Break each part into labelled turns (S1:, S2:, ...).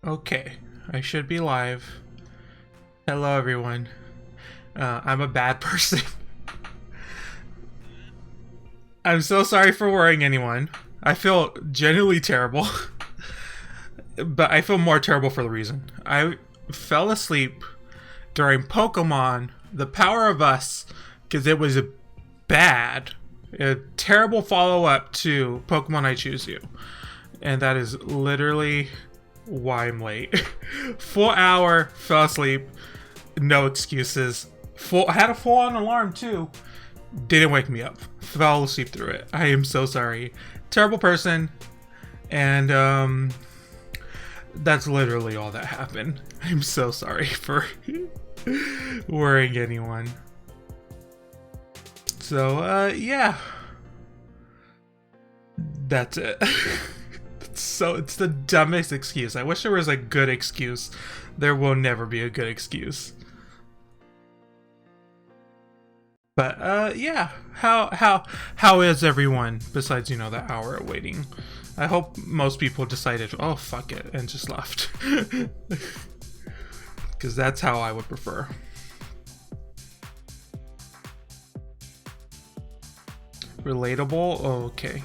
S1: Okay, I should be live. Hello, everyone. I'm a bad person. I'm so sorry for worrying anyone. I feel genuinely terrible. But I feel more terrible for the reason. I fell asleep during Pokemon The Power of Us because it was a terrible follow-up to Pokemon I Choose You. And that is literally why I'm late. Full hour, fell asleep, no excuses. I had a full-on alarm too. Didn't wake me up. Fell asleep through it. I am so sorry. Terrible person. And that's literally all that happened. I'm so sorry for worrying anyone. So yeah. That's it. So it's the dumbest excuse. I wish there was a good excuse. There will never be a good excuse. But yeah, how is everyone besides, you know, the hour of waiting? I hope most people decided, oh fuck it, and just left. Because that's how I would prefer. Relatable? Okay.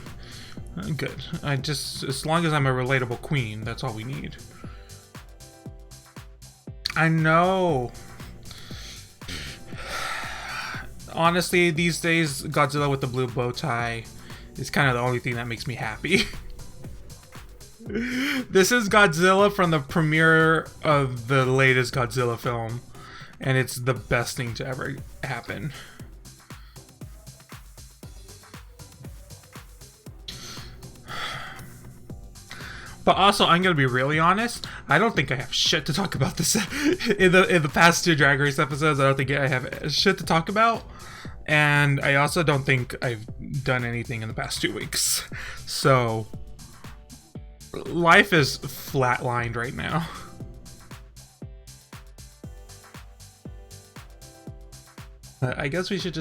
S1: Good. As long as I'm a relatable queen, that's all we need. I know. Honestly, these days, Godzilla with the blue bow tie is kind of the only thing that makes me happy. This is Godzilla from the premiere of the latest Godzilla film, and it's the best thing to ever happen. But also, I'm gonna be really honest. I don't think I have shit to talk about this in the past two Drag Race episodes. I don't think I have shit to talk about, and I also don't think I've done anything in the past 2 weeks. So life is flatlined right now. I guess we should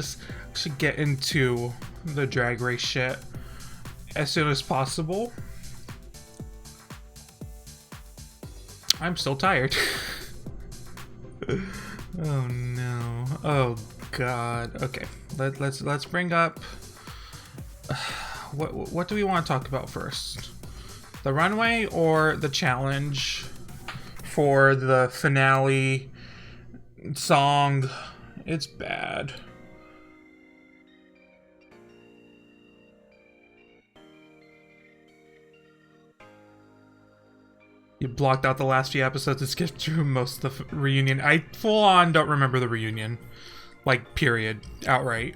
S1: get into the Drag Race shit as soon as possible. I'm still tired. Oh no. Oh god. Okay. Let's bring up what do we want to talk about first? The runway or the challenge for the finale song? It's bad. You blocked out the last few episodes and skipped through most of the reunion. I full on don't remember the reunion. Like, period. Outright.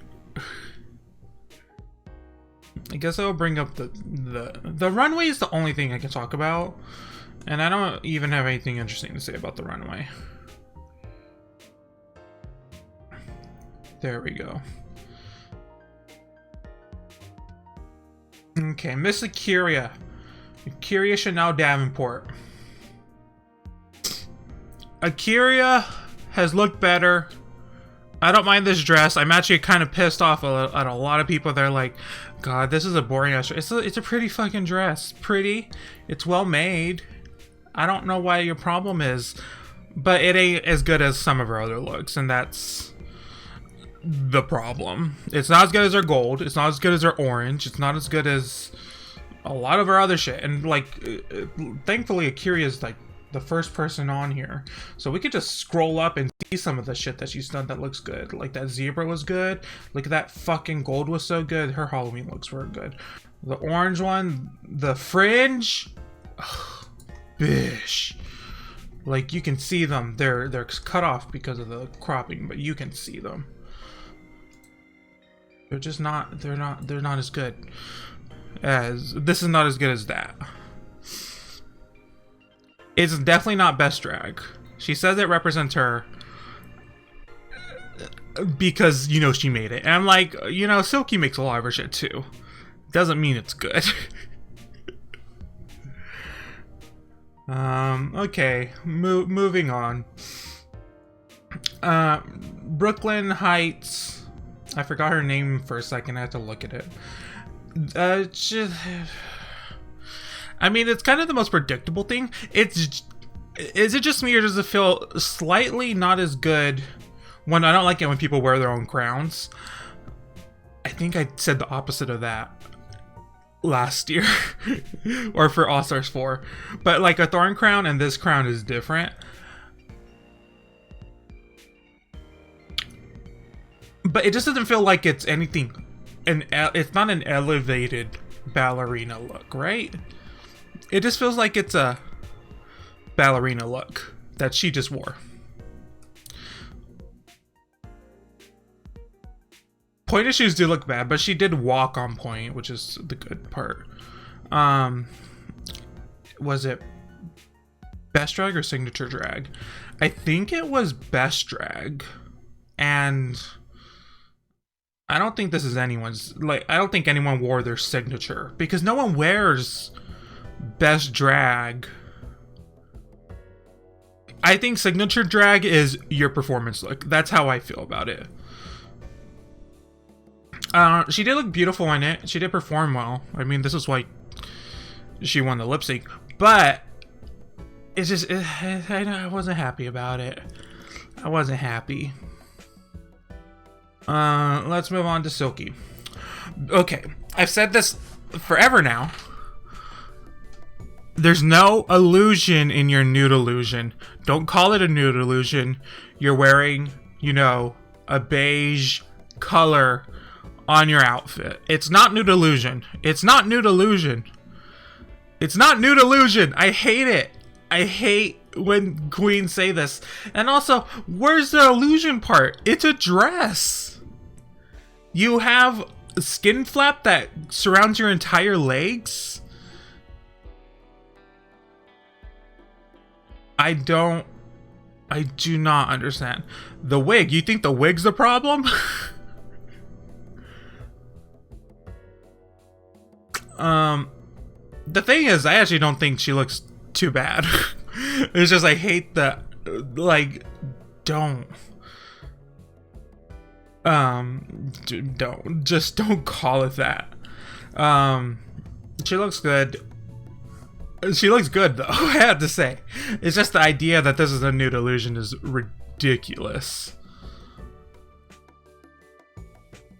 S1: I guess I'll bring up the runway is the only thing I can talk about. And I don't even have anything interesting to say about the runway. There we go. Okay, Miss A'keria. A'keria Chanel Davenport. A'keria has looked better. I don't mind this dress. I'm actually kind of pissed off at a lot of people. They're like, God, this is a boring ass dress. It's a pretty fucking dress. Pretty. It's well made. I don't know why your problem is. But it ain't as good as some of her other looks. And that's the problem. It's not as good as her gold. It's not as good as her orange. It's not as good as a lot of her other shit. And like, thankfully, A'keria is like the first person on here, so we could just scroll up and see some of the shit that she's done that looks good. Like that zebra was good. Look at that fucking gold was so good. Her Halloween looks were good. The orange one, the fringe, ugh, bish. Like you can see them. They're cut off because of the cropping, but you can see them. They're just not. They're not as good as this. Is not as good as that. It's definitely not best drag. She says it represents her because, you know, she made it. And I'm like, you know, Silky makes a lot of her shit too. Doesn't mean it's good. Okay, moving on. Brooklyn Heights. I forgot her name for a second. I had to look at it. I mean, it's kind of the most predictable thing. It's Is it just me, or does it feel slightly not as good when I don't like it when people wear their own crowns? I think I said the opposite of that last year or for All Stars 4, but like a thorn crown and this crown is different. But it just doesn't feel like it's anything, and it's not an elevated ballerina look, right? It just feels like it's a ballerina look that she just wore. Pointed shoes do look bad, but she did walk on point, which is the good part. Was it best drag or signature drag? I think it was best drag, and I don't think this is anyone's, like, I don't think anyone wore their signature, because no one wears best drag. I think signature drag is your performance look. That's how I feel about it. She did look beautiful in it. She did perform well. I mean, this is why she won the lip sync. But it's just, I wasn't happy about it. I wasn't happy. Let's move on to Silky. Okay, I've said this forever now. There's no illusion in your nude illusion. Don't call it a nude illusion. You're wearing, you know, a beige color on your outfit. It's not nude illusion. It's not nude illusion. It's not nude illusion. I hate it. I hate when queens say this. And also, where's the illusion part? It's a dress. You have a skin flap that surrounds your entire legs. I do not understand. The wig, you think the wig's the problem? The thing is, I actually don't think she looks too bad. It's just, I hate the, like, don't call it that. She looks good. She looks good, though, I have to say. It's just the idea that this is a nude illusion is ridiculous.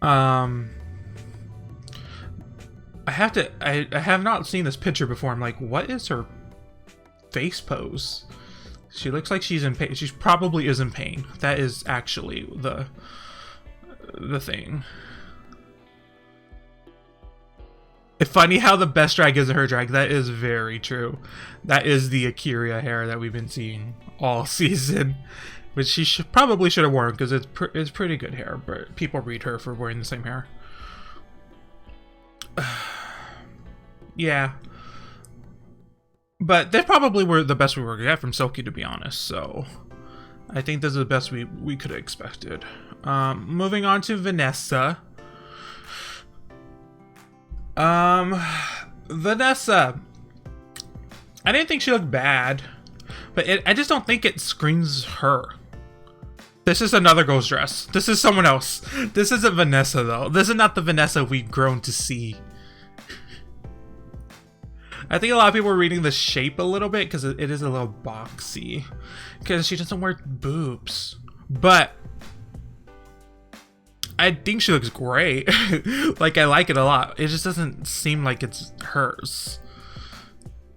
S1: I have not seen this picture before. I'm like, what is her face pose? She looks like she's in pain. She probably is in pain. That is actually the thing. It's funny how the best drag isn't her drag. That is very true. That is the A'keria hair that we've been seeing all season, which she probably should have worn, because it's pretty good hair, but people read her for wearing the same hair. Yeah, but they probably were the best we were gonna get from Silky, to be honest. So I think this is the best we could have expected. Moving on to Vanessa. Vanessa, I didn't think she looked bad, but I just don't think it screams her. This is another girl's dress. This is someone else. This isn't Vanessa, though. This is not the Vanessa we've grown to see. I think a lot of people are reading the shape a little bit because it is a little boxy, because she doesn't wear boobs. But I think she looks great. Like, I like it a lot. It just doesn't seem like it's hers,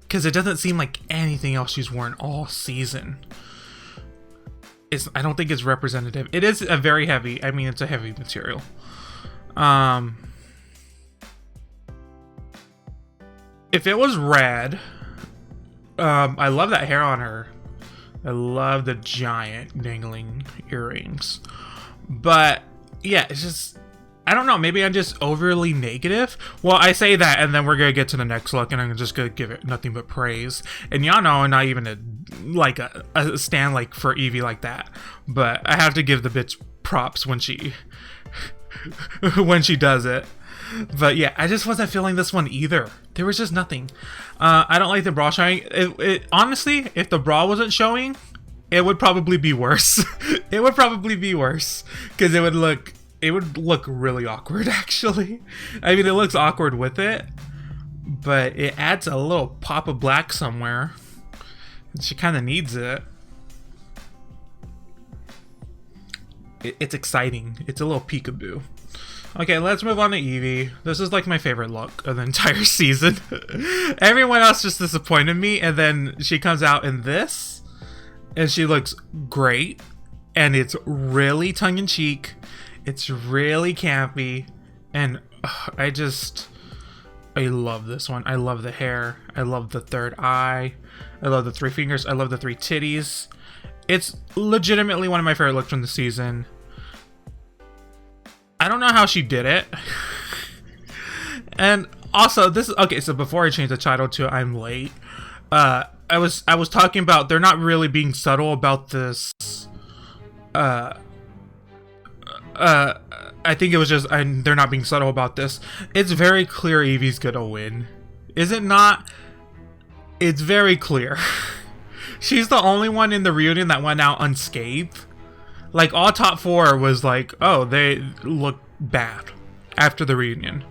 S1: because it doesn't seem like anything else she's worn all season. I don't think it's representative. It is a very heavy, I mean, it's a heavy material. If it was red, I love that hair on her. I love the giant dangling earrings. But yeah, it's just, I don't know, maybe I'm just overly negative. Well, I say that, and then we're gonna get to the next look, and I'm just gonna give it nothing but praise. And y'all know I'm not even a stand like for Yvie like that, but I have to give the bitch props when she when she does it. But yeah, I just wasn't feeling this one either. There was just nothing. I don't like the bra showing. Honestly, if the bra wasn't showing, it would probably be worse. It would probably be worse, because it would look really awkward, actually. I mean, it looks awkward with it, but it adds a little pop of black somewhere She kind of needs it. It's exciting. It's a little peekaboo. Okay, let's move on to Eevee. This is like my favorite look of the entire season. Everyone else just disappointed me, and then she comes out in this, and she looks great, and it's really tongue-in-cheek. It's really campy, and I love this one. I love the hair. I love the third eye. I love the 3 fingers. I love the 3 titties. It's legitimately one of my favorite looks from the season. I don't know how she did it. And also, this is okay. So before I change the title to "I'm Late," I was talking about they're not really being subtle about this. I think it was just they're not being subtle about this. It's very clear Eevee's gonna win, is it not? It's very clear. She's the only one in the reunion that went out unscathed. Like, all top 4 was like, oh, they look bad after the reunion.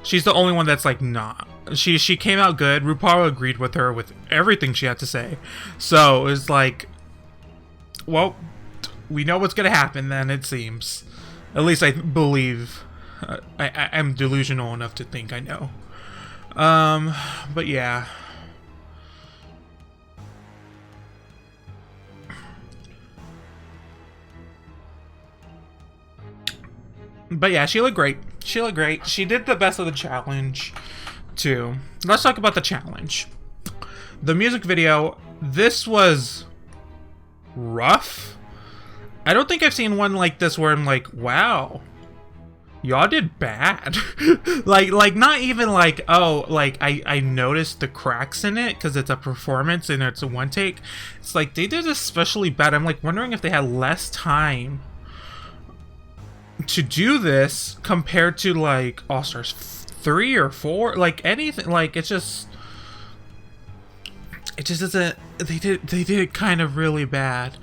S1: She's the only one that's like, nah. She came out good. RuPaul agreed with her with everything she had to say. So it's like, well, we know what's gonna happen then, it seems. At least I believe. I'm delusional enough to think I know. But yeah. But yeah, she looked great. She looked great. She did the best of the challenge, too. Let's talk about the challenge. The music video, this was rough. I don't think I've seen one like this where I'm like, wow, y'all did bad. like not even like, oh, like I noticed the cracks in it because it's a performance and it's a one take. It's like they did especially bad. I'm like wondering if they had less time to do this compared to like All Stars 3 or 4, like anything. Like it just isn't. They did it kind of really bad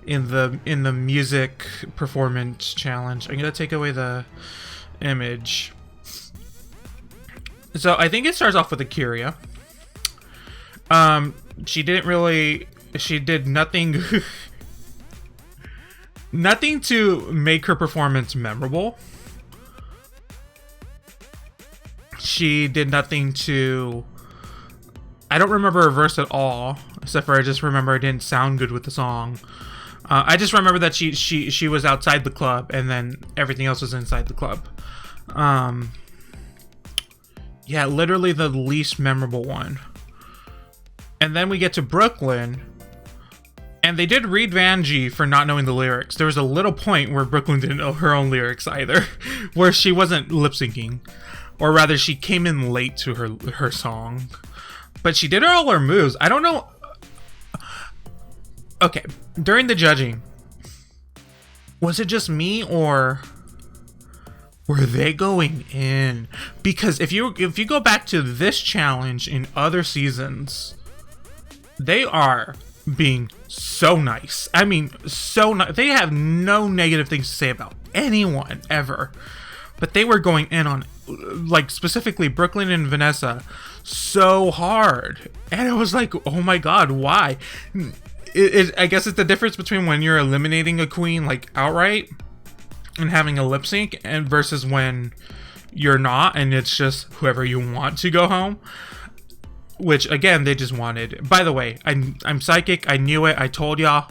S1: in the music performance challenge. I'm gonna take away the image. So I think it starts off with A'keria. She did nothing. Nothing to make her performance memorable. She did nothing to... I don't remember her verse at all, except for I just remember it didn't sound good with the song. I just remember that she was outside the club, and then everything else was inside the club. Yeah, literally the least memorable one. And then we get to Brooklyn. And they did read Vanjie for not knowing the lyrics. There was a little point where Brooklyn didn't know her own lyrics either, where she wasn't lip syncing, or rather, she came in late to her song, but she did all her moves. I don't know. Okay, during the judging, was it just me or were they going in? Because if you go back to this challenge in other seasons, they are being so nice. I mean, so nice. They have no negative things to say about anyone ever, but they were going in on, like, specifically Brooklyn and Vanessa so hard, and it was like, oh my god, why? I guess it's the difference between when you're eliminating a queen like outright and having a lip sync, and versus when you're not and it's just whoever you want to go home. Which, again, they just wanted. By the way, I'm psychic. I knew it. I told y'all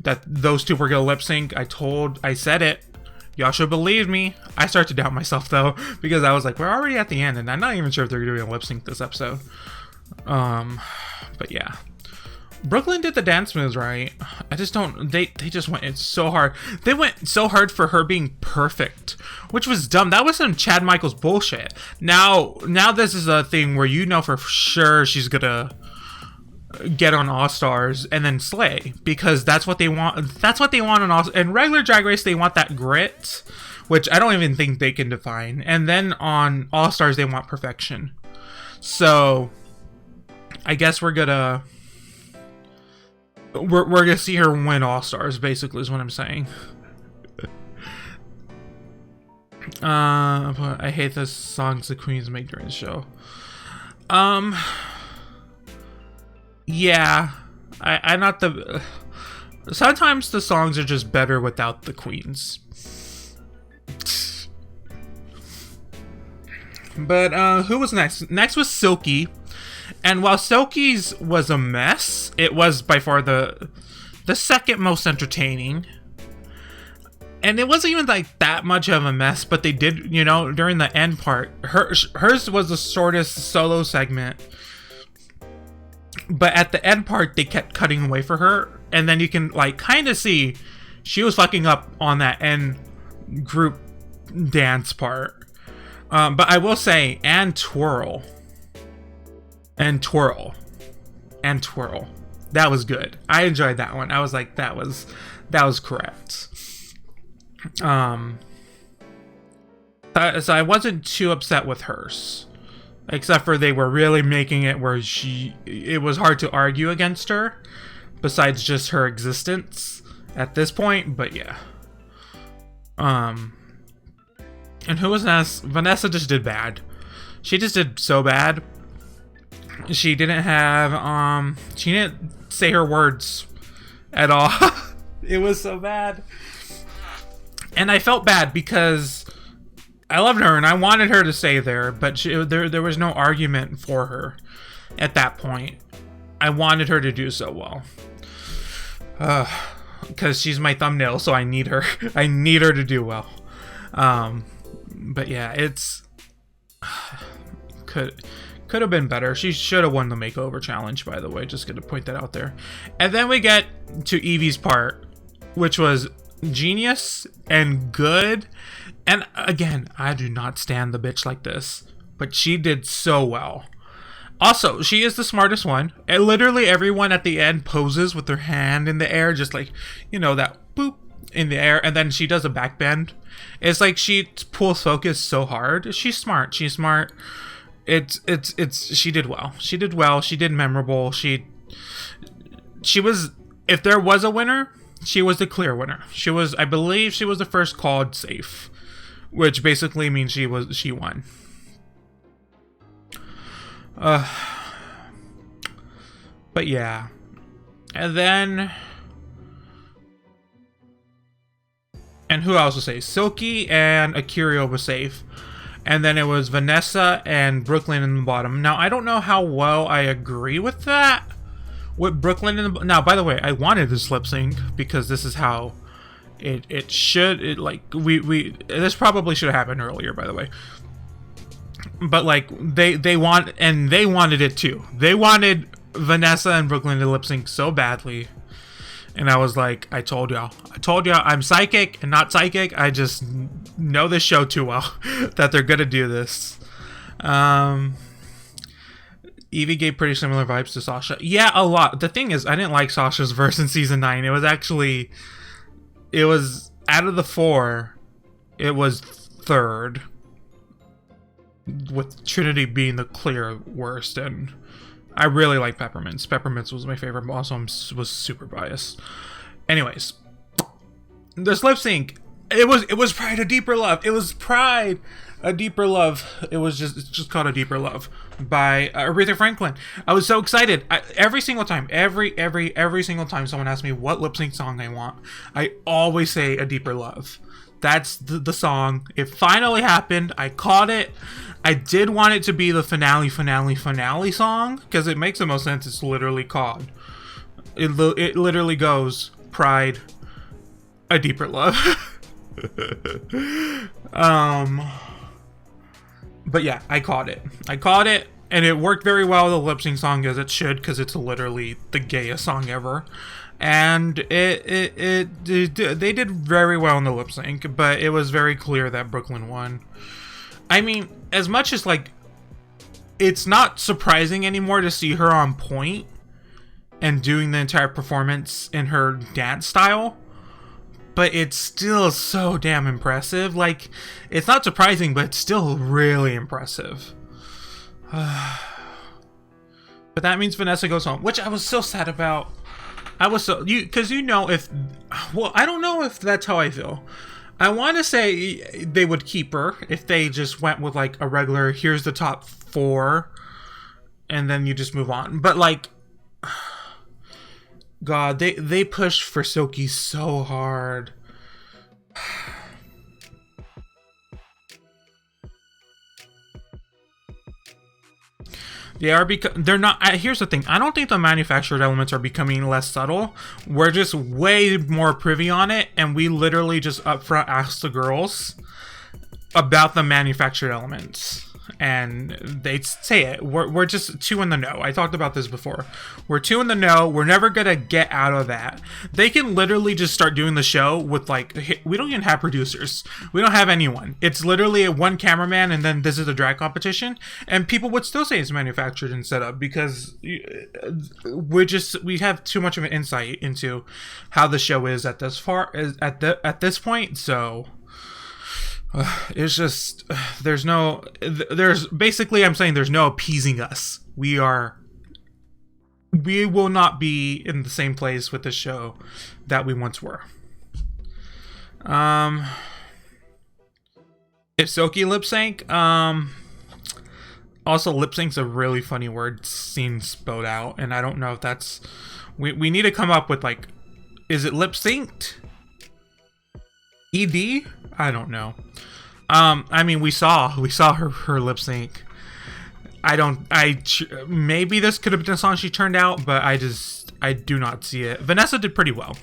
S1: that those two were gonna lip sync. I said it. Y'all should believe me. I started to doubt myself, though, because I was like, we're already at the end, and I'm not even sure if they're doing a lip sync this episode. But yeah. Brooklyn did the dance moves right. I just don't... They just went so hard. They went so hard for her being perfect, which was dumb. That was some Chad Michaels bullshit. Now this is a thing where you know for sure she's gonna get on All Stars and then slay, because that's what they want. That's what they want on All... In regular Drag Race, they want that grit, which I don't even think they can define. And then on All Stars, they want perfection. So I guess we're gonna see her win All Stars, basically, is what I'm saying. But I hate the songs the queens make during the show. Yeah, I'm not the. Sometimes the songs are just better without the queens. But who was next? Next was Silky. And while Silky's was a mess, it was by far the second most entertaining. And it wasn't even like that much of a mess, but they did, you know, during the end part, hers was the shortest solo segment. But at the end part, they kept cutting away for her, and then you can like kind of see she was fucking up on that end group dance part. But I will say, and twirl, that was good. I enjoyed that one. I was like, that was correct. So I wasn't too upset with hers, except for they were really making it where it was hard to argue against her, besides just her existence at this point. But yeah. And who was Vanessa? Vanessa just did bad. She just did so bad. She didn't say her words at all. It was so bad. And I felt bad because I loved her and I wanted her to stay there, but there was no argument for her at that point. I wanted her to do so well. Because she's my thumbnail, so I need her. I need her to do well. But yeah, it's could have been better. She should have won the makeover challenge, by the way. Just gonna point that out there. And then we get to Evie's part, which was genius and good. And again, I do not stand the bitch like this, but she did so well. Also, she is the smartest one. And literally everyone at the end poses with their hand in the air, just like, you know, that boop in the air, and then she does a back bend. It's like she pulls focus so hard. She's smart. She did well. She did well. She did memorable. She was, if there was a winner, she was the clear winner. I believe she was the first called safe, which basically means she won. But yeah. And then, and who else was safe? Silky and Akira was safe. And then it was Vanessa and Brooklyn in the bottom. Now, I don't know how well I agree with that. With Brooklyn in the... Now, by the way, I wanted this lip sync because this is how it should... This probably should have happened earlier, by the way. But, like, they wanted it too. They wanted Vanessa and Brooklyn to lip sync so badly. And I was like, I told y'all, I'm psychic and not psychic. I just know this show too well that they're gonna do this. Evie gave pretty similar vibes to Sasha. Yeah, a lot. The thing is, I didn't like Sasha's verse in season 9. It was out of the 4, it was third, with Trinity being the clear worst. And I really like Peppermints. Peppermints was my favorite, but also was super biased. Anyways, this lip sync, it was Pride, a Deeper Love. It was Pride, a Deeper Love. It's just called A Deeper Love by Aretha Franklin. I was so excited. Every single time someone asks me what lip sync song I want, I always say A Deeper Love. That's the song. It finally happened. I caught it. I did want it to be the finale song, because it makes the most sense. It's literally called. It literally goes Pride, A Deeper Love. But yeah, I caught it, and it worked very well, the lip sync song, as it should, because it's literally the gayest song ever. And they did very well in the lip sync, but it was very clear that Brooklyn won. I mean, as much as, like, it's not surprising anymore to see her on point and doing the entire performance in her dance style, but it's still so damn impressive. Like, it's not surprising, but it's still really impressive. But that means Vanessa goes home, which I was so sad about. Because I don't know if that's how I feel. I want to say they would keep her if they just went with, like, a regular, here's the top 4, and then you just move on. But, like, God, they pushed for Silky so hard. They're not. Here's the thing. I don't think the manufactured elements are becoming less subtle. We're just way more privy on it, and we literally just upfront ask the girls about the manufactured elements, and they say it. We're just too in the know. I talked about this before. We're too in the know. We're never gonna get out of that. They can literally just start doing the show with like, we don't even have producers. We don't have anyone. It's literally one cameraman, and then this is a drag competition, and people would still say it's manufactured and set up because we have too much of an insight into how the show is at this point. So. It's just there's basically I'm saying there's no appeasing us. We will not be in the same place with the show that we once were. If Silky lip sync, also lip sync's a really funny word seen spelled out, and I don't know if that's we need to come up with like, is it lip synced? ED? I don't know. I mean, we saw her lip sync. Maybe this could have been a song she turned out, but I do not see it. Vanessa did pretty well.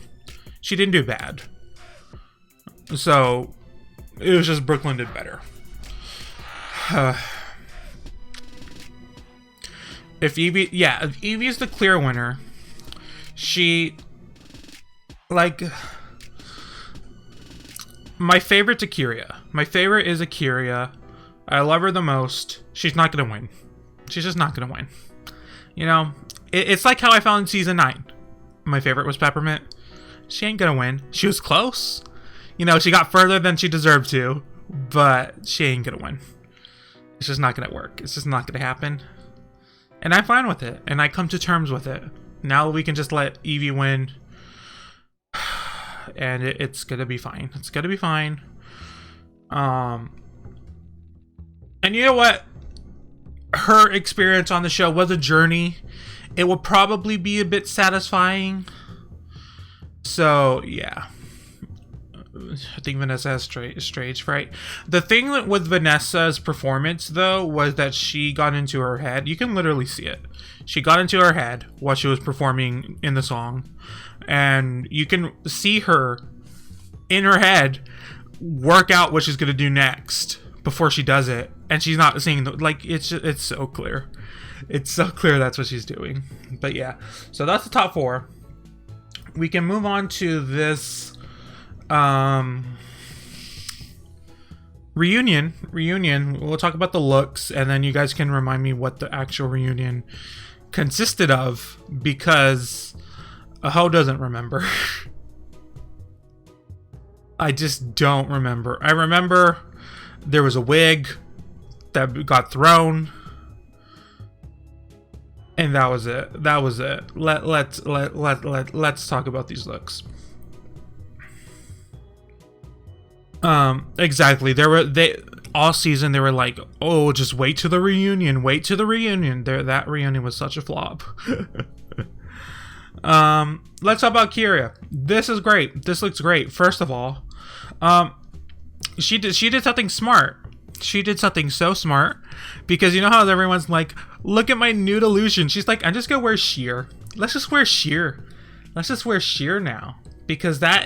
S1: She didn't do bad. So, it was just Brooklyn did better. If Evie is the clear winner, my favorite's A'keria. My favorite is A'keria. I love her the most. She's not gonna win. She's just not gonna win. You know, it's like how I felt in season 9. My favorite was Peppermint. She ain't gonna win. She was close. You know, she got further than she deserved to, but she ain't gonna win. It's just not gonna work. It's just not gonna happen. And I'm fine with it. And I come to terms with it. Now we can just let Evie win. And it's gonna be fine. It's gonna be fine. And you know what? Her experience on the show was a journey. It will probably be a bit satisfying. So yeah, I think Vanessa has stage fright. The thing with Vanessa's performance though was that she got into her head. You can literally see it. She got into her head while she was performing in the song. And you can see her in her head work out what she's gonna do next before she does it, and she's not seeing it's so clear. It's so clear that's what she's doing. But yeah, so that's the top 4. We can move on to this reunion. We'll talk about the looks, and then you guys can remind me what the actual reunion consisted of, because a hoe doesn't remember. I just don't remember. I remember there was a wig that got thrown, and that was it. That was it. Let's talk about these looks. Exactly. All season they were like, oh, just wait to the reunion. Wait to the reunion. That reunion was such a flop. Let's talk about A'keria. This is great. This looks great. First of all, she did something smart. She did something so smart, because you know how everyone's like, look at my nude illusion. She's like, I'm just gonna wear sheer. Let's just wear sheer. Let's just wear sheer now, because that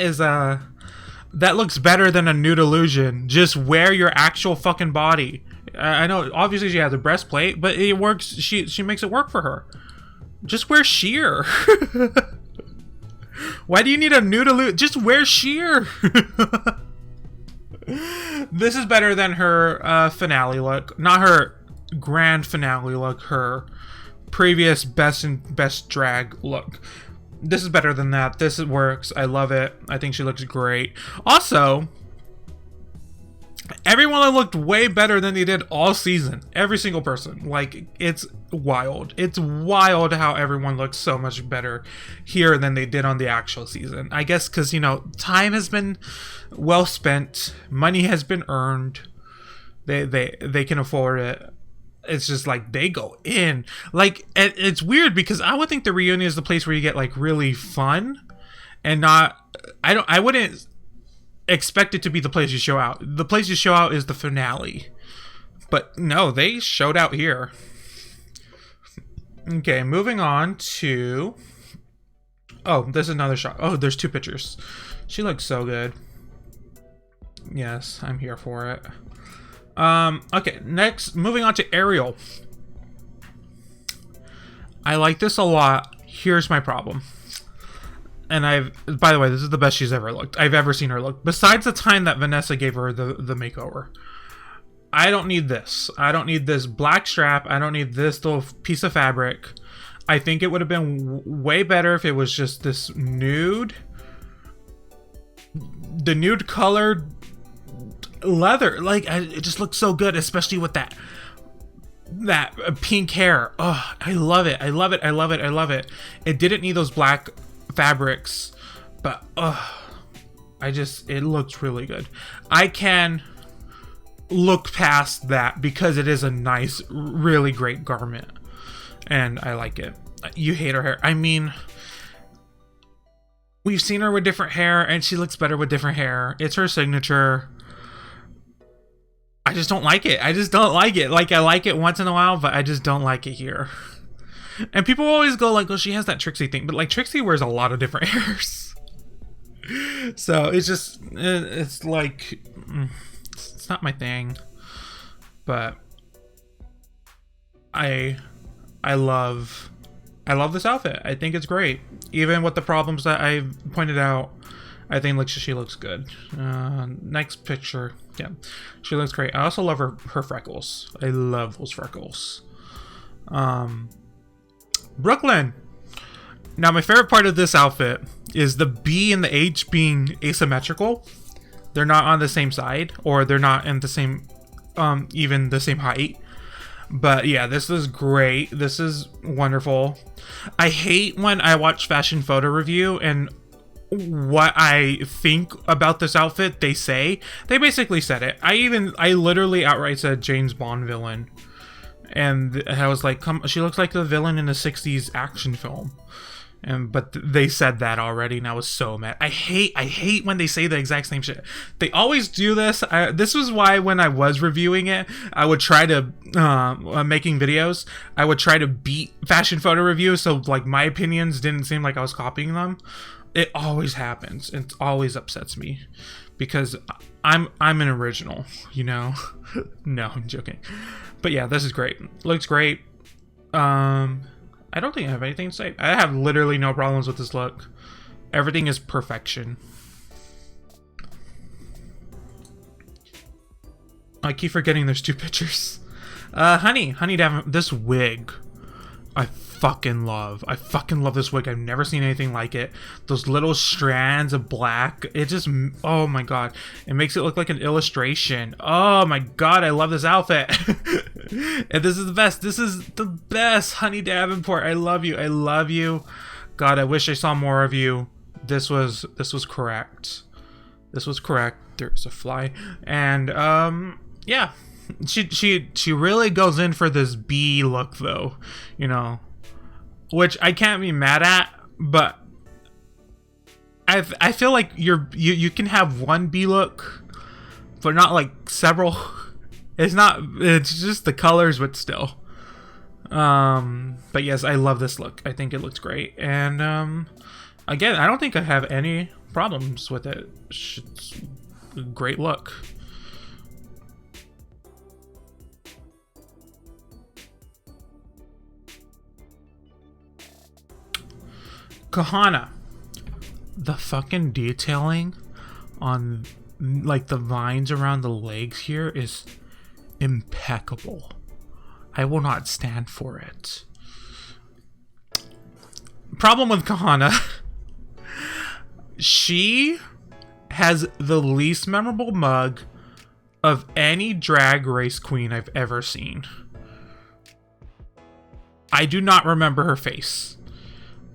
S1: looks better than a nude illusion. Just wear your actual fucking body. I know obviously she has a breastplate, but it works. She makes it work for her. Just wear sheer. Why do you need a nude illusion? Just wear sheer. This is better than her finale look. Not her grand finale look. Her previous best drag look. This is better than that. This works. I love it. I think she looks great. Also, everyone looked way better than they did all season. Every single person. Like, it's wild. It's wild how everyone looks so much better here than they did on the actual season. I guess because, you know, time has been well spent. Money has been earned. They can afford it. It's just like they go in. Like it's weird because I would think the reunion is the place where you get like really fun, and not. I wouldn't expect it to be the place you show out. The place you show out is the finale, but no, they showed out here. Okay, moving on to. Oh, there's another shot. Oh, there's two pictures. She looks so good. Yes, I'm here for it. Okay, next, moving on to Ariel. I like this a lot. Here's my problem. And by the way, this is the best she's ever looked. I've ever seen her look. Besides the time that Vanessa gave her the makeover. I don't need this. I don't need this black strap. I don't need this little piece of fabric. I think it would have been way better if it was just this nude. The nude colored leather. Like, it just looks so good, especially with that pink hair. Oh, I love it. I love it. I love it. I love it. It didn't need those black fabrics, but it looks really good. I can look past that because it is a nice, really great garment, and I like it. You hate her hair. I mean, we've seen her with different hair, and she looks better with different hair. It's her signature. I just don't like it. I just don't like it. Like, I like it once in a while, but I just don't like it here. And people always go like, oh, she has that Trixie thing. But like, Trixie wears a lot of different hairs. So it's just, it's like, it's not my thing. But I love this outfit. I think it's great. Even with the problems that I've pointed out, I think she looks good. Next picture. Yeah, she looks great. I also love her freckles. I love those freckles. Brooklyn. Now, my favorite part of this outfit is the B and the H being asymmetrical. They're not on the same side, or they're not in the same, even the same height. But yeah, this is great. This is wonderful. I hate when I watch fashion photo review and what I think about this outfit they say. They basically said it. I literally outright said James Bond villain. And I was like, she looks like the villain in a 60s action film. But they said that already, and I was so mad. I hate when they say the exact same shit. They always do this. This was why when I was reviewing it, I would try to making videos. I would try to beat fashion photo reviews, so like my opinions didn't seem like I was copying them. It always happens. It always upsets me because I'm an original, you know. No, I'm joking. But yeah, this is great. Looks great. I don't think I have anything to say. I have literally no problems with this look. Everything is perfection. I keep forgetting there's two pictures. Honey Davenport, this wig, I fucking love. I fucking love this wig. I've never seen anything like it. Those little strands of black. It just, oh my god. It makes it look like an illustration. Oh my god, I love this outfit. And this is the best. This is the best, Honey Davenport. I love you. I love you. God, I wish I saw more of you. This was correct. This was correct. There's a fly. And yeah. She really goes in for this B look though, you know, which I can't be mad at, but I feel like you can have one B look, but not like several. It's just the colors, but still. But yes, I love this look. I think it looks great, and again, I don't think I have any problems with it. It's a great look. Kahana, the fucking detailing on like the vines around the legs here is impeccable. I will not stand for it. Problem with Kahana, she has the least memorable mug of any drag race queen I've ever seen. I do not remember her face.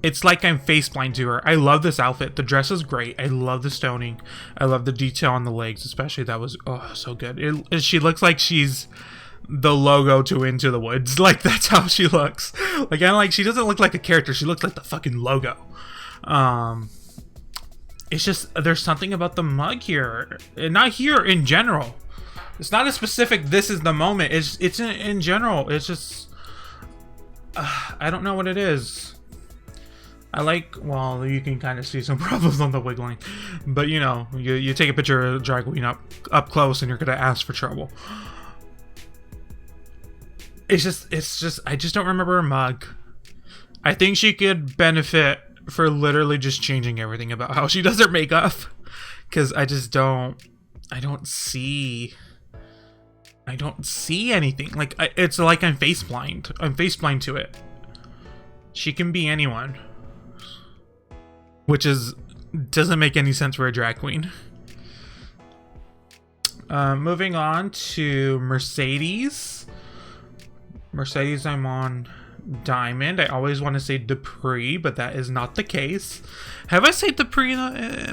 S1: It's like I'm face blind to her. I love this outfit. The dress is great. I love the stoning. I love the detail on the legs, especially. That was, oh, so good. She looks like she's the logo to Into the Woods. Like, that's how she looks. Like, I like, she doesn't look like a character. She looks like the fucking logo. It's just, there's something about the mug here. And not here, in general. It's not a specific, this is the moment. It's in general. It's just, I don't know what it is. I like, well, you can kind of see some problems on the wiggling. But, you know, you take a picture of a drag queen up close and you're going to ask for trouble. It's just, I just don't remember her mug. I think she could benefit for literally just changing everything about how she does her makeup. Because I don't see anything. Like, it's like I'm face blind. I'm face blind to it. She can be anyone. Which doesn't make any sense for a drag queen. Moving on to Mercedes. Mercedes, I'm on Diamond. I always want to say Dupree, but that is not the case. Have I said Dupree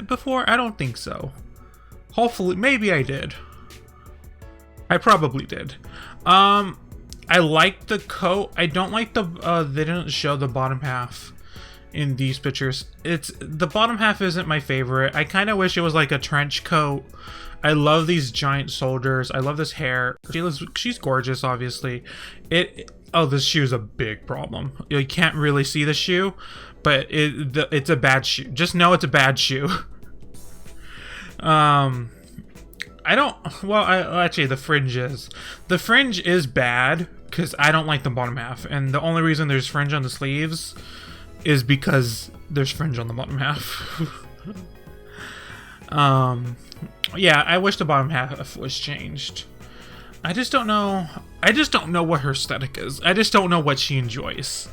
S1: before? I don't think so. Hopefully, maybe I did. I probably did. I like the coat. I don't like the, they didn't show the bottom half in these pictures. The bottom half isn't my favorite. I kind of wish it was like a trench coat. I love these giant shoulders. I love this hair. She's gorgeous, obviously. Oh, this shoe is a big problem. You can't really see the shoe, but it's a bad shoe. Just know it's a bad shoe. Actually, the fringe is. The fringe is bad because I don't like the bottom half. And the only reason there's fringe on the sleeves is because there's fringe on the bottom half. Yeah, I wish the bottom half was changed. I just don't know what her aesthetic is. I just don't know what she enjoys.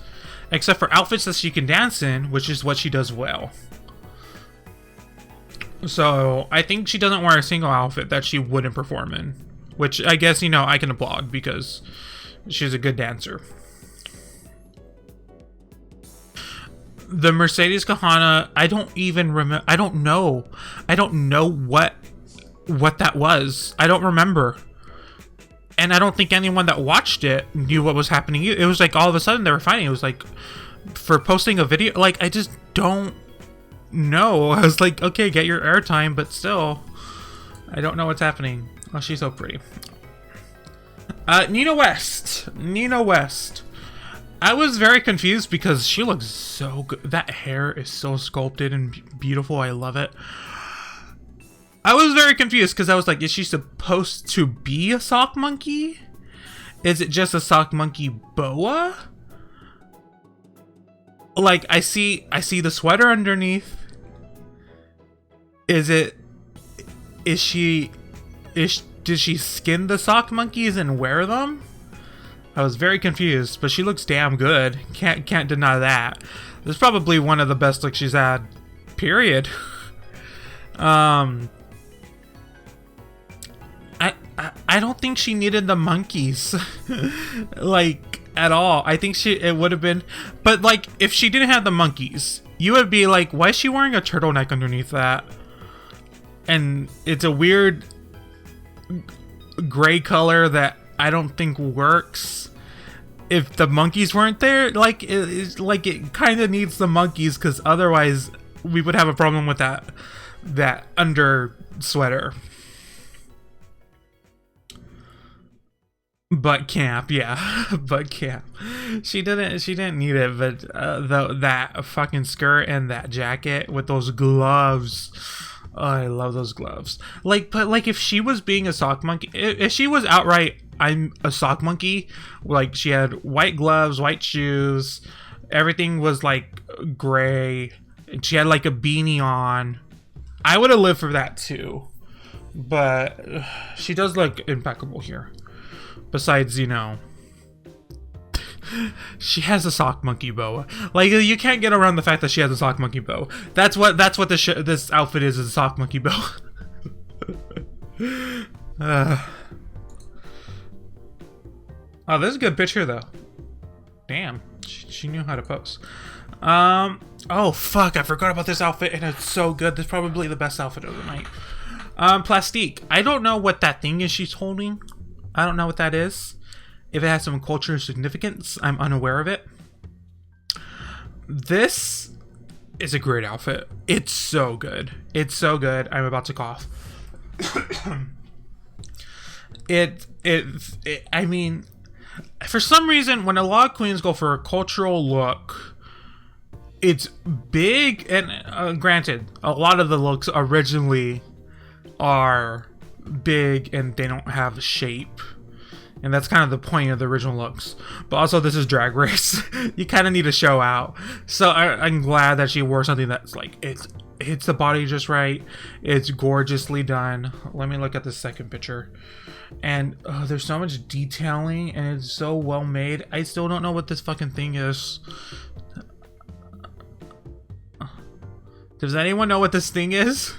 S1: Except for outfits that she can dance in, which is what she does well. So, I think she doesn't wear a single outfit that she wouldn't perform in. Which, I guess, you know, I can applaud because she's a good dancer. The Mercedes Kahana, I don't even remember. I don't know what that was. I don't remember. And I don't think anyone that watched it knew what was happening. It was like all of a sudden they were fighting. It was like for posting a video. Like, I just don't know. I was like, okay, get your airtime, but still, I don't know what's happening. Oh, she's so pretty. Nina West. I was very confused because she looks so good. That hair is so sculpted and beautiful. I love it. I was very confused because I was like, is she supposed to be a sock monkey? Is it just a sock monkey boa? Like, I see the sweater underneath. Did she skin the sock monkeys and wear them? I was very confused, but she looks damn good. Can't deny that. This is probably one of the best looks she's had, period. I don't think she needed the monkeys, like, at all. I think it would have been, but like, if she didn't have the monkeys, you would be like, why is she wearing a turtleneck underneath that? And it's a weird gray color that I don't think works. If the monkeys weren't there, like, it kind of needs the monkeys, because otherwise we would have a problem with that under sweater. Butt camp, yeah. Butt camp. She didn't need it, but that fucking skirt and that jacket with those gloves. Oh, I love those gloves. Like, but like, if she was being a sock monkey, if she was outright, I'm a sock monkey, like, she had white gloves, white shoes, everything was like gray, and she had like a beanie on, I would have lived for that too. But she does look impeccable here. Besides, you know, she has a sock monkey bow. Like, you can't get around the fact that she has a sock monkey bow. That's what this outfit is a sock monkey bow. Oh, this is a good picture though. Damn, she knew how to pose. Oh fuck, I forgot about this outfit, and it's so good. This is probably the best outfit of the night. Plastique. I don't know what that thing is she's holding. I don't know what that is. if it has some cultural significance. I'm unaware of it. This is a great outfit. It's so good. It's so good. I'm about to cough. I mean, for some reason, when a lot of queens go for a cultural look, it's big. And granted, a lot of the looks originally are big and they don't have shape. And that's kind of the point of the original looks. But also, this is Drag Race. You kind of need to show out. So I'm glad that she wore something that's like, it hits the body just right. It's gorgeously done. Let me look at the second picture. And there's so much detailing and it's so well made. I still don't know what this fucking thing is. Does anyone know what this thing is?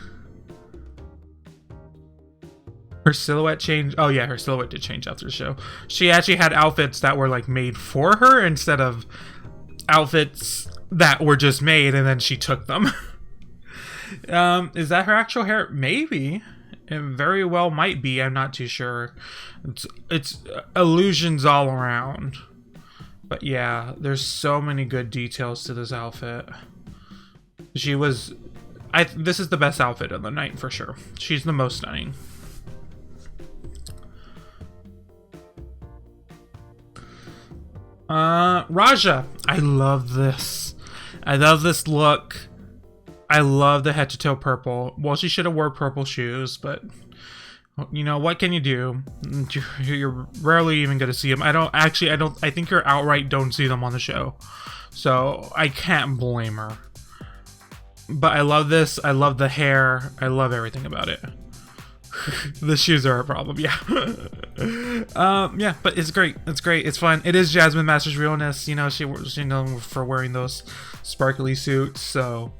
S1: Her silhouette changed. Oh yeah, her silhouette did change after the show. She actually had outfits that were like made for her instead of outfits that were just made and then she took them. Is that her actual hair? Maybe. It very well might be. I'm not too sure. It's illusions all around. But yeah, there's so many good details to this outfit. She was... this is the best outfit of the night for sure. She's the most stunning. Raja. I love this. I love this look. I love the head to toe purple. Well, she should have wore purple shoes, but you know, what can you do? You're rarely even going to see them. I think you're outright don't see them on the show. So I can't blame her. But I love this. I love the hair. I love everything about it. The shoes are a problem, yeah. Yeah, but it's great. It's great. It's fun. It is Jasmine Masters realness. You know, she's known for wearing those sparkly suits, so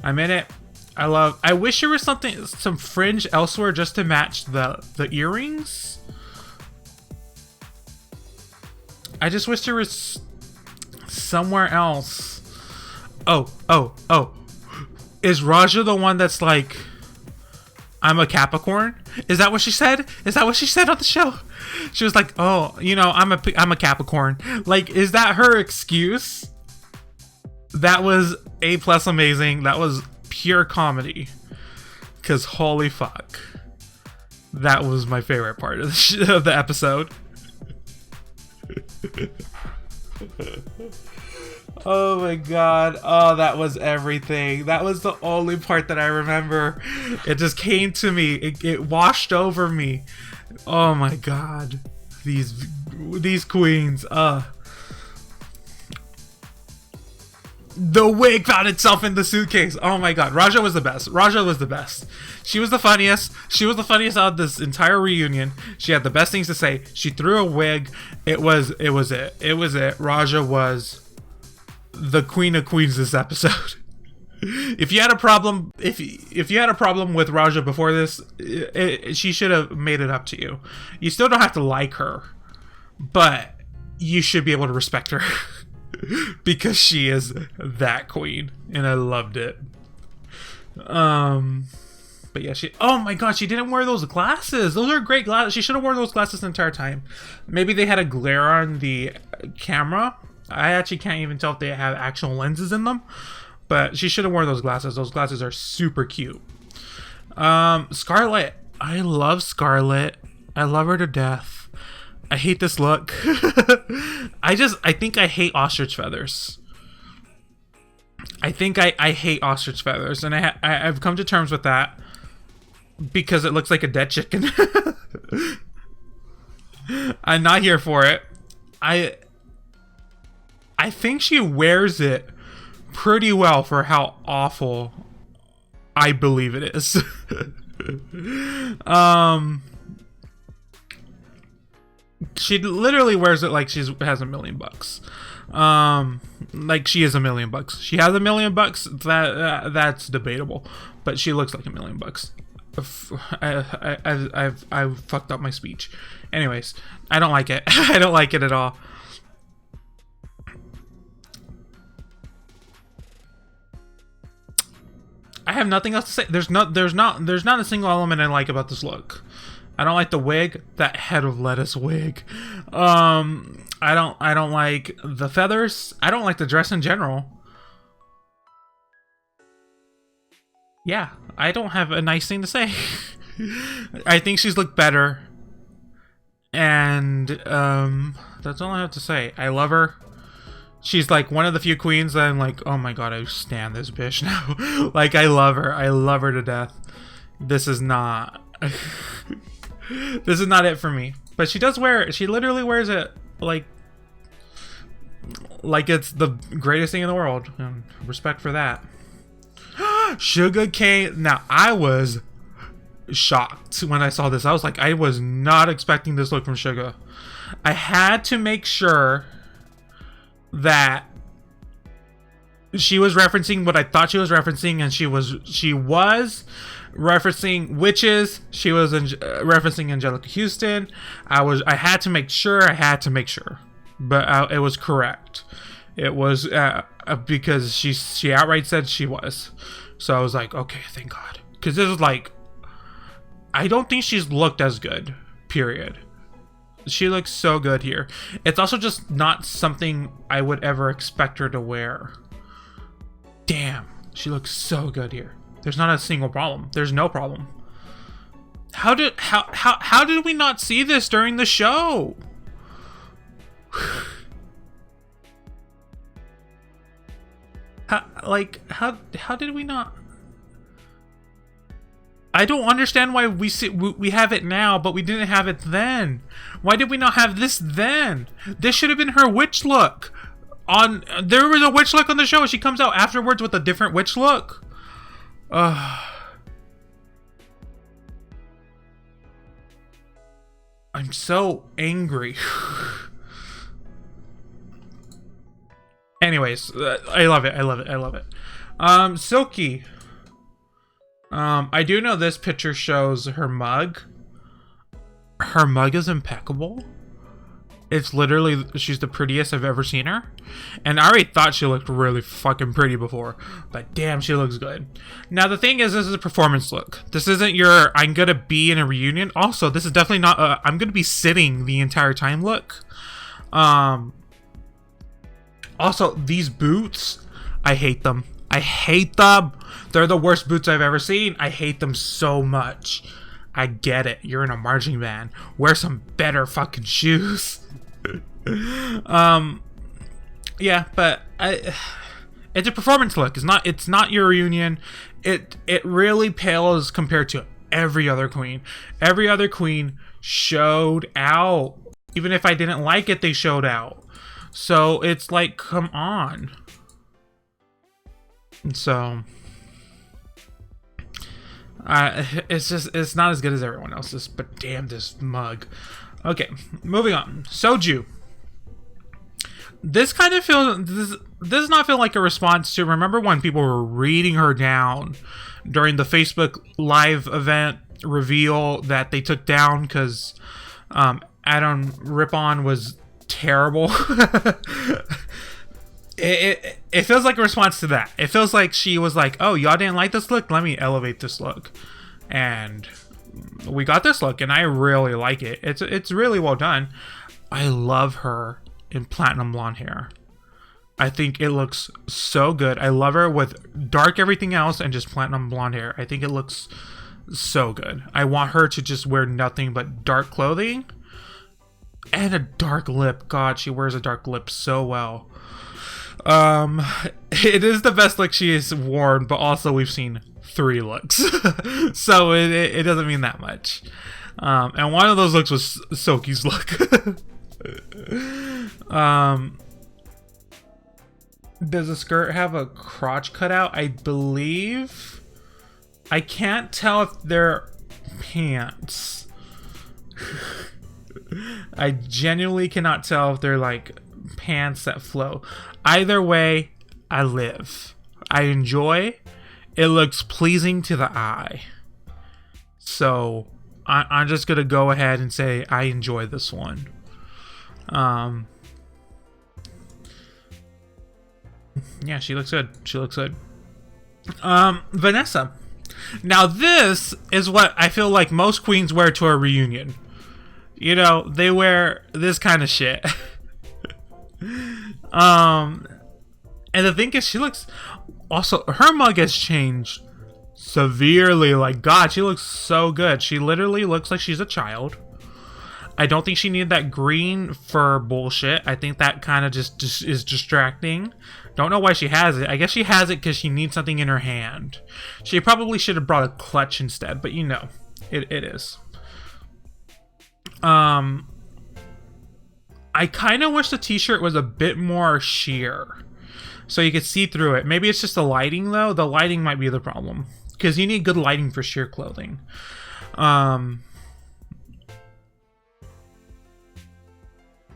S1: I'm in it. I wish there was some fringe elsewhere just to match the earrings. I just wish there was somewhere else. Oh. Is Raja the one that's like, I'm a Capricorn? Is that what she said? Is that what she said on the show? She was like, oh, you know, I'm a Capricorn. Like, is that her excuse? That was A+ amazing. That was pure comedy. Because holy fuck. That was my favorite part of the episode. Oh my god. Oh, that was everything. That was the only part that I remember. It just came to me. It washed over me. Oh my god. These queens. The wig found itself in the suitcase. Oh my god. Raja was the best. Raja was the best. She was the funniest. She was the funniest out of this entire reunion. She had the best things to say. She threw a wig. It was it. Raja was the queen of queens this episode. If you had a problem, if you had a problem with Raja before this, she should have made it up to you. You still don't have to like her, but you should be able to respect her because she is that queen, and I loved it. But yeah, oh my god, she didn't wear those glasses. Those are great glasses. She should have worn those glasses the entire time. Maybe they had a glare on the camera. I actually can't even tell if they have actual lenses in them, but she should have worn those glasses. Those glasses are super cute. Scarlett. I love Scarlett. I love her to death. I hate this look. I think I hate ostrich feathers. I think I hate ostrich feathers, and I've come to terms with that because it looks like a dead chicken. I'm not here for it. I think she wears it pretty well for how awful I believe it is. She literally wears it like she has $1 million. Like she is $1 million. She has $1 million. That's debatable, but she looks like $1 million. I've fucked up my speech. Anyways, I don't like it. I don't like it at all. I have nothing else to say. There's not a single element I like about this look. I don't like the wig, that head of lettuce wig. I don't like the feathers. I don't like the dress in general. Yeah, I don't have a nice thing to say. I think she's looked better. And that's all I have to say. I love her. She's like one of the few queens that I'm like, oh my god, I stand this bitch now. Like, I love her. I love her to death. This is not this is not it for me. But she does wear it. She literally wears it like it's the greatest thing in the world. And respect for that. Suga Cane. Now, I was shocked when I saw this. I was like, I was not expecting this look from Suga. I had to make sure that she was referencing what I thought she was referencing, and she was referencing witches. She was referencing Angelica Houston. I had to make sure. But it was correct. It was because she outright said she was. So I was like, okay, thank God. Because this is like, I don't think she's looked as good, period. She looks so good here. It's also just not something I would ever expect her to wear. Damn, she looks so good here. There's not a single problem. There's no problem. How did we not see this during the show? How did we not? I don't understand why we have it now, but we didn't have it then. Why did we not have this then? This should have been her witch look. There was a witch look on the show. She comes out afterwards with a different witch look. I'm so angry. Anyways, I love it. Silky. I do know this picture shows her mug. Her mug is impeccable. It's literally, she's the prettiest I've ever seen her. And I already thought she looked really fucking pretty before. But damn, she looks good. Now, the thing is, this is a performance look. This isn't your, I'm gonna be in a reunion. Also, this is definitely not a, I'm gonna be sitting the entire time look. Also, these boots, I hate them. I hate them. They're the worst boots I've ever seen. I hate them so much. I get it. You're in a marching band. Wear some better fucking shoes. Yeah, but it's a performance look. It's not your reunion. It really pales compared to every other queen. Every other queen showed out. Even if I didn't like it, they showed out. So it's like, come on. And so it's not as good as everyone else's, but damn this mug. Okay, moving on. Soju. This kind of feels, this does not feel like a response to, remember when people were reading her down during the Facebook live event reveal that they took down because Adam Rippon was terrible. It feels like a response to that. It feels like she was like, oh, y'all didn't like this look? Let me elevate this look. And we got this look, and I really like it. It's really well done. I love her in platinum blonde hair. I think it looks so good. I love her with dark everything else and just platinum blonde hair. I think it looks so good. I want her to just wear nothing but dark clothing and a dark lip. God, she wears a dark lip so well. It is the best look she has worn, but also we've seen 3 looks. So it doesn't mean that much. And one of those looks was Silky's look. Does the skirt have a crotch cutout? I believe. I can't tell if they're pants. I genuinely cannot tell if they're like pants that flow. Either way, I live. I enjoy. It looks pleasing to the eye. So I'm just gonna go ahead and say I enjoy this one. Yeah, she looks good. She looks good. Vanessa. Now this is what I feel like most queens wear to a reunion. You know, they wear this kind of shit. And the thing is, she looks... Also, her mug has changed severely. Like, God, she looks so good. She literally looks like she's a child. I don't think she needed that green fur bullshit. I think that kind of just is distracting. Don't know why she has it. I guess she has it because she needs something in her hand. She probably should have brought a clutch instead, but you know, it is. I kind of wish the t-shirt was a bit more sheer, so you could see through it. Maybe it's just the lighting, though. The lighting might be the problem, because you need good lighting for sheer clothing.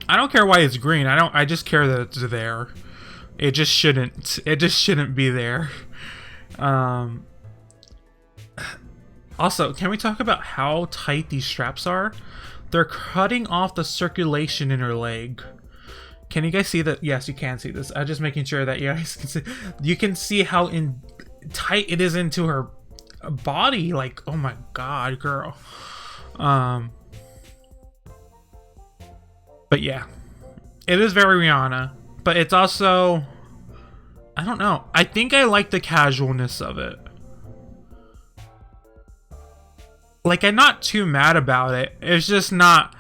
S1: I don't care why it's green. I just care that it's there. It just shouldn't be there. Also, can we talk about how tight these straps are? They're cutting off the circulation in her leg. Can you guys see that? Yes, you can see this. I'm just making sure that you guys can see. You can see how tight it is into her body. Like, oh my God, girl. But yeah, it is very Rihanna, but it's also, I don't know. I think I like the casualness of it. Like, I'm not too mad about it. It's just not,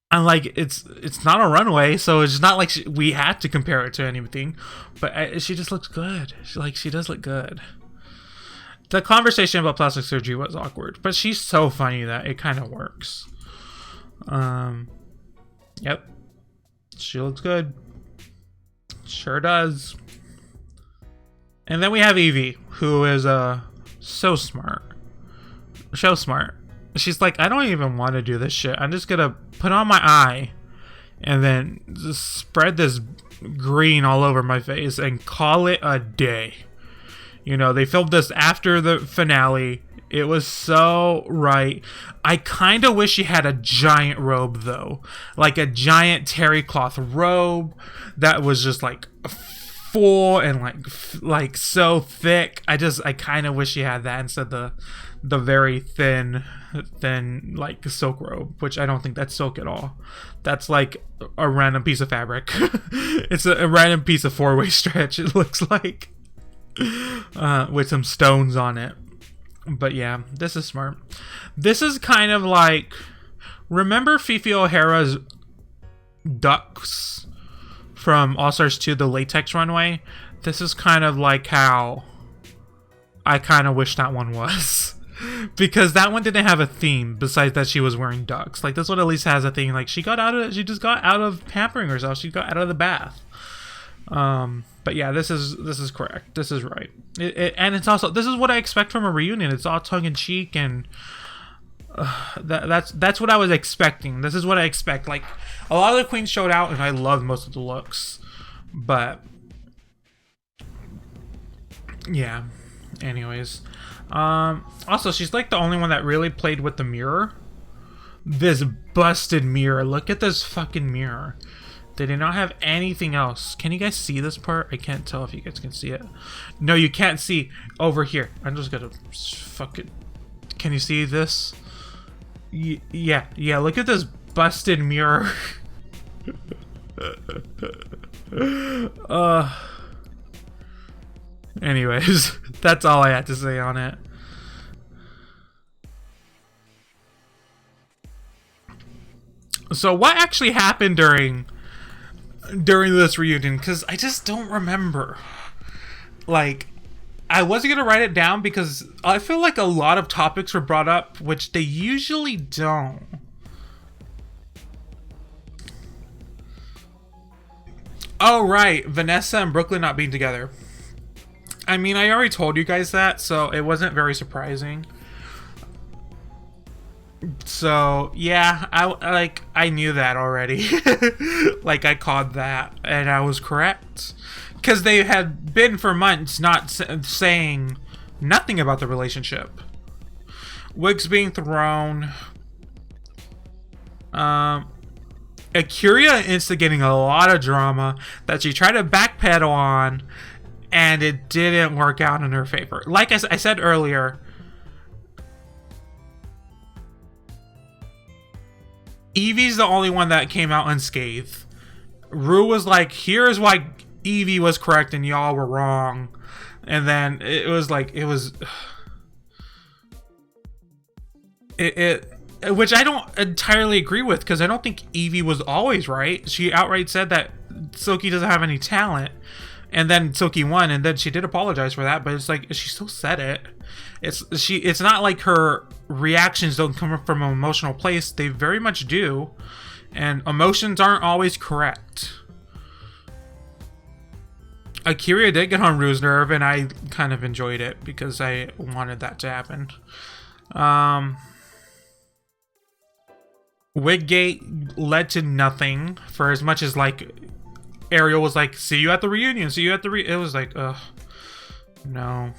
S1: I'm like, it's not a runway, so it's not like we had to compare it to anything, but she just looks good. She does look good. The conversation about plastic surgery was awkward, but she's so funny that it kind of works. Yep, she looks good, sure does. And then we have Evie, who is so smart. She's like, I don't even want to do this shit. I'm just gonna put on my eye and then just spread this green all over my face and call it a day. You know, they filmed this after the finale. It was so right. I kind of wish she had a giant robe, though. Like a giant terry cloth robe that was just like full and like so thick. I kind of wish she had that instead of the very thin like silk robe, which I don't think that's silk at all. That's like a random piece of fabric. It's a random piece of four-way stretch, it looks like, with some stones on it. But yeah, this is smart. This is kind of like, remember Fifi O'Hara's ducks from All Stars 2, the latex runway? This is kind of like how I kind of wish that one was. Because that one didn't have a theme besides that she was wearing ducks. Like, this one at least has a thing. Like, she just got out of pampering herself. She got out of the bath. But yeah, this is correct. This is right. And it's also, this is what I expect from a reunion. It's all tongue in cheek, and that's what I was expecting. This is what I expect. Like, a lot of the queens showed out, and I loved most of the looks. But yeah. Anyways, also, she's like the only one that really played with the mirror. This busted mirror. Look at this fucking mirror. They did not have anything else. Can you guys see this part? I can't tell if you guys can see it. No, you can't see over here. I'm just gonna fucking... Can you see this? Yeah. Look at this busted mirror. Anyways, that's all I had to say on it. So what actually happened during this reunion? Because I just don't remember. Like, I wasn't gonna write it down because I feel like a lot of topics were brought up, which they usually don't. Oh right, Vanessa and Brooklyn not being together. I mean, I already told you guys that, so it wasn't very surprising. So yeah, I knew that already. Like, I called that, and I was correct, because they had been for months not saying nothing about the relationship. Wigs being thrown. A'keria instigating a lot of drama that she tried to backpedal on, and it didn't work out in her favor. Like I said earlier, Evie's the only one that came out unscathed. Rue was like, here's why Evie was correct and y'all were wrong. And then it was like, which I don't entirely agree with, because I don't think Evie was always right. She outright said that Silky doesn't have any talent, and then Silky won, and then she did apologize for that, but it's like, she still said it. It's not like her reactions don't come from an emotional place. They very much do, and emotions aren't always correct. Akira did get on Rue's nerve, and I kind of enjoyed it because I wanted that to happen. Wiggate led to nothing, for as much as like Ariel was like, see you at the reunion, see you at the it was like, ugh, no.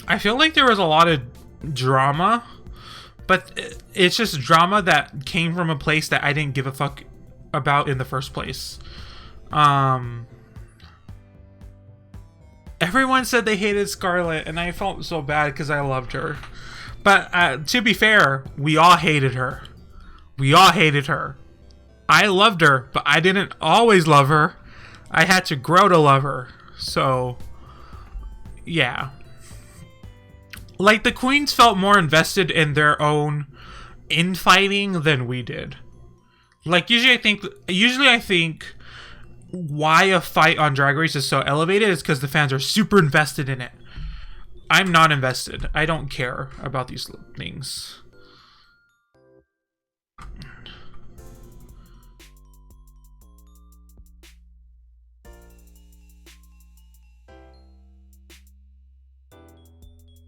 S1: I feel like there was a lot of drama, but it's just drama that came from a place that I didn't give a fuck about in the first place. Everyone said they hated Scarlet, and I felt so bad because I loved her. But to be fair, we all hated her. We all hated her. I loved her, but I didn't always love her. I had to grow to love her. So, yeah. Like, the queens felt more invested in their own infighting than we did. Like, usually I think why a fight on Drag Race is so elevated is because the fans are super invested in it. I'm not invested. I don't care about these things.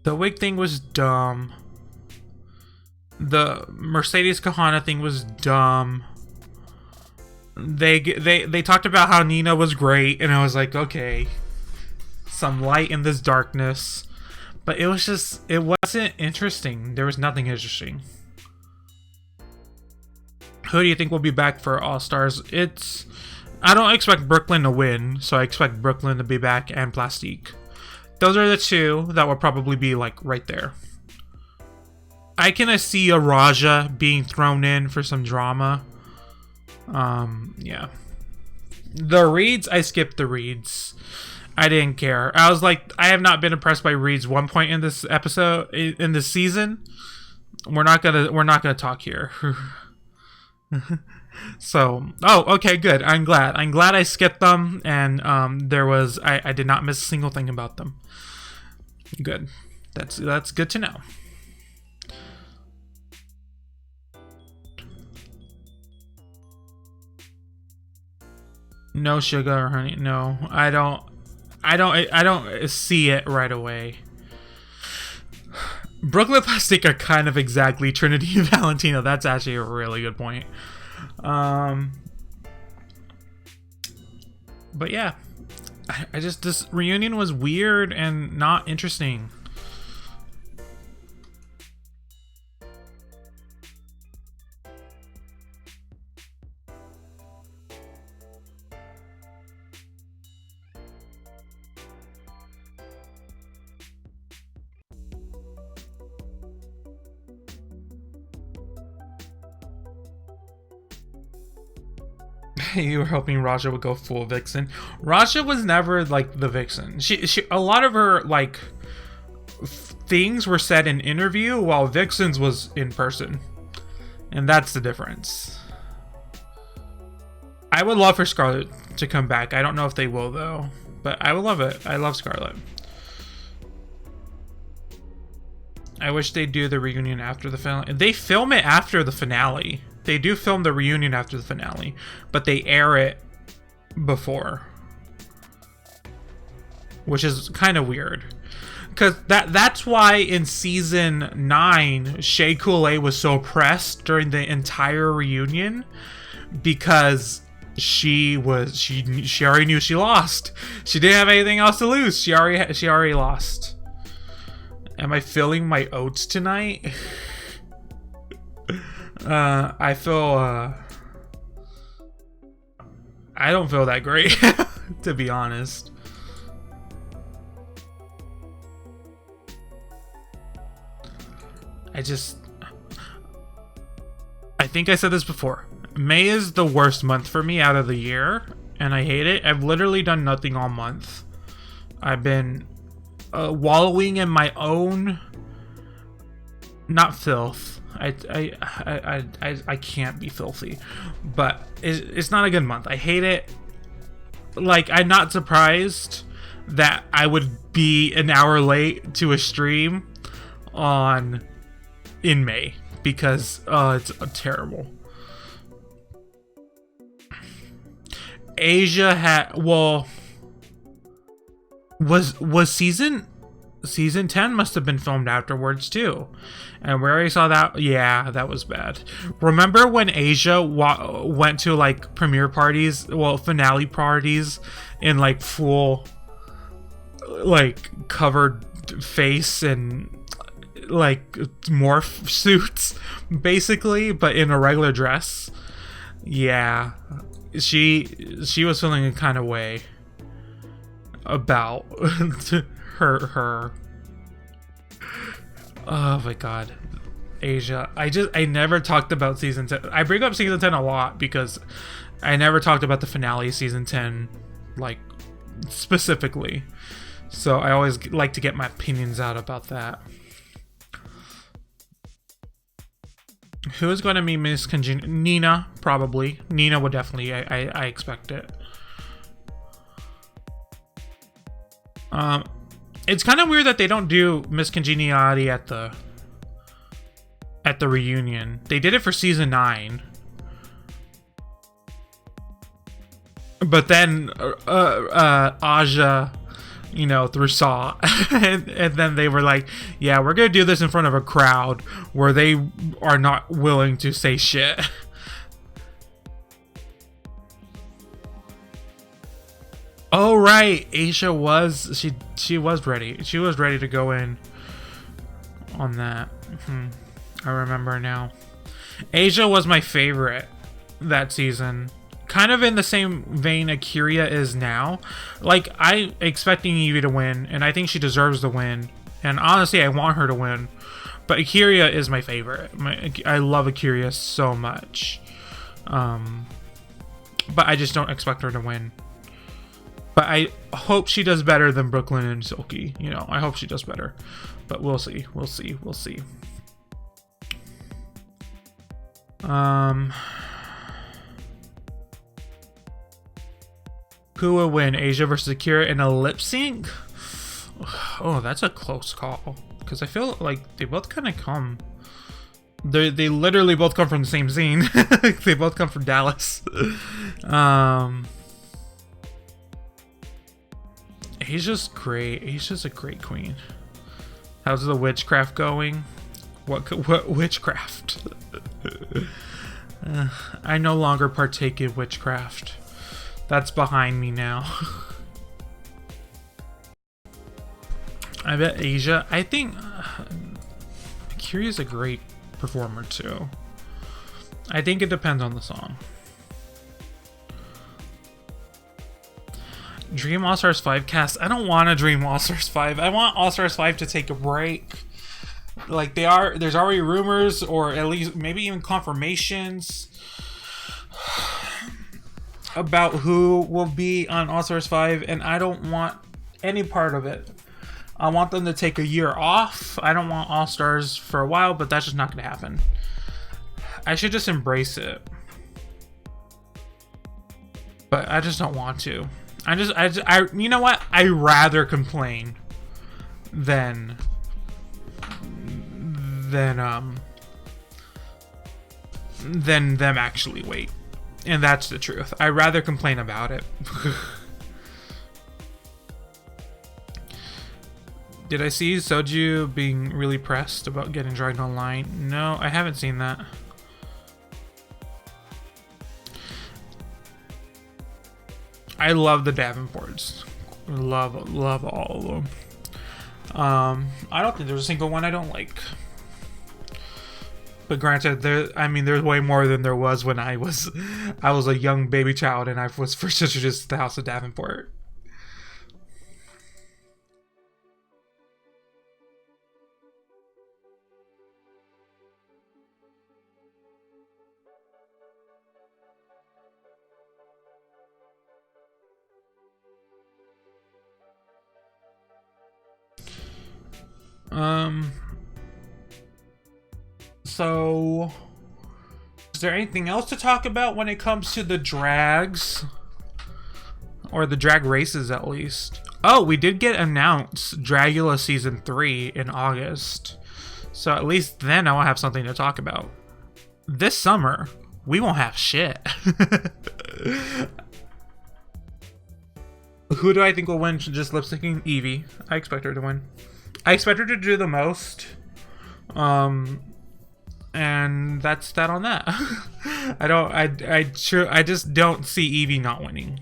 S1: The wig thing was dumb. The Mercedes Kahana thing was dumb. They talked about how Nina was great, and I was like, okay, some light in this darkness. But it wasn't interesting. There was nothing interesting. Who do you think will be back for All Stars? I don't expect Brooklyn to win, so I expect Brooklyn to be back and Plastique. Those are the two that will probably be like right there. I can see a Raja being thrown in for some drama. Yeah. The reads, I skipped the reads. I didn't care. I was like, I have not been impressed by reads one point in this episode, in this season. We're not gonna talk here. So, okay, good. I'm glad I skipped them, and I did not miss a single thing about them. Good. That's good to know. No sugar or honey. No, I don't see it right away. Brooklyn Plastic are kind of exactly Trinity and Valentino. That's actually a really good point. But yeah, this reunion was weird and not interesting. You were hoping Raja would go full Vixen. Raja was never like the Vixen. She a lot of her like things were said in interview, while Vixen's was in person, and that's the difference. I would love for Scarlet to come back. I don't know if they will though, but I would love it. I love Scarlet. I wish they'd do the reunion after the finale. They film it after the finale. They do film the reunion after the finale, but they air it before, which is kind of weird. Because that's why in season 9, Shea Coulee was so pressed during the entire reunion, because she already knew she lost. She didn't have anything else to lose. She already lost. Am I filling my oats tonight? I feel I don't feel that great, to be honest. I think I said this before. May is the worst month for me out of the year, and I hate it. I've literally done nothing all month. I've been wallowing in my own, not filth. I can't be filthy, but it's not a good month. I hate it. Like, I'm not surprised that I would be an hour late to a stream in May, because it's terrible. Asia had, well, was season 10 must have been filmed afterwards too, and we already saw that. Yeah, that was bad. Remember when Asia went to like premiere parties, well, finale parties, in like full like covered face and like morph suits basically, but in a regular dress? Yeah, she was feeling a kind of way about her. Oh my god, Asia. I never talked about season 10. I bring up season 10 a lot because I never talked about the finale season 10 like specifically, so I always like to get my opinions out about that. Who is going to be Miss Congeniality? Nina, probably. Nina would definitely. I expect it. It's kind of weird that they don't do Miss Congeniality at the reunion. They did it for season 9, but then Aja, you know, through Saw, and then they were like, yeah, we're gonna do this in front of a crowd where they are not willing to say shit. Oh right, Asia was, she was ready. She was ready to go in on that. I remember now. Asia was my favorite that season. Kind of in the same vein Akira is now. Like, I'm expecting Evie to win, and I think she deserves the win. And honestly, I want her to win. But Akira is my favorite. I love Akira so much. But I just don't expect her to win. But I hope she does better than Brooklyn and Silky. You know, I hope she does better. But we'll see. We'll see. We'll see. Who will win, Asia versus Akira in a lip sync? Oh, that's a close call. Because I feel like they both kind of come. They literally both come from the same scene. They both come from Dallas. Asia's great. Asia's a great queen. How's the witchcraft going? What witchcraft? I no longer partake in witchcraft. That's behind me now. I bet Asia. I think Akira's a great performer too. I think it depends on the song. Dream All Stars 5 cast. I don't want a Dream All Stars 5. I want All Stars 5 to take a break. Like there's already rumors, or at least maybe even confirmations about who will be on All Stars 5, and I don't want any part of it. I want them to take a year off. I don't want All Stars for a while, but that's just not going to happen. I should just embrace it. But I just don't want to. I you know what? I'd rather complain than them actually wait. And that's the truth. I'd rather complain about it. Did I see Soju being really pressed about getting dragged online? No, I haven't seen that. I love the Davenports. Love all of them. I don't think there's a single one I don't like. But granted, there's way more than there was when I was a young baby child and I was first introduced to the House of Davenport. So, is there anything else to talk about when it comes to the drags? Or the drag races, at least. Oh, we did get announced Dragula Season 3 in August. So at least then I'll have something to talk about. This summer, we won't have shit. Who do I think will win just lip syncing? Evie. I expect her to win. I expect her to do the most. And that's that on that. I just don't see Evie not winning.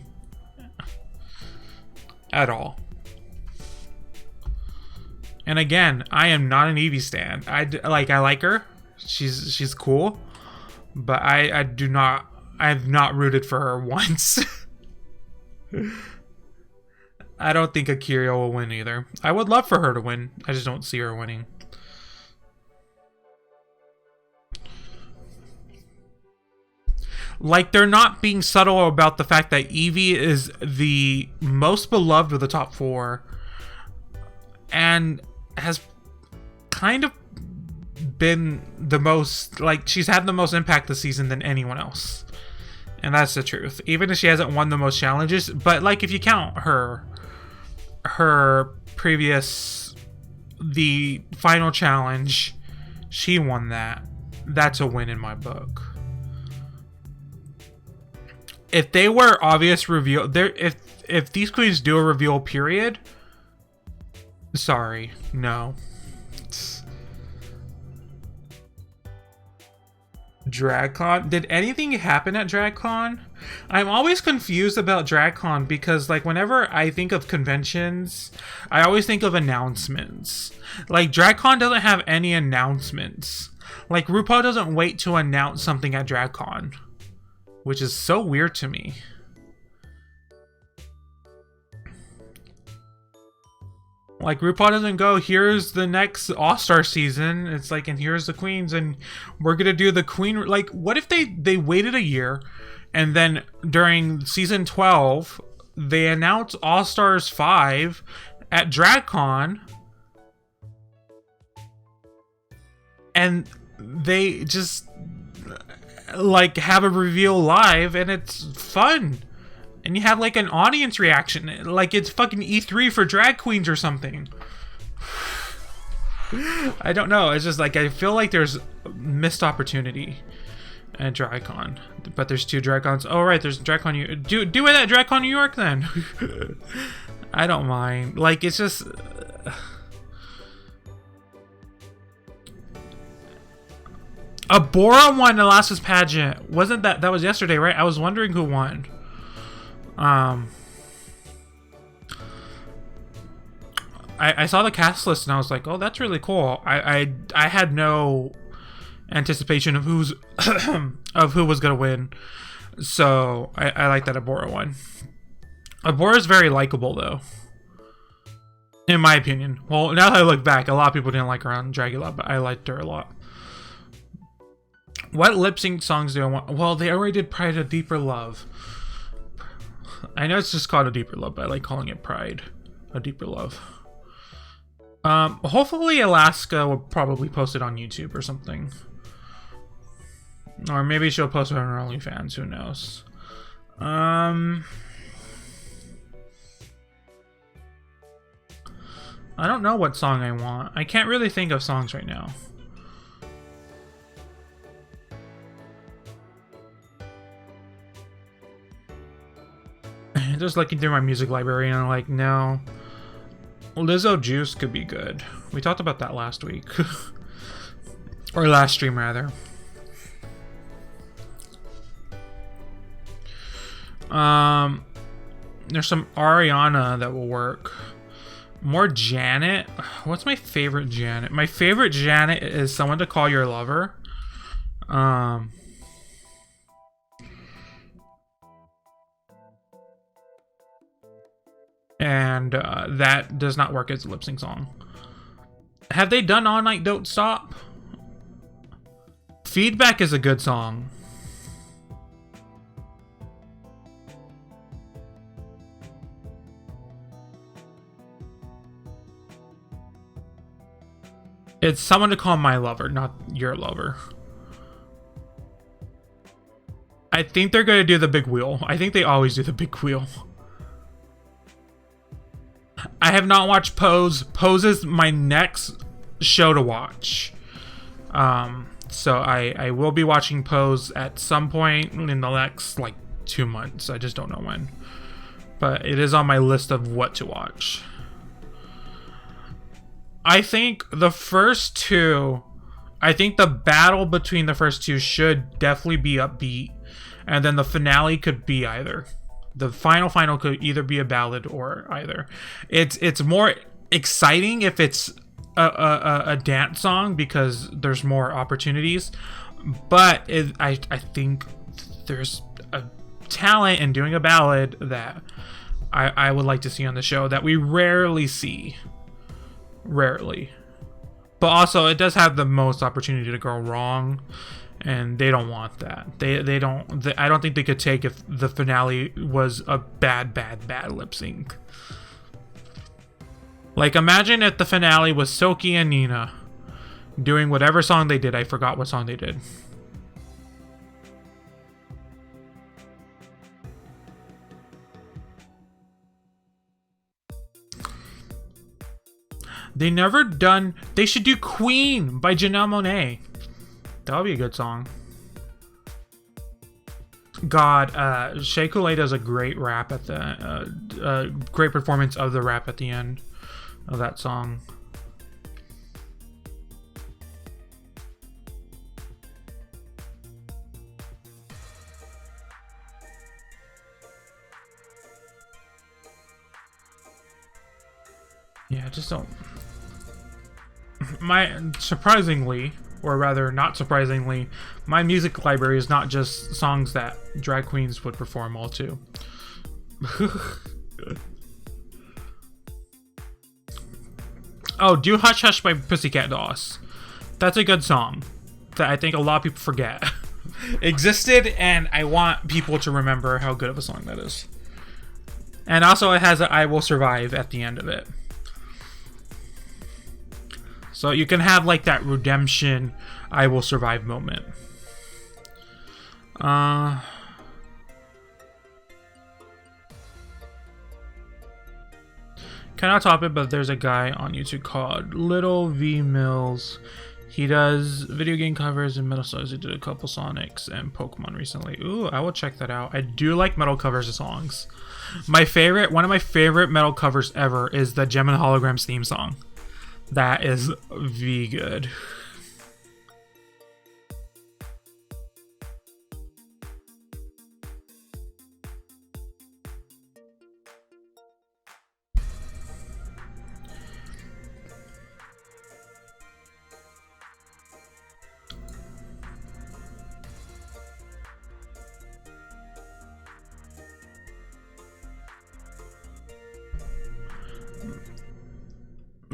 S1: At all. And again, I am not an Evie stan. I like her. She's cool. But I've not rooted for her once. I don't think Akira will win either. I would love for her to win. I just don't see her winning. Like, they're not being subtle about the fact that Evie is the most beloved of the top 4 and has kind of been the most, like, she's had the most impact this season than anyone else. And that's the truth. Even if she hasn't won the most challenges, but like if you count her previous, the final challenge, she won that. That's a win in my book. If they were obvious reveal, if these queens do a reveal period, sorry, no. DragCon? Did anything happen at DragCon? I'm always confused about DragCon because, like, whenever I think of conventions, I always think of announcements. Like, DragCon doesn't have any announcements. Like, RuPaul doesn't wait to announce something at DragCon, which is so weird to me. Like, RuPaul doesn't go, here's the next All-Star season. It's like, and here's the queens, and we're gonna do the queen. Like, what if they waited a year, and then during season 12, they announced All-Stars 5 at DragCon, and they just, like, have a reveal live, and it's fun. And you have, like, an audience reaction. Like, it's fucking E3 for drag queens or something. I don't know. It's just, like, I feel like there's missed opportunity at DragCon. But there's 2 DragCons. Oh, right. There's DragCon. Do it at DragCon New York, then. I don't mind. Like, it's just... Abora won Alaska's pageant. Wasn't that was yesterday, right? I was wondering who won. I saw the cast list and I was like, oh, that's really cool. I had no anticipation of of who was gonna win, so I like that Abora won. Abora's very likable, though, in my opinion. Well, now that I look back, a lot of people didn't like her on Dragula, but I liked her a lot. What lip sync songs do I want? Well, they already did Pride a Deeper Love. I know it's just called A Deeper Love, but I like calling it Pride a Deeper Love. Hopefully Alaska will probably post it on YouTube or something. Or maybe she'll post it on her OnlyFans, who knows. I don't know what song I want. I can't really think of songs right now. Just looking through my music library and I'm like, no. Lizzo Juice could be good. We talked about that last week. Or last stream, rather. There's some Ariana that will work. More Janet. What's my favorite Janet? My favorite Janet is Someone to Call Your Lover. Um, and that does not work as a lip sync song. Have they done All Night Don't Stop? Feedback is a good song. It's Someone to Call My Lover, not Your Lover. I think they're going to do the big wheel. I think they always do the big wheel. I have not watched Pose. Pose is my next show to watch. So I will be watching Pose at some point in the next, like, 2 months. I just don't know when. But it is on my list of what to watch. I think the first two, I think the battle between the first two should definitely be upbeat, and then the finale could be either. The final could either be a ballad or either. It's more exciting if it's a dance song because there's more opportunities, but I think there's a talent in doing a ballad that I would like to see on the show that we rarely see. Rarely. But also, it does have the most opportunity to go wrong, and they don't want that. They don't. I don't think they could take if the finale was a bad lip sync. Like, imagine if the finale was Silky and Nina doing whatever song they did. I forgot what song they did. They should do Queen by Janelle Monáe. That would be a good song. God, Shea Coulee does a great rap at the great performance of the rap at the end of that song. Yeah, just don't. Surprisingly, or rather not surprisingly, my music library is not just songs that drag queens would perform all to. Oh, do Hush Hush by Pussycat Dolls. That's a good song that I think a lot of people forget existed, and I want people to remember how good of a song that is. And also it has an I Will Survive at the end of it. So you can have like that redemption, I will survive moment. Kind of topic, but there's a guy on YouTube called Little V Mills. He does video game covers and metal songs. He did a couple Sonics and Pokemon recently. Ooh, I will check that out. I do like metal covers of songs. One of my favorite metal covers ever is the Gem and Holograms theme song. That is V good.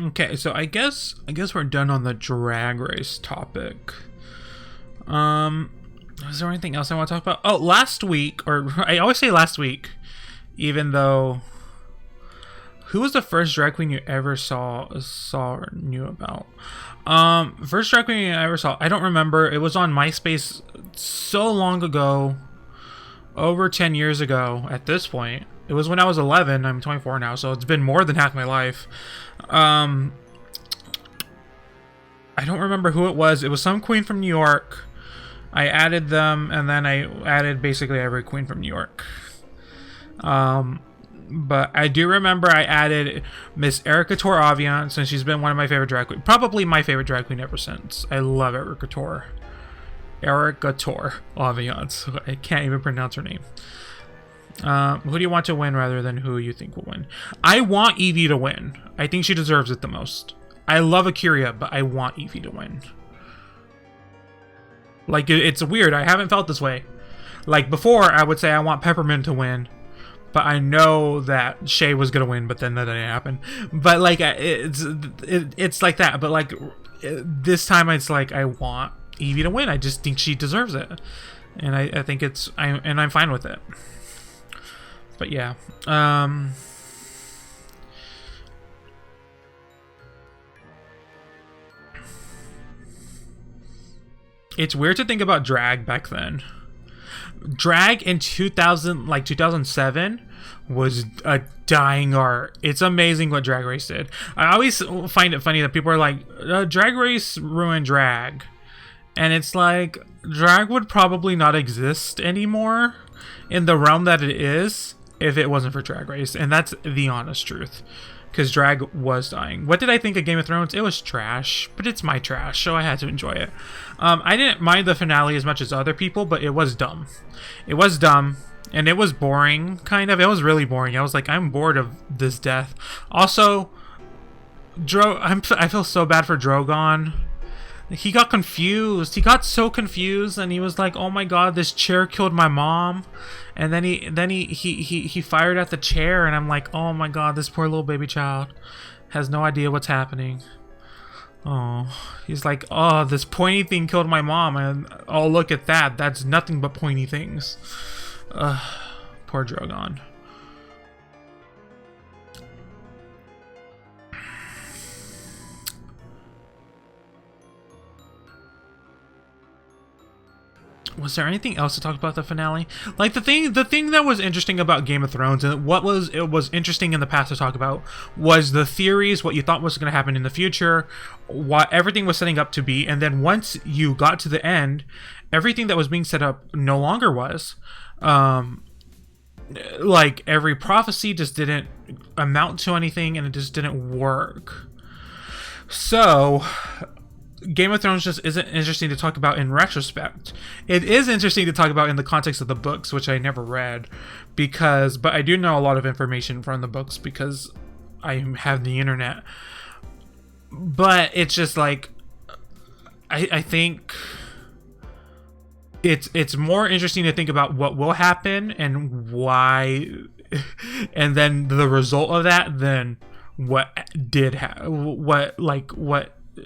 S1: Okay, so I guess we're done on the Drag Race topic. Is there anything else I want to talk about? Oh, last week, or I always say last week, even though, who was the first drag queen you ever saw or knew about? First drag queen I ever saw, I don't remember. It was on MySpace so long ago, over 10 years ago at this point. It was when I was 11. I'm 24 now, so it's been more than half my life. I don't remember who it was. It was some queen from New York. I added them, and then I added basically every queen from New York. But I do remember I added Miss Erica Tor Aviant, since she's been one of my favorite drag queens. Probably my favorite drag queen ever since. I love Erica Tor. Erica Tor Aviant. I can't even pronounce her name. Who do you want to win rather than who you think will win? I want Evie to win. I think she deserves it the most. I love Akira, but I want Evie to win. Like, it's weird. I haven't felt this way. Like, before, I would say I want Peppermint to win. But I know that Shay was going to win, but then that didn't happen. But, like, it's like that. But, like, this time it's like I want Evie to win. I just think she deserves it. And I think I'm fine with it. But, yeah. It's weird to think about drag back then. Drag in 2007 was a dying art. It's amazing what Drag Race did. I always find it funny that people are like, Drag Race ruined drag. And it's like, drag would probably not exist anymore in the realm that it is if it wasn't for Drag Race. And that's the honest truth. Because drag was dying. What did I think of Game of Thrones? It was trash, but it's my trash, so I had to enjoy it. I didn't mind the finale as much as other people, but it was dumb. It was dumb, and it was boring, kind of. It was really boring. I was like, I'm bored of this death. Also, I feel so bad for Drogon. He got confused. He got so confused, and he was like, "Oh my God, this chair killed my mom." And then he fired at the chair, and I'm like, "Oh my God, this poor little baby child has no idea what's happening." Oh, he's like, "Oh, this pointy thing killed my mom," and oh, look at that. That's nothing but pointy things. Poor Drogon. Was there anything else to talk about the finale? Like the thing that was interesting about Game of Thrones, and it was interesting in the past to talk about, was the theories, what you thought was going to happen in the future, what everything was setting up to be, and then once you got to the end, everything that was being set up no longer was. Like every prophecy just didn't amount to anything, and it just didn't work. So Game of Thrones just isn't interesting to talk about in retrospect. It is interesting to talk about in the context of the books, which I never read, but I do know a lot of information from the books because I have the internet. But it's just like, I think it's more interesting to think about what will happen and why, and then the result of that than what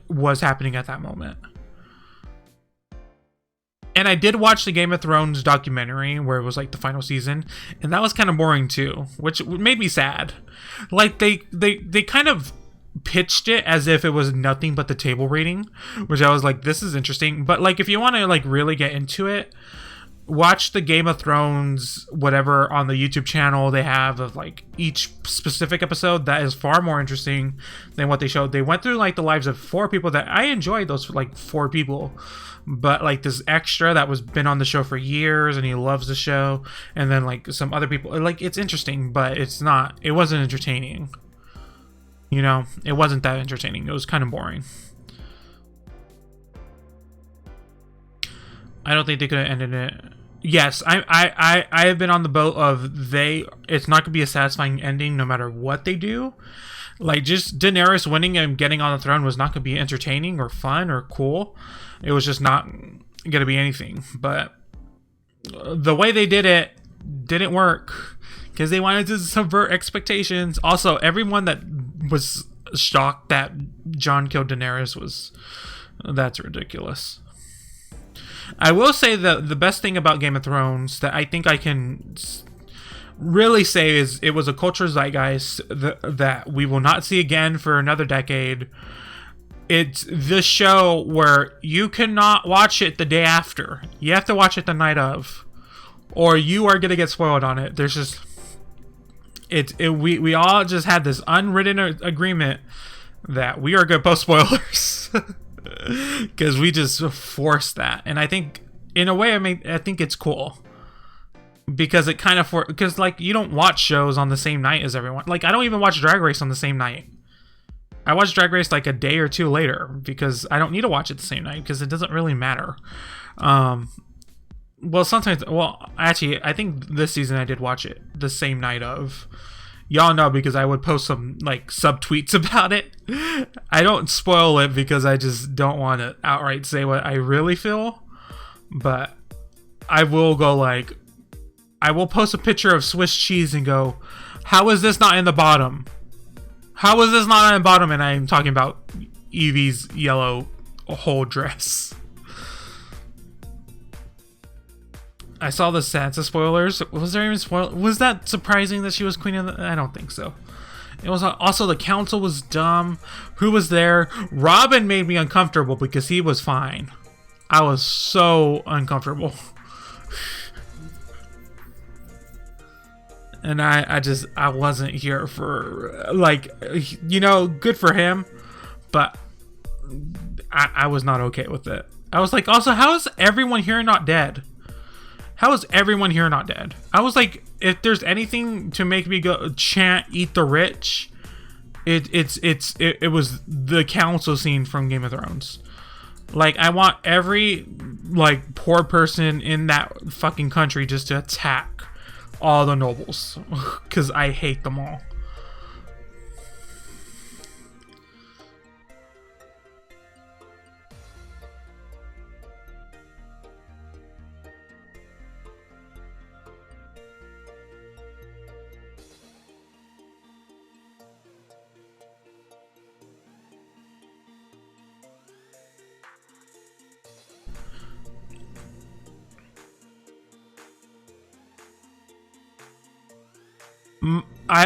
S1: was happening at that moment. And I did watch the Game of Thrones documentary where it was like the final season, and that was kind of boring too, which made me sad. Like they kind of pitched it as if it was nothing but the table reading, which I was like, this is interesting. But like, if you want to like really get into it, watch the Game of Thrones whatever on the YouTube channel they have of like each specific episode. That is far more interesting than what they showed. They went through like the lives of 4 people that I enjoyed, those like 4 people, but like this extra that was been on the show for years and he loves the show, and then like some other people, like it's interesting, but it wasn't entertaining, you know. It wasn't that entertaining. It was kind of boring. I don't think they could have ended it. Yes, I have been on the boat of it's not gonna be a satisfying ending no matter what they do. Like, just Daenerys winning and getting on the throne was not gonna be entertaining or fun or cool. It was just not gonna be anything. But the way they did it didn't work because they wanted to subvert expectations. Also, everyone that was shocked that Jon killed Daenerys that's ridiculous. I will say that the best thing about Game of Thrones that I think I can really say is it was a cultural zeitgeist that we will not see again for another decade. It's the show where you cannot watch it the day after. You have to watch it the night of, or you are going to get spoiled on it. There's just... We all just had this unwritten agreement that we are going to post spoilers. Because we just forced that, and I think in a way, I think it's cool because it kind of because like you don't watch shows on the same night as everyone. Like I don't even watch Drag Race on the same night. I watch Drag Race like a day or 2 later because I don't need to watch it the same night because it doesn't really matter. Well, sometimes. Well, actually, I think this season I did watch it the same night of. Y'all know because I would post some like subtweets about it. I don't spoil it because I just don't want to outright say what I really feel. but I will go like, I will post a picture of Swiss cheese and go, how is this not in the bottom? How is this not in the bottom? And I'm talking about Evie's yellow whole dress. I saw the Sansa spoilers. Was there even was that surprising that she was queen of the... I don't think so. It was also the council was dumb. Who was there? Robin made me uncomfortable because he was fine. I was so uncomfortable. And I wasn't here for, like, you know, good for him, but I was not okay with it. I was like, also, how is everyone here not dead? How is everyone here not dead? I was like, if there's anything to make me go chant "Eat the Rich," it was the council scene from Game of Thrones. Like, I want every like poor person in that fucking country just to attack all the nobles, because I hate them all.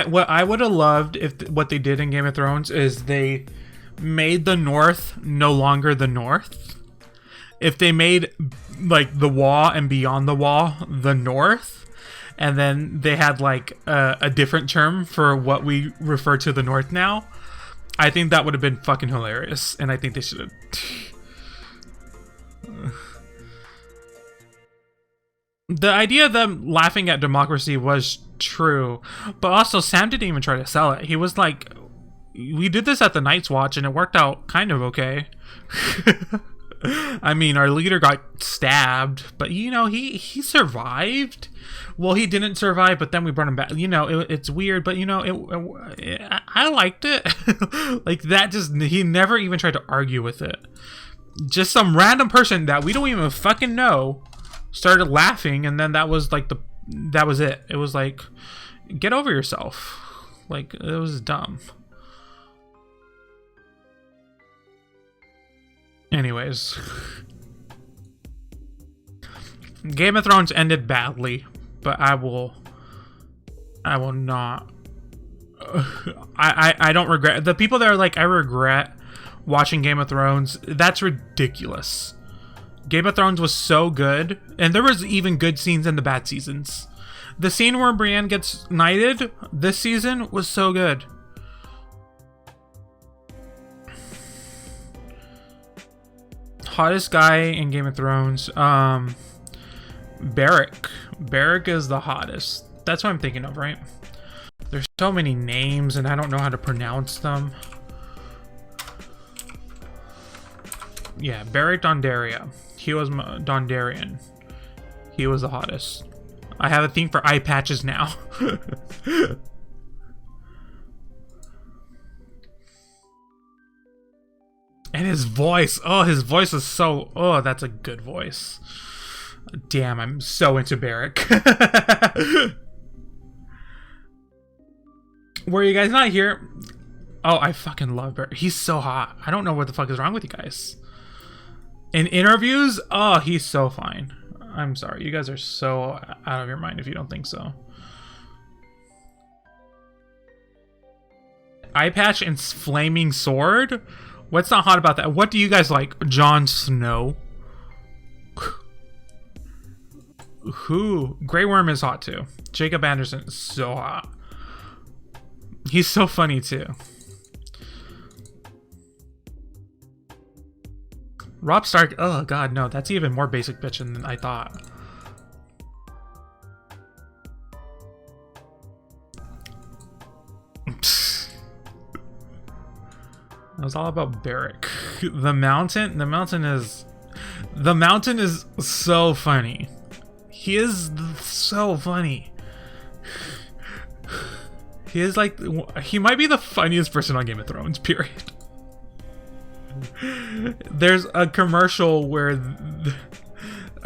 S1: What I would have loved if what they did in Game of Thrones is they made the North no longer the North. If they made like the Wall and beyond the Wall the North, and then they had like a different term for what we refer to the North now, I think that would have been fucking hilarious, and I think they should have. The idea of them laughing at democracy was true, but also Sam didn't even try to sell it. He was like, we did this at the Night's Watch and it worked out kind of okay. I mean, our leader got stabbed, but you know, he survived. Well, he didn't survive, but then we brought him back. You know, it's weird, but you know, I liked it. Like that, just he never even tried to argue with it. Just some random person that we don't even fucking know started laughing, and then that was like that was it. It was like, get over yourself. Like, it was dumb. Anyways, Game of Thrones ended badly, but I will not. I don't regret. The people that are like, I regret watching Game of Thrones, that's ridiculous. Game of Thrones was so good, and there was even good scenes in the bad seasons. The scene where Brienne gets knighted this season was so good. Hottest guy in Game of Thrones, Beric. Beric is the hottest. That's what I'm thinking of, right? There's so many names, and I don't know how to pronounce them. Yeah, Beric Dondarrion. He was Dondarrion. He was the hottest. I have a thing for eye patches now. And his voice. Oh, his voice is so... Oh, that's a good voice. Damn, I'm so into Beric. Were you guys not here? Oh, I fucking love Beric. He's so hot. I don't know what the fuck is wrong with you guys. In interviews, oh, he's so fine. I'm sorry, you guys are so out of your mind if you don't think so. Eye patch and flaming sword? What's not hot about that? What do you guys like? Jon Snow? Who? Grey Worm is hot too. Jacob Anderson is so hot. He's so funny too. Robb Stark, oh god, no, that's even more basic bitchin' than I thought. It was all about Beric. The mountain is so funny. He is so funny. He is like, he might be the funniest person on Game of Thrones, period. There's a commercial where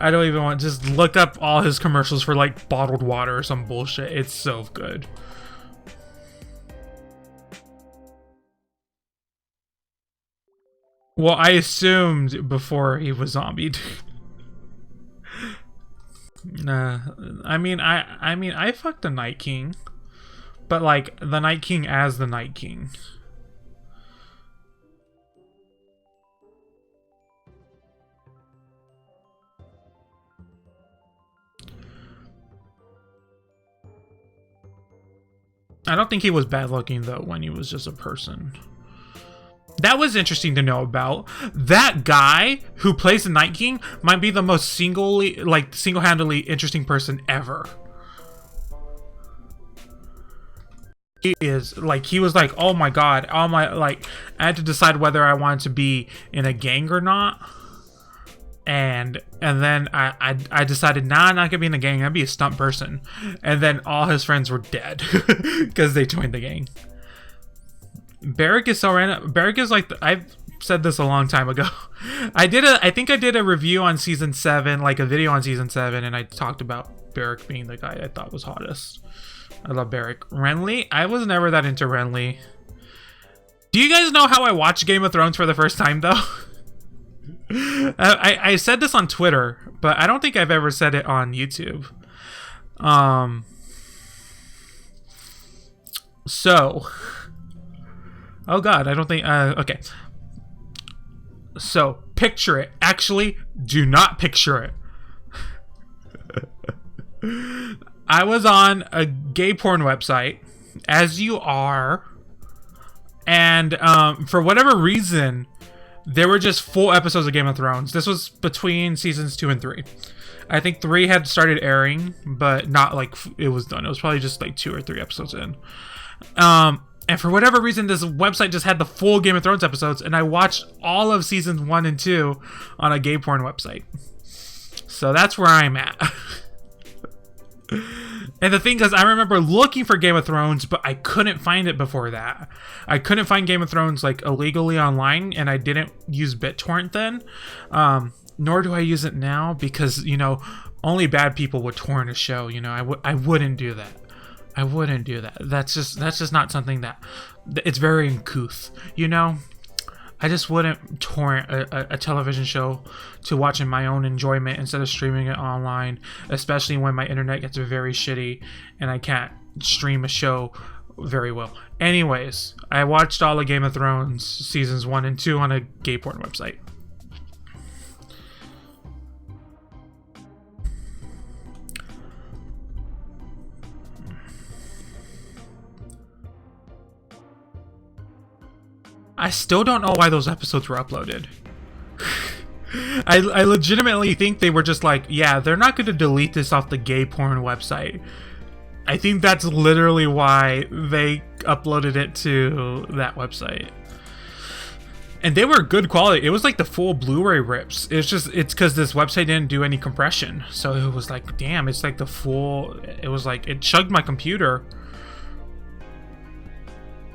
S1: I don't even want, just look up all his commercials for like bottled water or some bullshit. It's so good. Well, I assumed before he was zombied. I mean, I fucked the Night King, but like the Night King as the Night King. I don't think he was bad looking though when he was just a person. That was interesting to know about. That guy who plays the Night King might be the most single-handedly interesting person ever. He is like, he was like, oh my god, all my, like, I had to decide whether I wanted to be in a gang or not. And then I decided, nah, I'm not gonna be in the gang, I'd be a stunt person. And then all his friends were dead because they joined the gang. Barrick is so random. Barrick is like, I've said this a long time ago. I think I did a review on season 7, like a video on season 7, and I talked about Barrick being the guy I thought was hottest. I love Barrick. Renly? I was never that into Renly. Do you guys know how I watched Game of Thrones for the first time though? I said this on Twitter, but I don't think I've ever said it on YouTube. So, oh god, I don't think, okay. So, picture it. Actually, do not picture it. I was on a gay porn website, as you are, and for whatever reason, there were just full episodes of Game of Thrones. This was between seasons 2 and 3. I think 3 had started airing, but not like it was done. It was probably just like 2 or 3 episodes in. And for whatever reason, this website just had the full Game of Thrones episodes, and I watched all of seasons 1 and 2 on a gay porn website. So that's where I'm at. And the thing is, I remember looking for Game of Thrones, but I couldn't find it before that. I couldn't find Game of Thrones like illegally online, and I didn't use BitTorrent then. Nor do I use it now because, you know, only bad people would torrent a show. You know, I wouldn't do that. I wouldn't do that. That's just not something that, it's very uncouth, you know? I just wouldn't torrent a television show to watch in my own enjoyment instead of streaming it online, especially when my internet gets very shitty and I can't stream a show very well. Anyways, I watched all of Game of Thrones seasons 1 and 2 on a gay porn website. I still don't know why those episodes were uploaded. I legitimately think they were just like, yeah, they're not going to delete this off the gay porn website. I think that's literally why they uploaded it to that website. And they were good quality. It was like the full Blu-ray rips. It's because this website didn't do any compression. So it was like, damn, it's like the full, it was like, it chugged my computer.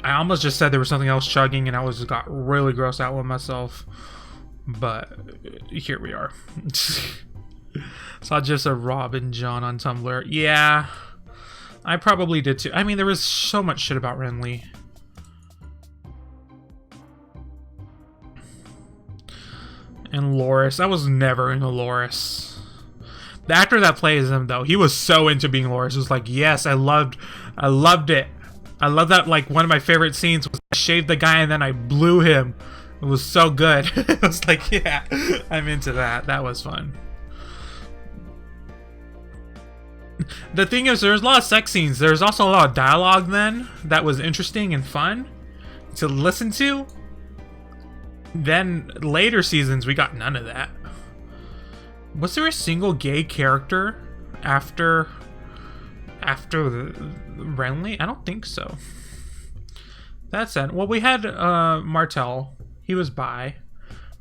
S1: I almost just said there was something else chugging, and I got really grossed out with myself. But here we are. Saw just a Robin John on Tumblr. Yeah, I probably did too. I mean, there was so much shit about Renly. And Loras. I was never into Loras. The actor that plays him, though, he was so into being Loras. It was like, yes, I loved it. I love that, like, one of my favorite scenes was I shaved the guy and then I blew him. It was so good. It was like, yeah, I'm into that. That was fun. The thing is, there's a lot of sex scenes. There's also a lot of dialogue then that was interesting and fun to listen to. Then later seasons, we got none of that. Was there a single gay character after Renly? I don't think so. That's it. Well, we had Martell. He was bi,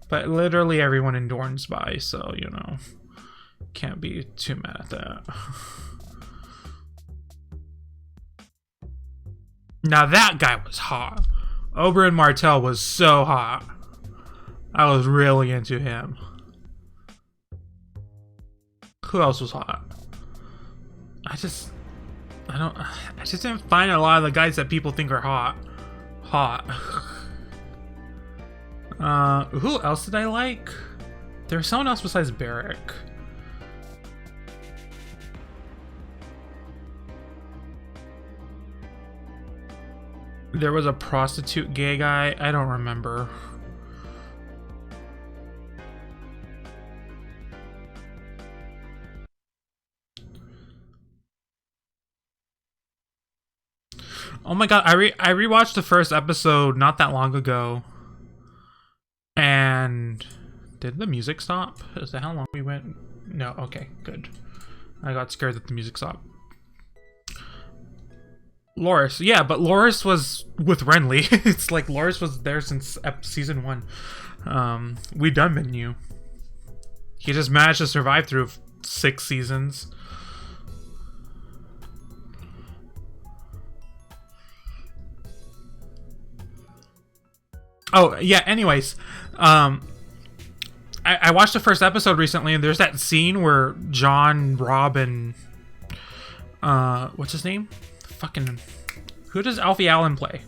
S1: but literally everyone in Dorne's bi, so you know, can't be too mad at that. Now that guy was hot. Oberyn Martell was so hot. I was really into him. Who else was hot? I just didn't find a lot of the guys that people think are hot. Who else did I like? There was someone else besides Barrick. There was a prostitute gay guy. I don't remember. Oh my god, I rewatched the first episode not that long ago. And did the music stop? Is that how long we went? No, okay, good. I got scared that the music stopped. Loris, yeah, but Loris was with Renly. It's like Loris was there since season 1. We done menu. He just managed to survive through 6 seasons. Oh yeah. Anyways, I watched the first episode recently, and there's that scene where John, Rob, and what's his name? Fucking, who does Alfie Allen play?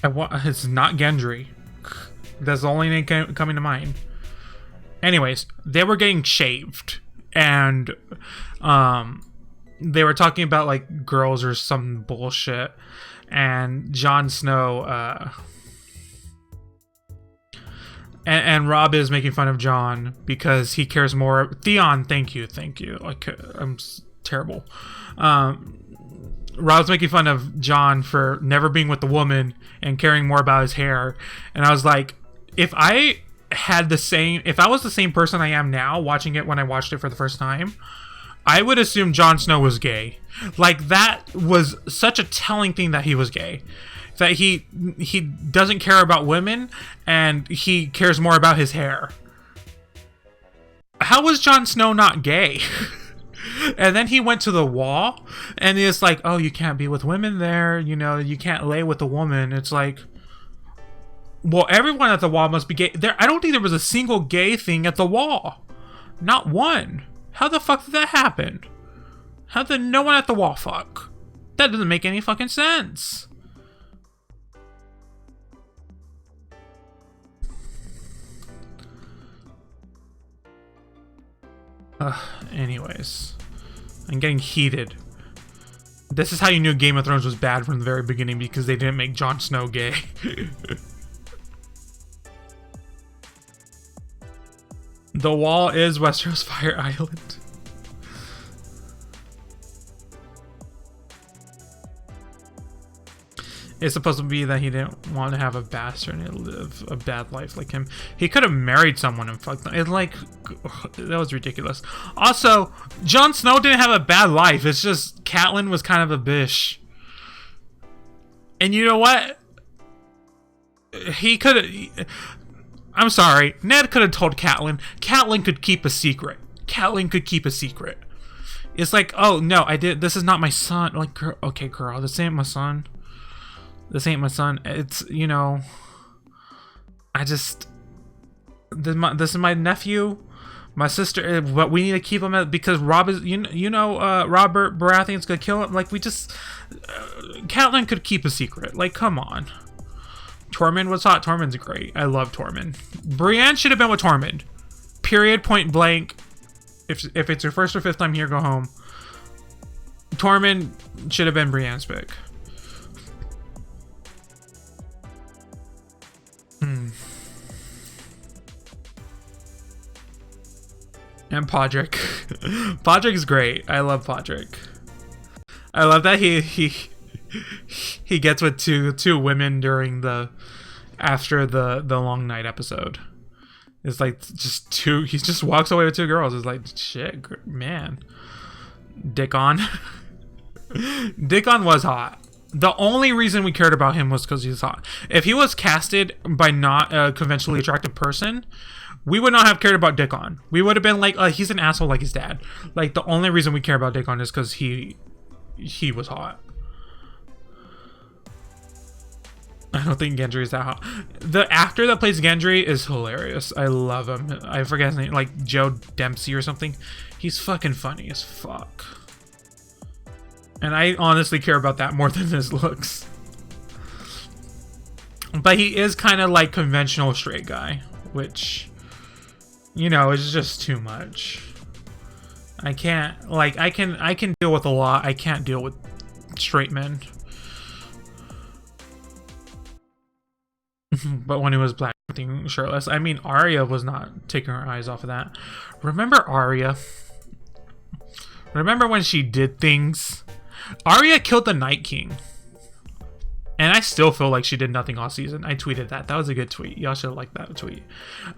S1: It's not Gendry. That's the only name coming to mind. Anyways, they were getting shaved, and they were talking about like girls or some bullshit, and Jon Snow and Rob is making fun of Jon because he cares more. Theon, thank you. Like, I'm terrible. Rob's making fun of Jon for never being with the woman and caring more about his hair. And I was like, if I was the same person I am now watching it when I watched it for the first time, I would assume Jon Snow was gay. Like, that was such a telling thing that he was gay. That he doesn't care about women and he cares more about his hair. How was Jon Snow not gay? And then he went to the wall and it's like, oh, you can't be with women there, you know, you can't lay with a woman. It's like, well, everyone at the wall must be gay. I don't think there was a single gay thing at the wall. Not one. How the fuck did that happen? How did no one at the wall fuck? That doesn't make any fucking sense. Anyways, I'm getting heated. This is how you knew Game of Thrones was bad from the very beginning, because they didn't make Jon Snow gay. The wall is Westeros Fire Island. It's supposed to be that he didn't want to have a bastard and live a bad life like him. He could have married someone and fucked them. It's like, that was ridiculous. Also, Jon Snow didn't have a bad life. It's just Catelyn was kind of a bitch. And you know what? He could have... I'm sorry. Ned could have told Catelyn. Catelyn could keep a secret. Catelyn could keep a secret. It's like, oh, no, this is not my son. Like, girl, okay, girl, this ain't my son. This ain't my son. It's, you know, this is my nephew, my sister, but we need to keep him because Rob is, Robert Baratheon's gonna kill him. Like, Catelyn could keep a secret. Like, come on. Tormund was hot. Tormund's great. I love Tormund. Brienne should have been with Tormund. Period. Point blank. If it's your first or fifth time here, go home. Tormund should have been Brienne's pick. And Podrick. Podrick is great. I love Podrick. I love that he gets with two women during after the long night episode. It's like just two. He just walks away with 2 girls. It's like, shit, man. Dickon. Dickon was hot. The only reason we cared about him was because he's hot. If he was casted by not a conventionally attractive person, we would not have cared about Dickon. We would have been like, he's an asshole like his dad. Like, the only reason we care about Dickon is because he was hot. I don't think Gendry is that hot. The actor that plays Gendry is hilarious. I love him. I forget his name, like Joe Dempsey or something. He's fucking funny as fuck. And I honestly care about that more than his looks. But he is kind of like conventional straight guy, which, you know, is just too much. I can't, like, I can deal with a lot. I can't deal with straight men. But when he was black shirtless, I mean, Arya was not taking her eyes off of that. Remember Arya? Remember when she did things? Arya killed the Night King. And I still feel like she did nothing all season. I tweeted that. That was a good tweet. Y'all should have liked that tweet.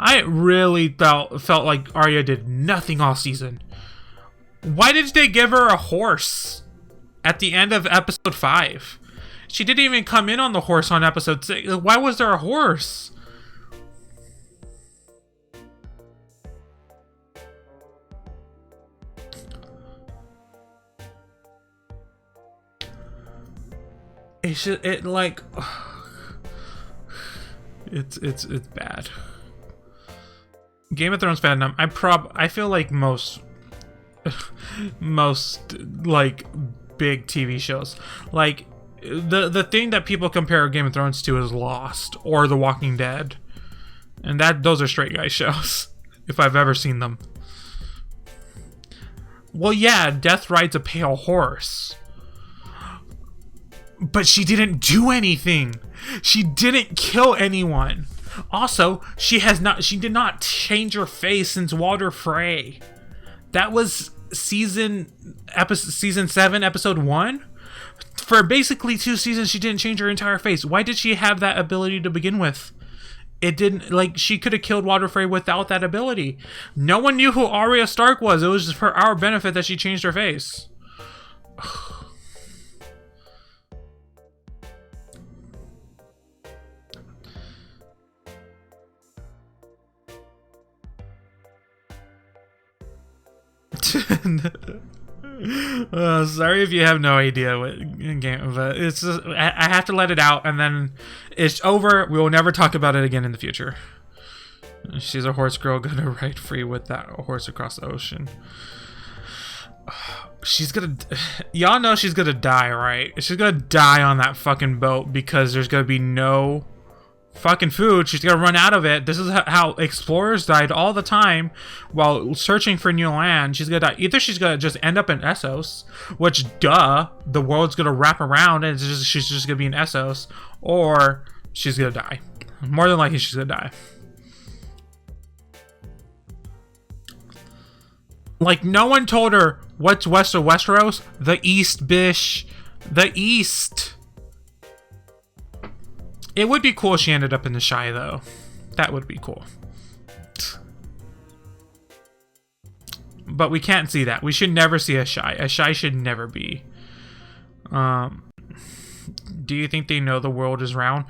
S1: I really felt like Arya did nothing all season. Why did they give her a horse at the end of episode 5? She didn't even come in on the horse on episode 6. Why was there a horse? It's just, it's bad. Game of Thrones fandom. I feel like most like big TV shows, like the thing that people compare Game of Thrones to is Lost or The Walking Dead, and those are straight guy shows if I've ever seen them. Well, yeah, Death rides a pale horse. But she didn't do anything. She didn't kill anyone. Also, she did not change her face since Walder Frey. That was season 7, episode 1. For basically 2 seasons, she didn't change her entire face. Why did she have that ability to begin with? It didn't, like, she could have killed Walder Frey without that ability. No one knew who Arya Stark was. It was just for our benefit that she changed her face. Sorry if you have no idea what game, but it's just, I have to let it out, and then it's over. We will never talk about it again in the future. She's a horse girl, gonna ride free with that horse across the ocean. She's gonna, y'all know she's gonna die, right? She's gonna die on that fucking boat because there's gonna be no fucking food. She's gonna run out of it. This is how explorers died all the time while searching for new land. She's gonna die. Either she's gonna just end up in Essos, which duh, the world's gonna wrap around and she's just gonna be in Essos, or she's gonna die. More than likely she's gonna die. Like, no one told her what's west of Westeros. The East, bish. The East. It would be cool if she ended up in the Shire, though. That would be cool. But we can't see that. We should never see a Shire. A Shire should never be. Do you think they know the world is round?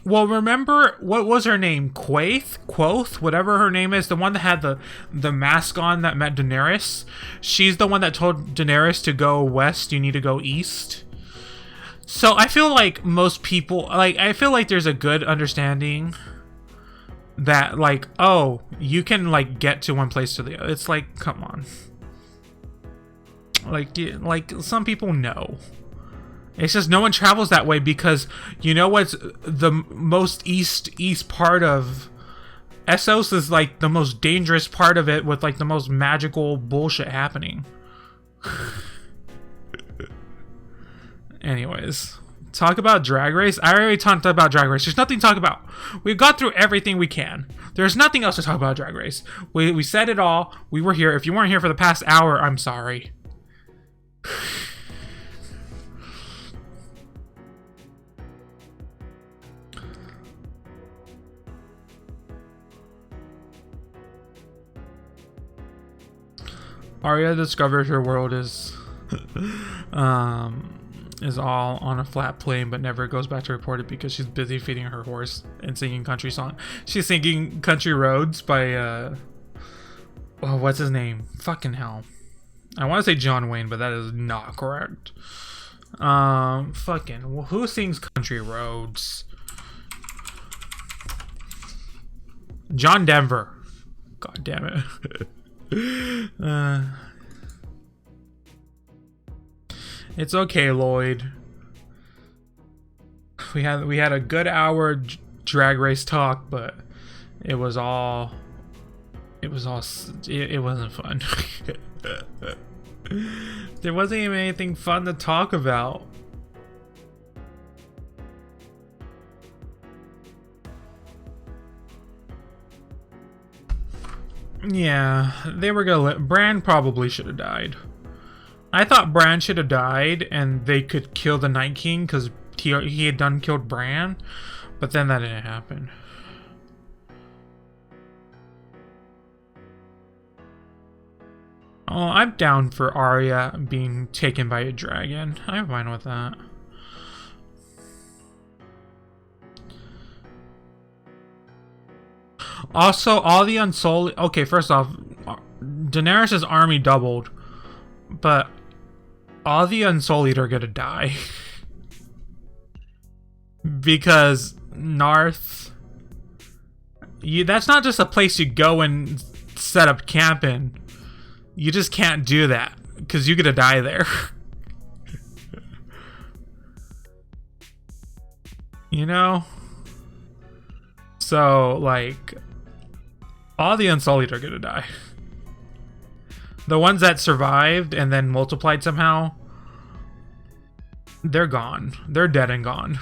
S1: Well, remember, what was her name? Quoth? Whatever her name is. The one that had the mask on that met Daenerys. She's the one that told Daenerys to go west. You need to go east. So I feel like most people, like, I feel like there's a good understanding that, like, oh, you can, like, get to one place to the other. It's like, come on. Like some people know. It's just no one travels that way because, you know what's the most east part of Essos is, like, the most dangerous part of it with, like, the most magical bullshit happening. Anyways, talk about Drag Race. I already talked about Drag Race. There's nothing to talk about. We've got through everything we can. There's nothing else to talk about Drag Race. We said it all. We were here. If you weren't here for the past hour, I'm sorry. Arya discovers her world is all on a flat plane, but never goes back to report it because she's busy feeding her horse and singing country song. She's singing Country Roads by oh, what's his name? Fucking hell. I want to say John Wayne, but that is not correct. Fucking, who sings Country Roads? John Denver. God damn it. It's okay, Lloyd. We had a good hour drag race talk, but it wasn't fun. There wasn't even anything fun to talk about. Yeah, they were gonna Bran probably should have died. I thought Bran should have died and they could kill the Night King because he had done killed Bran, but then that didn't happen. Oh, I'm down for Arya being taken by a dragon. I'm fine with that. Also, all the Unsullied... Okay, first off, Daenerys' army doubled, but all the Unsullied are gonna die. Because Narth... that's not just a place you go and set up camp in. You just can't do that, because you're gonna die there. You know? So, like... all the Unsullied are gonna die. The ones that survived and then multiplied somehow, they're gone. They're dead and gone.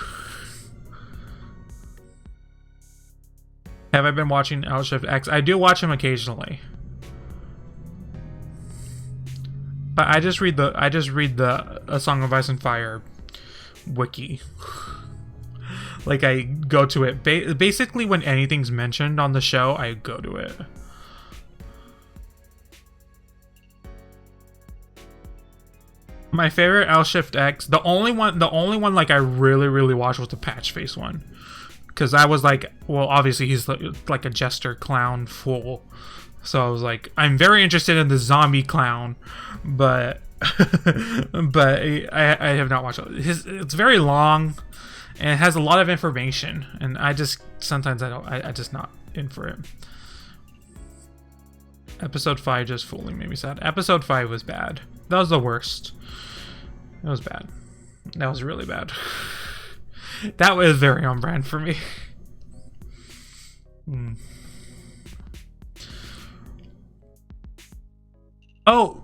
S1: Have I been watching L-Shift X? I do watch him occasionally. But I just read the A Song of Ice and Fire wiki. Like, I go to it. Basically, when anything's mentioned on the show, I go to it. My favorite L-Shift X, the only one like I really watched was the Patch Face one. Because I was like, well, obviously he's like a jester clown fool. So I was like, I'm very interested in the zombie clown, but but I have not watched it. It's very long and it has a lot of information, and I just sometimes I just not in for it. Episode 5 just fooling made me sad. Episode 5 was bad. That was the worst. It was bad. That was really bad. That was very on brand for me. Oh,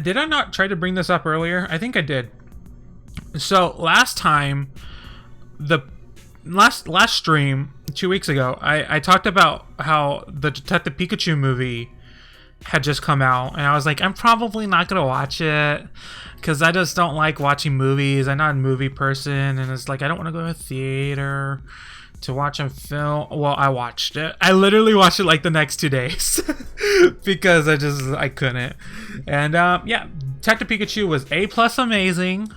S1: did I not try to bring this up earlier? I think I did. So last time, the last stream 2 weeks ago, I talked about how the Detective Pikachu movie had just come out, and I was like, I'm probably not gonna watch it because I just don't like watching movies. I'm not a movie person, and it's like I don't want to go to a theater to watch a film. Well, I watched it. I literally watched it like the next 2 days because I couldn't. And yeah, Detective Pikachu was A+ amazing.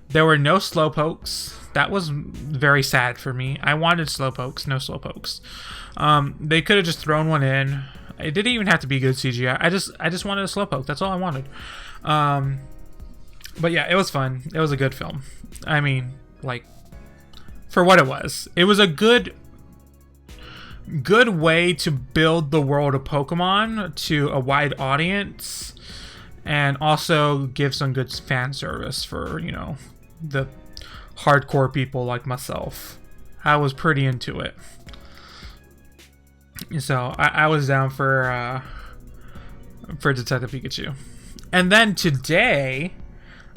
S1: There were no slowpokes. That was very sad for me. I wanted slowpokes, no slowpokes. They could have just thrown one in. It didn't even have to be good CGI. I just wanted a slowpoke. That's all I wanted. But yeah, it was fun. It was a good film. I mean, like, for what it was a good way to build the world of Pokemon to a wide audience, and also give some good fan service for, you know, the hardcore people like myself. I was pretty into it. So I was down for Detective Pikachu. And then today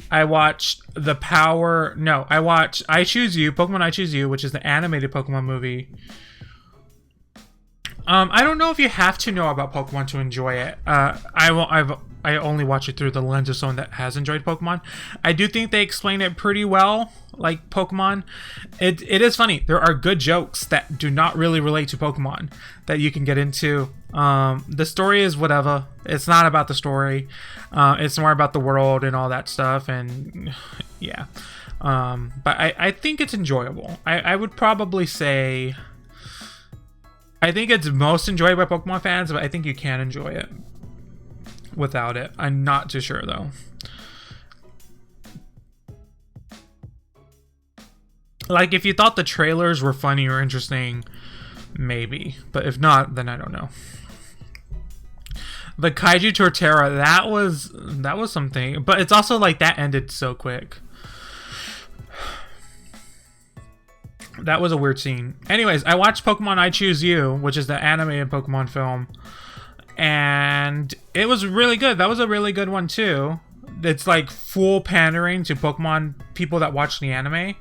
S1: I watched I watched I Choose You, Pokemon I Choose You, which is the animated Pokemon movie. I don't know if you have to know about Pokemon to enjoy it. I only watch it through the lens of someone that has enjoyed Pokemon. I do think they explain it pretty well, like Pokemon. It is funny. There are good jokes that do not really relate to Pokemon that you can get into. The story is whatever. It's not about the story. It's more about the world and all that stuff. And yeah. But I think it's enjoyable. I would probably say... I think it's most enjoyed by Pokemon fans, but I think you can enjoy it without it. I'm not too sure, though. Like, if you thought the trailers were funny or interesting, maybe. But if not, then I don't know. The Kaiju Torterra, that was something. But it's also like that ended so quick. That was a weird scene. Anyways, I watched Pokemon I Choose You, which is the animated Pokemon film. And it was really good. That was a really good one too. It's like full pandering to Pokemon people that watch the anime.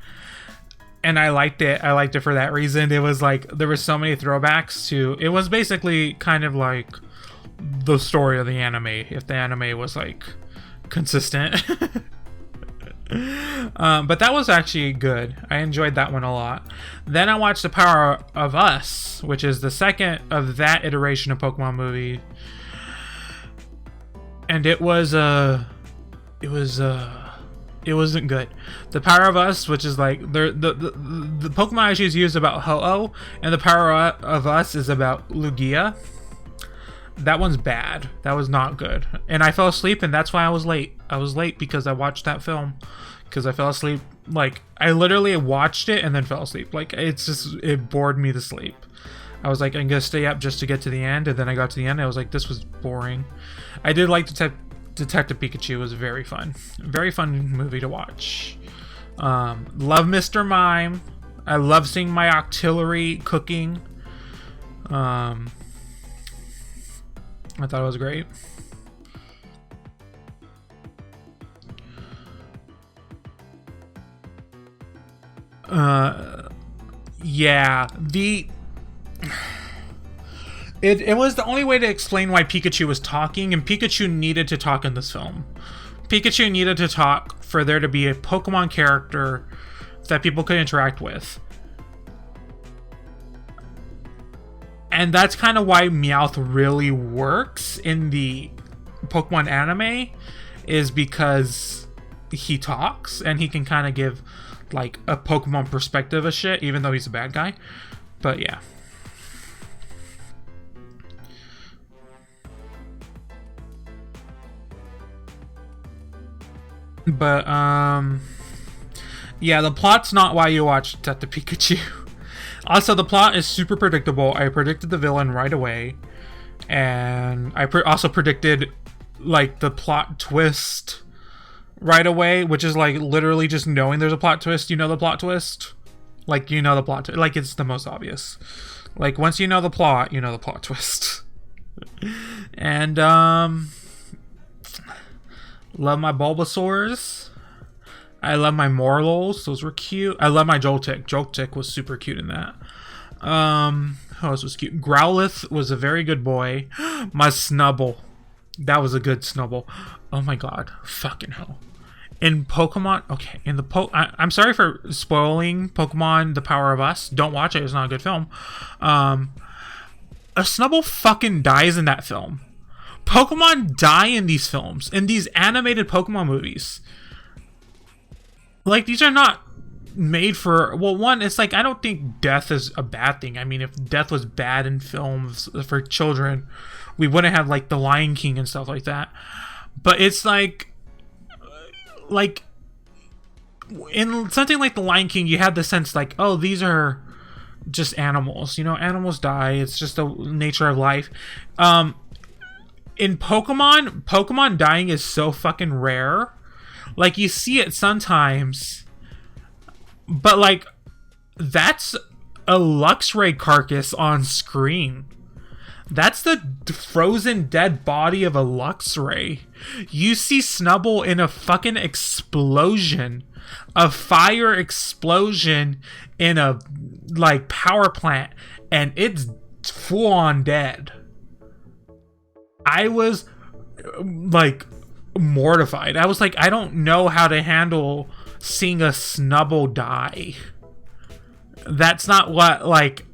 S1: And I liked it. I liked it for that reason. It was like, there were so many throwbacks to, it was basically kind of like the story of the anime, if the anime was like consistent. But that was actually good. I enjoyed that one a lot. Then I watched The Power of Us, which is the second of that iteration of Pokemon movie. And it wasn't good. The Power of Us, which is like the Pokemon I choose is about Ho-Oh, and The Power of Us is about Lugia. That one's bad. That was not good. And I fell asleep, and that's why I was late. I was late because I watched that film. Because I fell asleep. Like, I literally watched it and then fell asleep. Like, it bored me to sleep. I was like, I'm gonna stay up just to get to the end. And then I got to the end, and I was like, this was boring. I did like Detective Pikachu. It was very fun. Very fun movie to watch. Love Mr. Mime. I love seeing my Octillery cooking. I thought it was great. Yeah, it was the only way to explain why Pikachu was talking, and Pikachu needed to talk in this film. Pikachu needed to talk for there to be a Pokemon character that people could interact with. And that's kind of why Meowth really works in the Pokemon anime, is because he talks and he can kind of give like a Pokemon perspective of shit, even though he's a bad guy. But yeah. But yeah, the plot's not why you watch Detective Pikachu. Also, the plot is super predictable. I predicted the villain right away, and I also predicted like the plot twist right away, which is like literally just knowing there's a plot twist. You know the plot twist, like you know the plot twist. Like, it's the most obvious. Like, once you know the plot, you know the plot twist. And love my Bulbasaurs. I love my Morlols. Those were cute. I love my Joltik. Joltik was super cute in that. Who else was cute? Growlithe was a very good boy. My Snubble. That was a good Snubble. Oh my god. Fucking hell. In Pokemon... Okay, in the... I'm sorry for spoiling Pokemon The Power of Us. Don't watch it. It's not a good film. A Snubble fucking dies in that film. Pokemon die in these films. In these animated Pokemon movies. Like, these are not made for... Well, one, it's like, I don't think death is a bad thing. I mean, if death was bad in films for children, we wouldn't have, like, The Lion King and stuff like that. But it's like... in something like The Lion King, you have the sense, like, oh, these are just animals. You know, animals die. It's just the nature of life. In Pokemon dying is so fucking rare. Like, you see it sometimes, but like, that's a Luxray carcass on screen. That's the frozen dead body of a Luxray. You see Snubble in a fucking explosion, a fire explosion in a like power plant, and it's full on dead. I was like mortified. I was like, I don't know how to handle seeing a Snubble die. That's not what, like...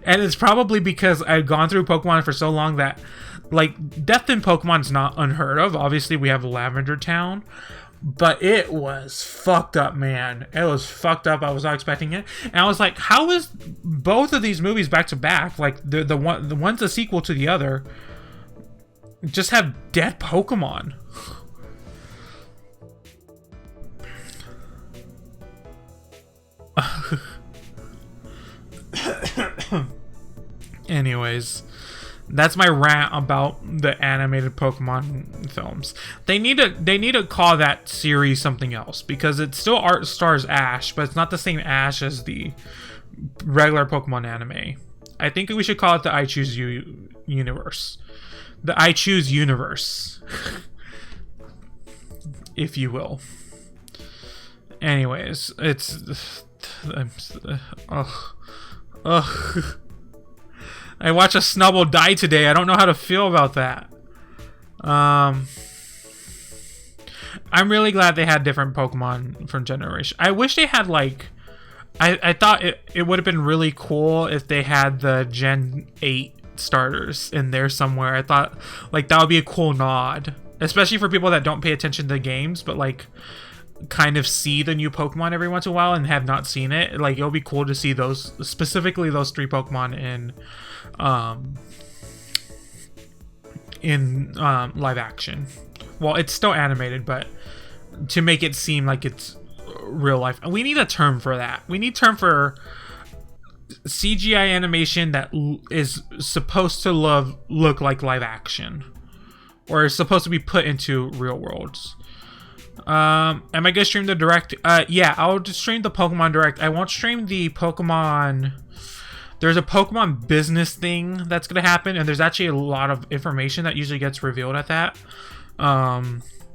S1: And it's probably because I've gone through Pokemon for so long that, like, death in Pokemon's not unheard of. Obviously, we have Lavender Town. But it was fucked up, man. It was fucked up. I was not expecting it. And I was like, how is both of these movies back to back? Like, the one's a sequel to the other. Just have dead Pokemon. Anyways, that's my rant about the animated Pokemon films. They need to call that series something else, because it still stars Ash, but it's not the same Ash as the regular Pokemon anime. I think we should call it the I Choose You universe. The I Choose universe. If you will. Anyways, it's... Ugh. I watched a Snubbull die today. I don't know how to feel about that. I'm really glad they had different Pokemon from generation. I wish they had, like... I thought it would have been really cool if they had the Gen 8 starters in there somewhere. I thought, like, that would be a cool nod. Especially for people that don't pay attention to the games, but, like, kind of see the new Pokemon every once in a while and have not seen it. Like, it'll be cool to see those, specifically those 3 Pokemon in live action. Well, it's still animated, but to make it seem like it's real life. We need a term for that. We need a term for CGI animation that is supposed to look like live action, or is supposed to be put into real worlds. Am I gonna stream the Direct? Yeah, I'll just stream the Pokemon Direct. I won't stream the Pokemon... There's a Pokemon business thing that's gonna happen, and there's actually a lot of information that usually gets revealed at that.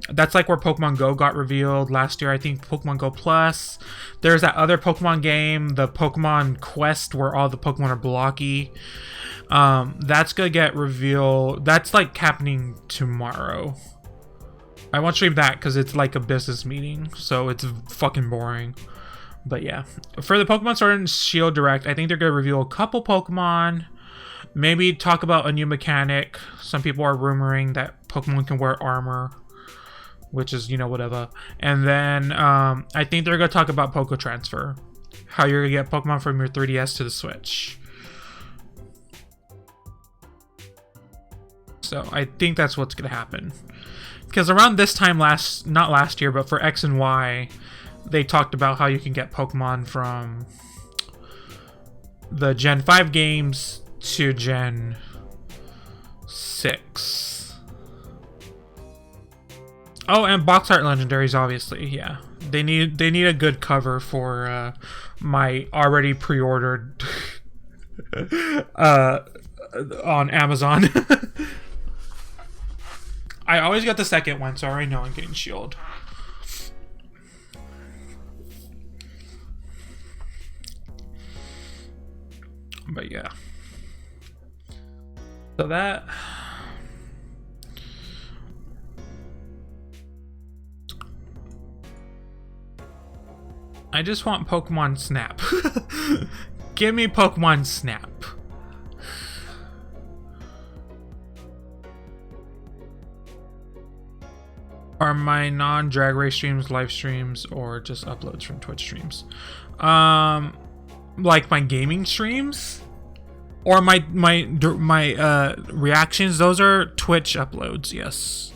S1: That's like where Pokemon Go got revealed last year. I think Pokemon Go Plus. There's that other Pokemon game, the Pokemon Quest, where all the Pokemon are blocky. That's gonna get revealed. That's like happening tomorrow. I won't stream that because it's like a business meeting, so it's fucking boring. But yeah, for the Pokemon Sword and Shield Direct, I think they're gonna reveal a couple Pokemon. Maybe talk about a new mechanic. Some people are rumoring that Pokemon can wear armor, which is, you know, whatever. And then I think they're gonna talk about Poke Transfer, how you're gonna get Pokemon from your 3DS to the Switch. So I think that's what's gonna happen. Because around this time not last year, but for X and Y, they talked about how you can get Pokemon from the Gen 5 games to Gen 6. Oh, and box art legendaries, obviously, yeah. They need a good cover for my already pre-ordered on Amazon. I always get the second one, so I already know I'm getting Shield. But yeah. So that... I just want Pokemon Snap. Give me Pokemon Snap. Are my non-Drag Race streams live streams or just uploads from Twitch streams? Like my gaming streams or my reactions, those are Twitch uploads, yes.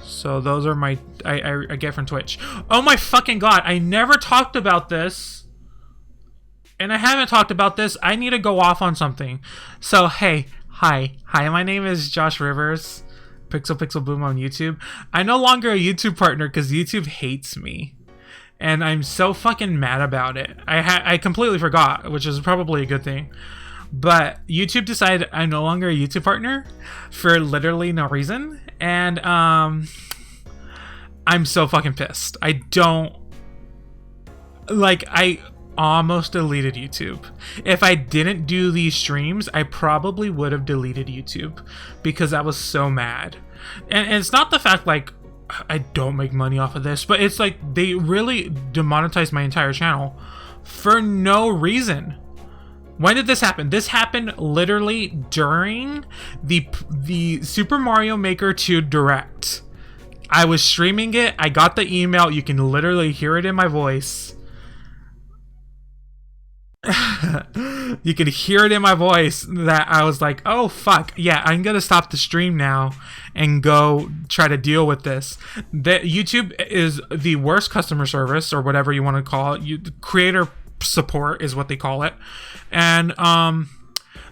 S1: So those are my I get from Twitch. Oh my fucking god, I never talked about this. And I haven't talked about this. I need to go off on something. So hey, hi, my name is Josh Rivers. Pixel Boom on YouTube. I'm no longer a YouTube partner because YouTube hates me, and I'm so fucking mad about it. I completely forgot, which is probably a good thing, but YouTube decided I'm no longer a YouTube partner for literally no reason, and I'm so fucking pissed. I almost deleted YouTube. If I didn't do these streams, I probably would have deleted YouTube because I was so mad. And it's not the fact like I don't make money off of this, but it's like they really demonetized my entire channel for no reason. When did this happen? This happened literally during the Super Mario Maker 2 Direct. I was streaming it. I got the email. You can literally hear it in my voice. You could hear it in my voice that I was like, oh fuck, yeah, I'm gonna stop the stream now and go try to deal with this. That YouTube is the worst customer service, or whatever you want to call it. Creator support is what they call it. And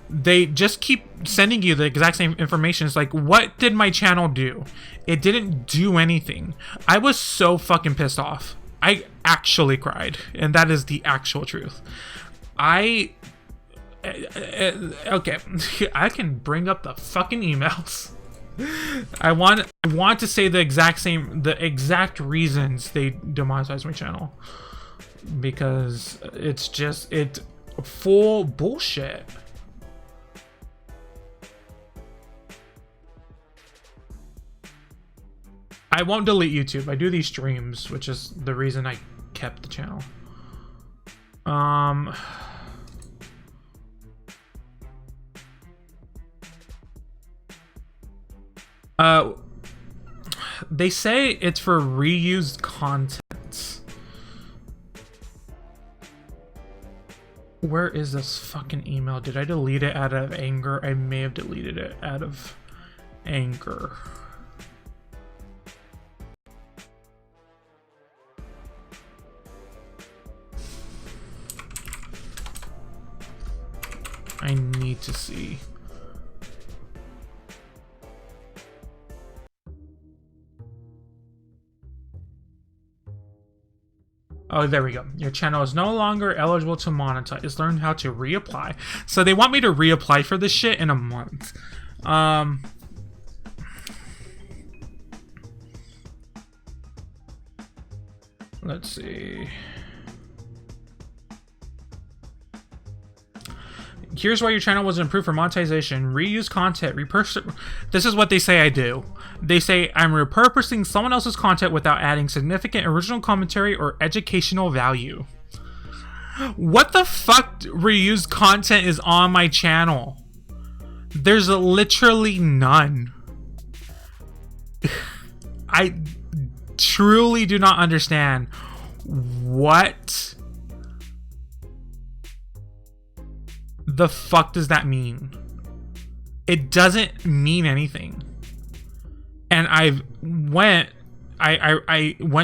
S1: they just keep sending you the exact same information. It's like, what did my channel do? It didn't do anything. I was so fucking pissed off. I actually cried, and that is the actual truth. Okay, I can bring up the fucking emails. I want to say the exact reasons they demonetized my channel, because it's full bullshit. I won't delete YouTube. I do these streams, which is the reason I kept the channel. They say it's for reused content. Where is this fucking email? Did I delete it out of anger? I may have deleted it out of anger. I need to see. Oh, there we go. Your channel is no longer eligible to monetize. Learn how to reapply. So they want me to reapply for this shit in a month. Let's see. Here's why your channel wasn't approved for monetization. Reuse content. This is what they say I do. They say I'm repurposing someone else's content without adding significant original commentary or educational value. What the fuck reused content is on my channel? There's literally none. I truly do not understand what the fuck does that mean? It doesn't mean anything. And I went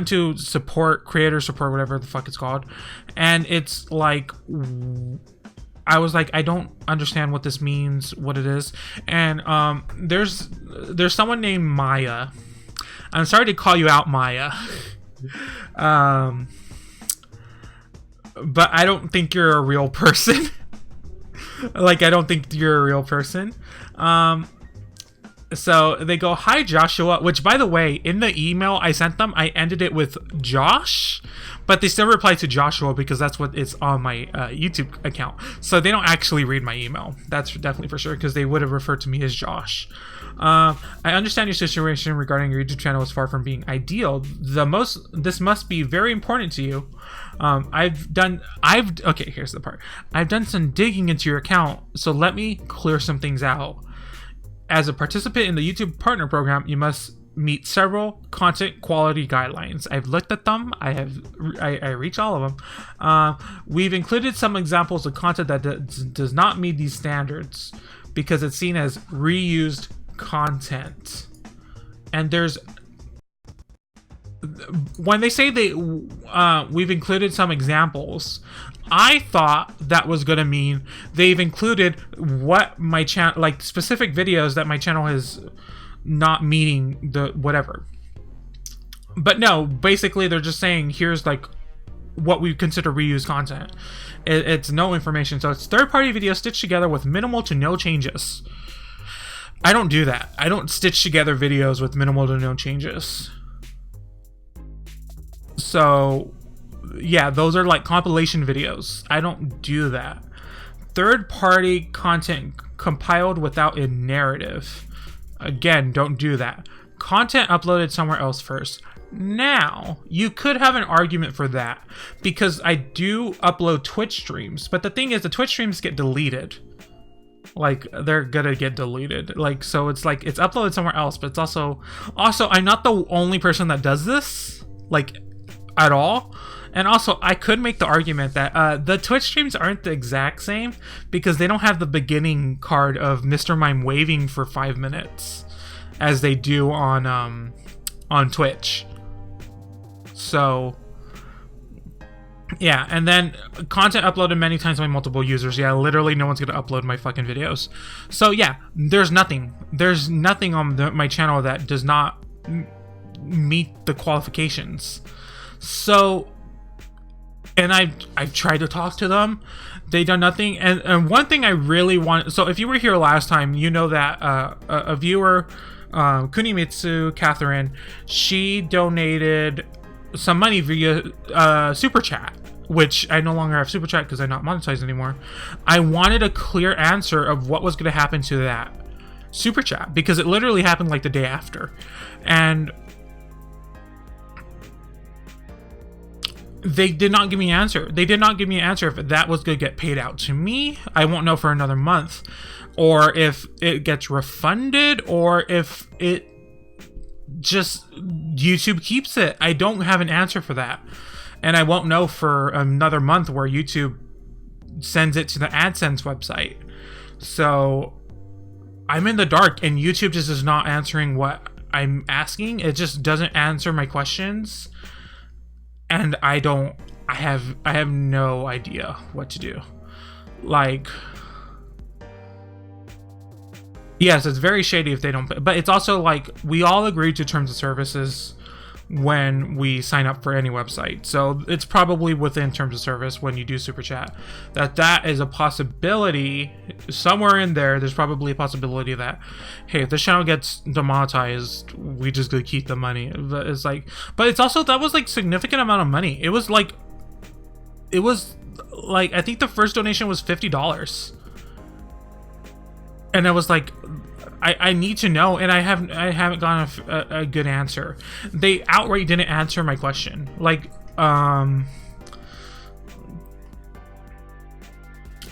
S1: to support, creator support, whatever the fuck it's called, and it's like, I was like, I don't understand what this means, what it is. And there's someone named Maya. I'm sorry to call you out, Maya. But I don't think you're a real person. Like, I don't think you're a real person. So they go, hi Joshua, which, by the way, in the email I sent them, I ended it with Josh, but they still replied to Joshua because that's what is on my YouTube account. So they don't actually read my email. That's definitely for sure, because they would have referred to me as Josh. I understand your situation regarding your YouTube channel is far from being ideal. This must be very important to you. Okay, here's the part. I've done some digging into your account, so let me clear some things out. As a participant in the YouTube Partner Program, you must meet several content quality guidelines. I've looked at them. I reach all of them. We've included some examples of content that does not meet these standards because it's seen as reused content. And there's, when they say we've included some examples, I thought that was gonna mean they've included what my channel, like specific videos that my channel is not meeting the whatever. But no, basically they're just saying here's like what we consider reused content. It's no information. So it's third-party videos stitched together with minimal to no changes. I don't do that. I don't stitch together videos with minimal to no changes. So yeah, those are like compilation videos. I don't do that. Third-party content compiled without a narrative. Again, don't do that. Content uploaded somewhere else first. Now, you could have an argument for that because I do upload Twitch streams, but the thing is the Twitch streams get deleted. Like, they're gonna get deleted. Like, so it's like it's uploaded somewhere else, but it's also I'm not the only person that does this, like, at all. And also, I could make the argument that the Twitch streams aren't the exact same because they don't have the beginning card of Mr. Mime waving for 5 minutes as they do on Twitch. So Yeah, and then content uploaded many times by multiple users. Yeah, literally no one's gonna upload my fucking videos. So yeah, there's nothing. There's nothing on my channel that does not meet the qualifications. So, and I've tried to talk to them. They done nothing. And one thing I really want. So if you were here last time, you know that a viewer, Kunimitsu Catherine, she donated some money via super chat, which I no longer have super chat because I'm not monetized anymore. I wanted a clear answer of what was going to happen to that super chat because it literally happened like the day after, and they did not give me an answer. They did not give me an answer if that was going to get paid out to me. I won't know for another month, or if it gets refunded, or if it just YouTube keeps it. I don't have an answer for that, and I won't know for another month where YouTube sends it to the AdSense website. So I'm in the dark, and YouTube just is not answering what I'm asking. It just doesn't answer my questions, and I have no idea what to do. Like, yes, it's very shady if they don't pay, but it's also like we all agree to terms of services when we sign up for any website. So it's probably within terms of service when you do super chat that is a possibility somewhere in there. There's probably a possibility that, hey, if this channel gets demonetized, we just gonna keep the money. It's like, but it's also, that was like significant amount of money. It was like I think the first donation was $50. And I was like, I need to know, and I haven't gotten a good answer. They outright didn't answer my question. Like,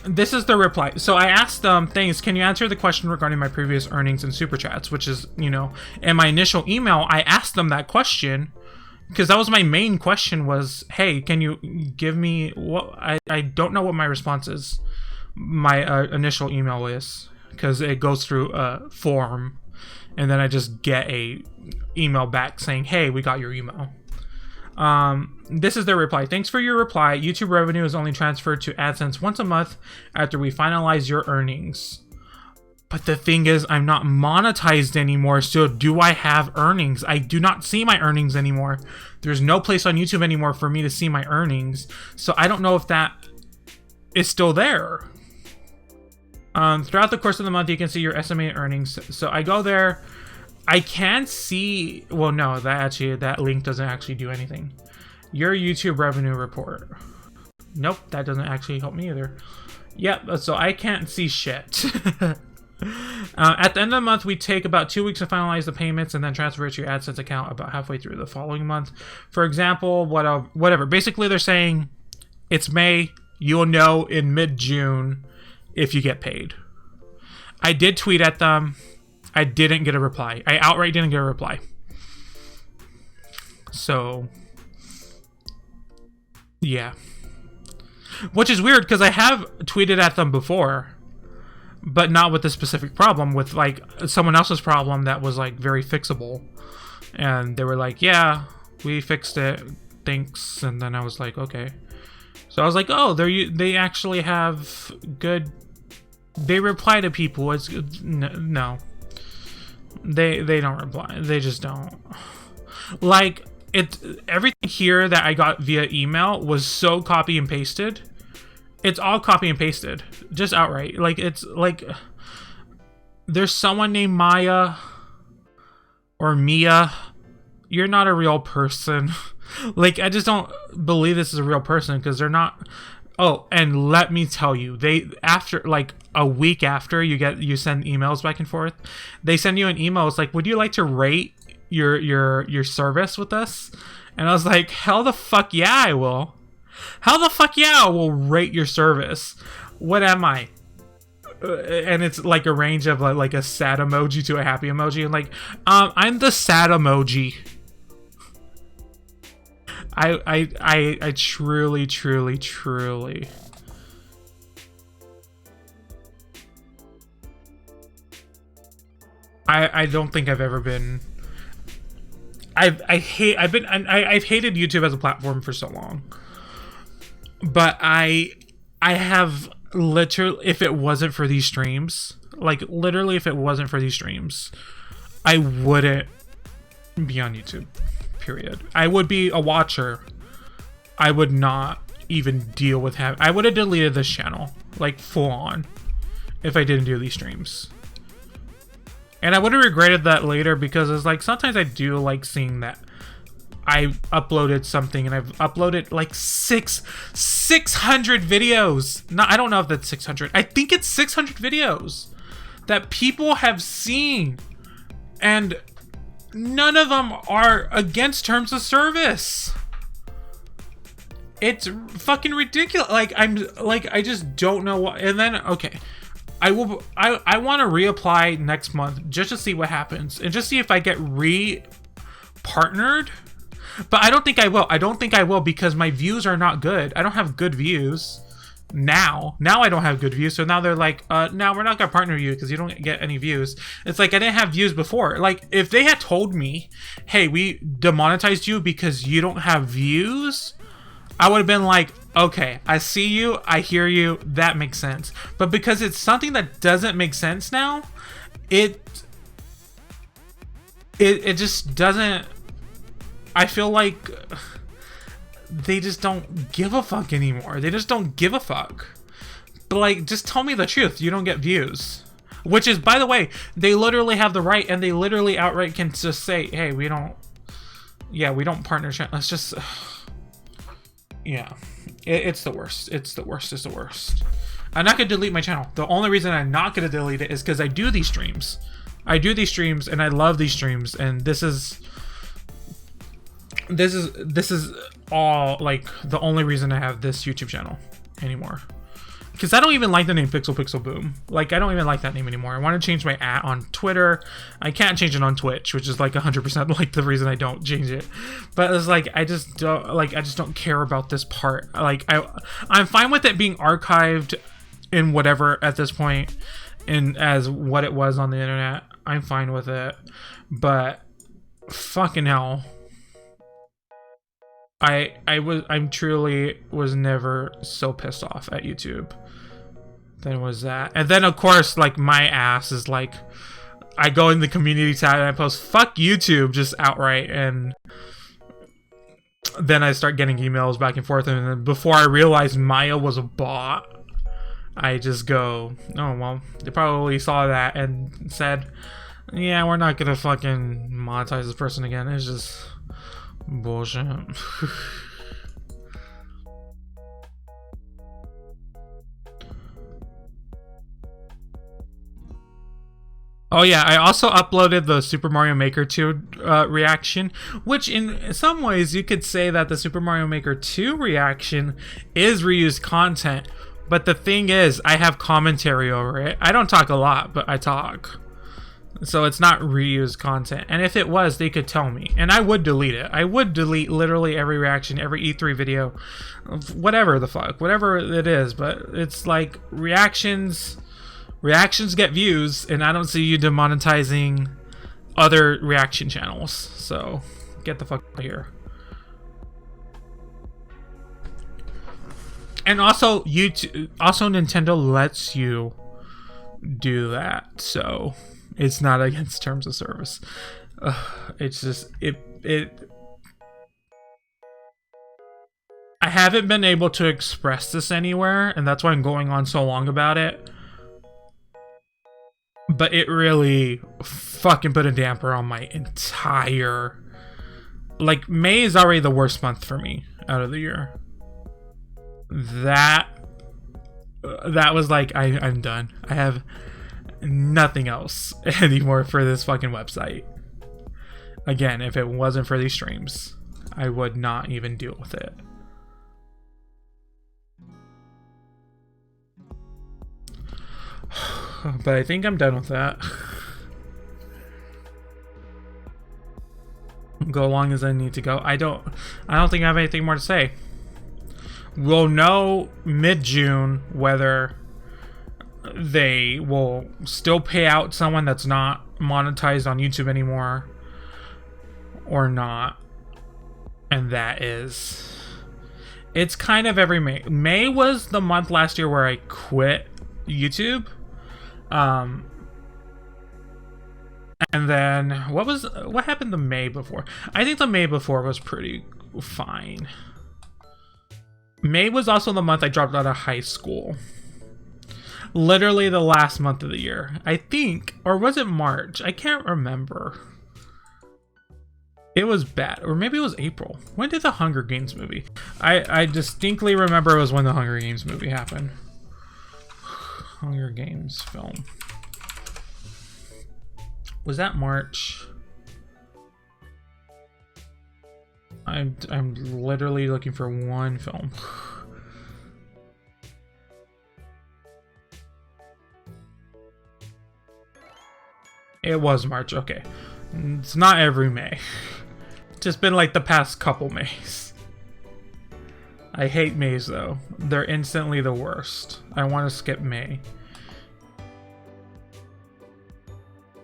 S1: this is the reply. So I asked them, thanks, can you answer the question regarding my previous earnings and super chats? Which is, you know, in my initial email, I asked them that question because that was my main question was, hey, can you give me what, I don't know what my response is. My initial email is, because it goes through a form, and then I just get a email back saying, hey, we got your email. This is their reply. Thanks for your reply. YouTube revenue is only transferred to AdSense once a month after we finalize your earnings. But the thing is, I'm not monetized anymore, so do I have earnings? I do not see my earnings anymore. There's no place on YouTube anymore for me to see my earnings, so I don't know if that is still there. Throughout the course of the month, you can see your estimated earnings. So I go there, I can see, well, no, that link doesn't actually do anything. Your YouTube revenue report. Nope, that doesn't actually help me either. Yep, so I can't see shit. At the end of the month, we take about 2 weeks to finalize the payments and then transfer it to your AdSense account about halfway through the following month. For example, whatever. Basically, they're saying it's May. You'll know in mid-June if you get paid. I did tweet at them. I didn't get a reply. I outright didn't get a reply. So, yeah. Which is weird because I have tweeted at them before, but not with this specific problem, with like someone else's problem that was like very fixable. And they were like, yeah, we fixed it. Thanks. And then I was like, okay. So I was like, oh, they actually have good. They reply to people. It's no. They don't reply. They just don't. Like everything here that I got via email was so copy and pasted. It's all copy and pasted, just outright. Like it's like there's someone named Maya or Mia. You're not a real person. Like, I just don't believe this is a real person because they're not. Oh, and let me tell you, they, after like a week after you send emails back and forth, they send you an email. It's like, would you like to rate your service with us? And I was like, hell the fuck yeah, I will. Hell the fuck yeah, I will rate your service. What am I? And it's like a range of like a sad emoji to a happy emoji. And like, I'm the sad emoji. I truly I don't think I've ever been. I've hated YouTube as a platform for so long. But I have literally, if it wasn't for these streams, like literally if it wasn't for these streams, I wouldn't be on YouTube, period. I would be a watcher. I would not even deal with I would have deleted this channel, like full on, if I didn't do these streams. And I would have regretted that later, because it's like sometimes I do like seeing that I uploaded something and I've uploaded like 600 videos. No, I don't know if that's 600. I think it's 600 videos that people have seen, and none of them are against terms of service. It's fucking ridiculous. Like, I just don't know what. And then, okay, I want to reapply next month just to see what happens and just see if I get partnered. But I don't think I will. I don't think I will, because my views are not good. I don't have good views now. Now I don't have good views. So now they're like, no, we're not going to partner you because you don't get any views. It's like, I didn't have views before. Like, if they had told me, hey, we demonetized you because you don't have views, I would have been like, okay, I see you, I hear you, that makes sense. But because it's something that doesn't make sense now, it just doesn't. I feel like they just don't give a fuck anymore. They just don't give a fuck. But like, just tell me the truth. You don't get views. Which is, by the way, they literally have the right, and they literally outright can just say, hey, we don't partner. Let's just, yeah, it's the worst. It's the worst. It's the worst. I'm not gonna delete my channel. The only reason I'm not gonna delete it is because I do these streams. I do these streams, and I love these streams, and this is all, like, the only reason I have this YouTube channel anymore. Because I don't even like the name Pixel Pixel Boom. Like, I don't even like that name anymore. I want to change my @ on Twitter. I can't change it on Twitch, which is like 100% like the reason I don't change it. But it's like, I just don't care about this part. Like, I'm fine with it being archived in whatever at this point, in as what it was on the internet. I'm fine with it. But fucking hell. I truly was never so pissed off at YouTube than was that. And then, of course, like, my ass is like, I go in the community tab and I post fuck YouTube just outright, and then I start getting emails back and forth, and then before I realized Maya was a bot, I just go, oh well, they probably saw that and said, yeah, we're not gonna fucking monetize this person again. It's just bullshit. Oh yeah, I also uploaded the Super Mario Maker 2 reaction, which in some ways you could say that the Super Mario Maker 2 reaction is reused content, but the thing is, I have commentary over it. I don't talk a lot, but I talk. So it's not reused content. And if it was, they could tell me. And I would delete it. I would delete literally every reaction, every E3 video, whatever the fuck, whatever it is. But it's like, reactions get views, and I don't see you demonetizing other reaction channels. So get the fuck out of here. And also, Nintendo lets you do that, so it's not against terms of service. It's just I haven't been able to express this anywhere, and that's why I'm going on so long about it. But it really fucking put a damper on my entire... Like, May is already the worst month for me out of the year. That was like, I'm done. I have nothing else anymore for this fucking website. Again, if it wasn't for these streams, I would not even deal with it. But I think I'm done with that. Go long as I need to go. I don't think I have anything more to say. We'll know mid-June whether they will still pay out someone that's not monetized on YouTube anymore or not. And that is It's kind of every May. May was the month last year where I quit YouTube. And then what happened the May before? I think the May before was pretty fine. May was also the month I dropped out of high school. Literally the last month of the year, I think. Or was it March? I can't remember. It was bad. Or maybe it was April. When did the Hunger Games movie? I distinctly remember it was when the Hunger Games movie happened. Hunger Games film. Was that March? I'm literally looking for one film. It was March, okay. It's not every May. Just been like the past couple Mays. I hate Mays though. They're instantly the worst. I want to skip May.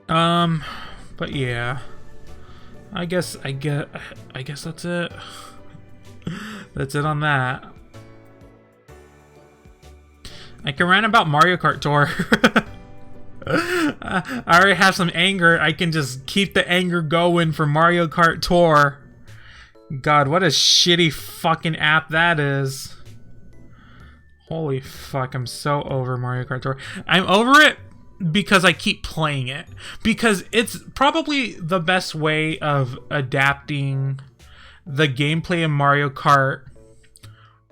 S1: But yeah. I guess that's it. That's it on that. I can rant about Mario Kart Tour. I already have some anger. I can just keep the anger going for Mario Kart Tour. God, what a shitty fucking app that is. Holy fuck, I'm so over Mario Kart Tour. I'm over it because I keep playing it. Because it's probably the best way of adapting the gameplay in Mario Kart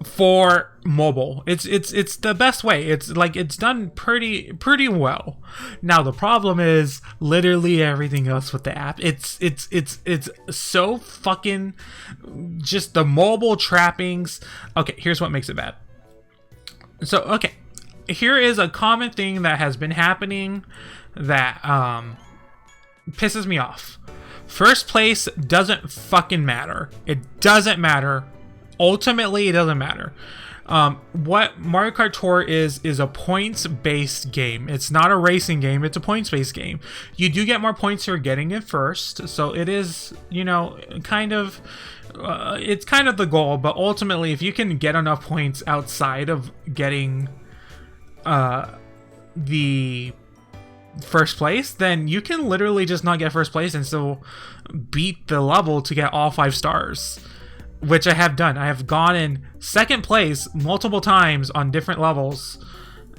S1: for mobile. It's the best way. It's like it's done pretty well. Now the problem is literally everything else with the app. It's so fucking just the mobile trappings. Okay, here's what makes it bad. So okay, here is a common thing that has been happening that pisses me off. First place doesn't fucking matter. It doesn't matter. Ultimately, it doesn't matter. What Mario Kart Tour is a points-based game. It's not a racing game. It's a points-based game. You do get more points for getting it first. So it is, you know, kind of... it's kind of the goal. But ultimately, if you can get enough points outside of getting the first place, then you can literally just not get first place and still beat the level to get all 5 stars. Which I have done. I have gone in second place multiple times on different levels.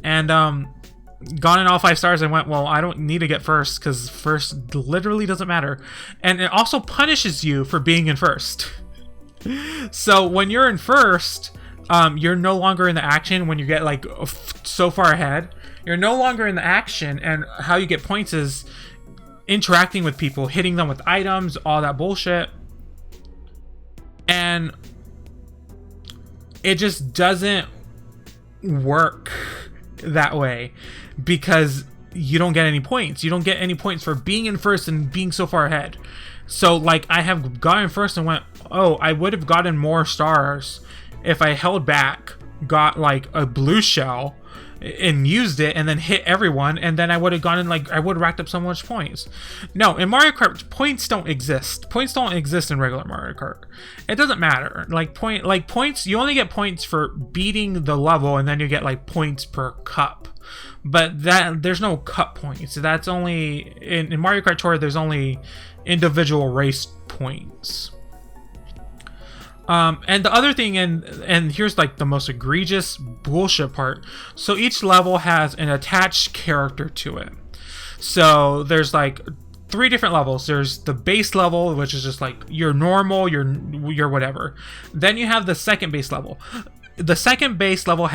S1: And gone in all 5 stars and went, well, I don't need to get first because first literally doesn't matter. And it also punishes you for being in first. So when you're in first, you're no longer in the action when you get like so far ahead. You're no longer in the action, and how you get points is interacting with people, hitting them with items, all that bullshit. And it just doesn't work that way because you don't get any points. You don't get any points for being in first and being so far ahead. So like I have gotten first and went, oh, I would have gotten more stars if I held back, got like a blue shell and used it and then hit everyone, and then I would have gone in, like I would have racked up so much points. No, in Mario Kart, points don't exist. Points don't exist in regular Mario Kart. It doesn't matter. Like points, you only get points for beating the level, and then you get like points per cup. But that there's no cup points. That's only in Mario Kart Tour. There's only individual race points. And the other thing, and here's like the most egregious bullshit part. So each level has an attached character to it. So there's like 3 different levels. There's the base level, which is just like your normal, your whatever. Then you have the second base level. The second base level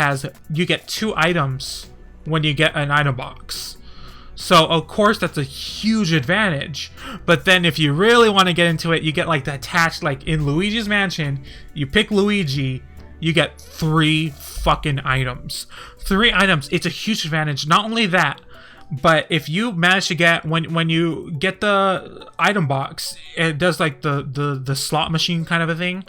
S1: you get 2 items when you get an item box. So of course that's a huge advantage. But then if you really want to get into it, you get like the attached, like in Luigi's Mansion, you pick Luigi, you get 3 fucking items. 3 items. It's a huge advantage. Not only that, but if you manage to get when you get the item box, it does like the slot machine kind of a thing.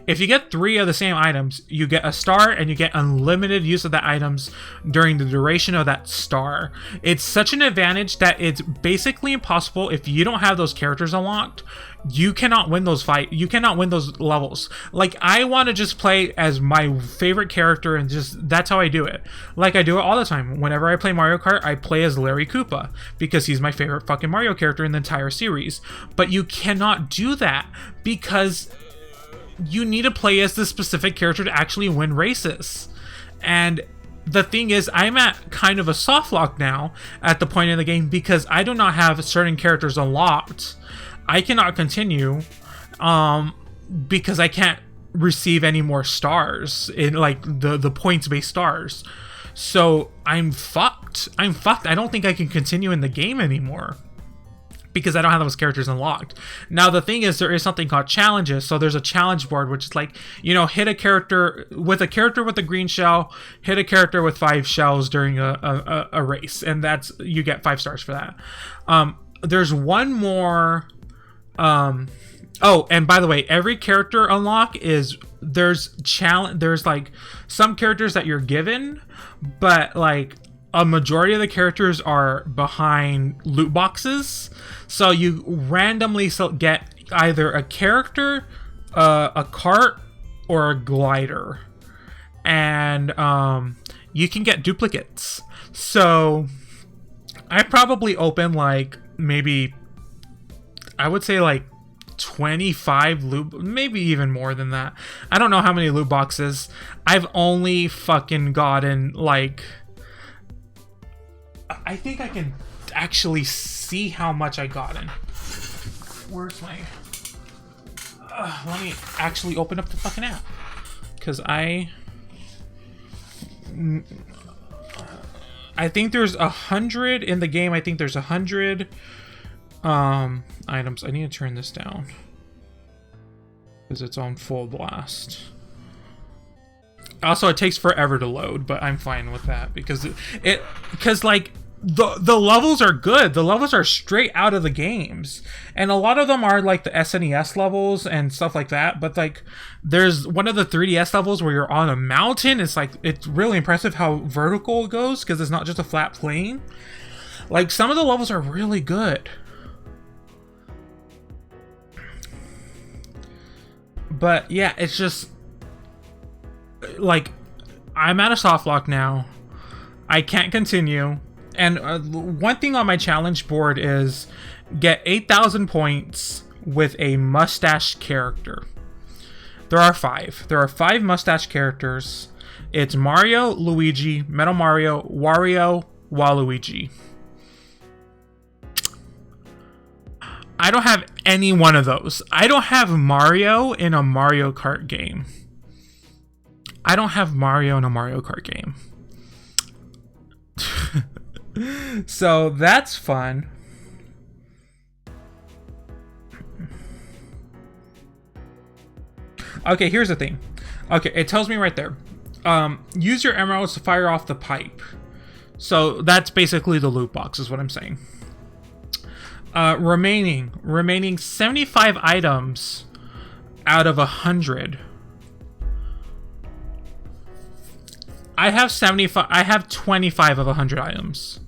S1: If you get 3 of the same items, you get a star and you get unlimited use of the items during the duration of that star. It's such an advantage that it's basically impossible if you don't have those characters unlocked. You cannot win those you cannot win those levels. Like, I want to just play as my favorite character, and just that's how I do it. Like, I do it all the time. Whenever I play Mario Kart, I play as Larry Koopa because he's my favorite fucking Mario character in the entire series. But you cannot do that because you need to play as the specific character to actually win races. And the thing is, I'm at kind of a soft lock now at the point in the game because I do not have certain characters unlocked. I cannot continue because I can't receive any more stars in like the points-based stars. So I'm fucked. I don't think I can continue in the game anymore because I don't have those characters unlocked. Now, the thing is, there is something called challenges. So there's a challenge board, which is like, you know, hit a character with a green shell, hit a character with 5 shells during a race. And that's, you get 5 stars for that. There's one more. Oh, and by the way, every character unlock is, there's like some characters that you're given, but like a majority of the characters are behind loot boxes. So you randomly get either a character, a cart, or a glider. And you can get duplicates. So I probably open like maybe, I would say like 25 loot, maybe even more than that. I don't know how many loot boxes. I've only fucking gotten like, I think I can actually see how much I gotten. Where's my... let me actually open up the fucking app. Because I think there's 100 in the game. I think there's 100 items. I need to turn this down because it's on full blast. Also, it takes forever to load, but I'm fine with that because because like the levels are good. The levels are straight out of the games, and a lot of them are like the SNES levels and stuff like that. But like, there's one of the 3DS levels where you're on a mountain. It's like, it's really impressive how vertical it goes because it's not just a flat plane. Like, some of the levels are really good. But yeah, it's just like, I'm at a soft lock now. I can't continue. And one thing on my challenge board is get 8,000 points with a mustache character. There are 5. There are 5 mustache characters. It's Mario, Luigi, Metal Mario, Wario, Waluigi. I don't have any one of those. I don't have Mario in a Mario Kart game. I don't have Mario in a Mario Kart game. So that's fun. Okay, here's the thing. Okay, it tells me right there. Use your emeralds to fire off the pipe. So that's basically the loot box, is what I'm saying. Remaining 75 items out of 100. I have 75. I have 25 of 100 items.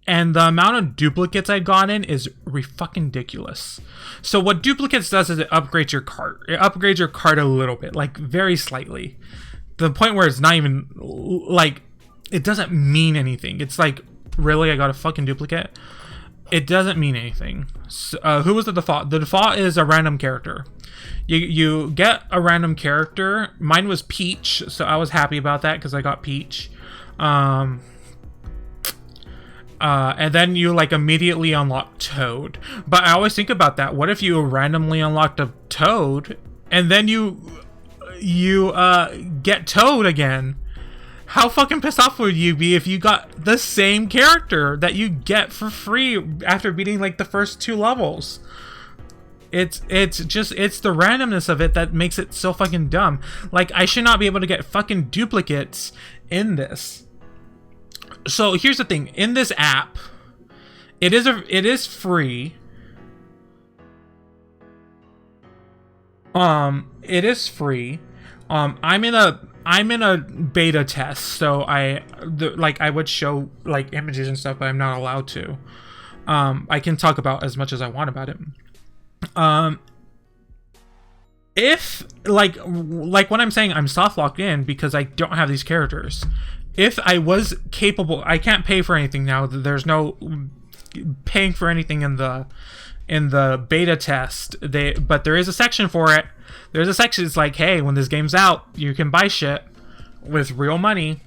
S1: And the amount of duplicates I've gotten is fucking ridiculous. So what duplicates does is it upgrades your cart. It upgrades your cart a little bit, like very slightly. To the point where it's not even, like, it doesn't mean anything. It's like, really, I got a fucking duplicate? It doesn't mean anything. So, who was the default? The default is a random character. You get a random character. Mine was Peach, so I was happy about that because I got Peach. And then you like immediately unlock Toad. But I always think about that. What if you randomly unlocked a Toad and then you get Toad again? How fucking pissed off would you be if you got the same character that you get for free after beating like the first 2 levels? It's the randomness of it that makes it so fucking dumb. Like, I should not be able to get fucking duplicates in this. So here's the thing. In this app, it is free. It is free. I'm in a beta test, so I would show like images and stuff, but I'm not allowed to. I can talk about as much as I want about it. If like what I'm saying, I'm soft locked in because I don't have these characters. If I was capable, I can't pay for anything now. There's no paying for anything in the beta test. But there is a section for it. There's a section that's like, hey, when this game's out, you can buy shit with real money.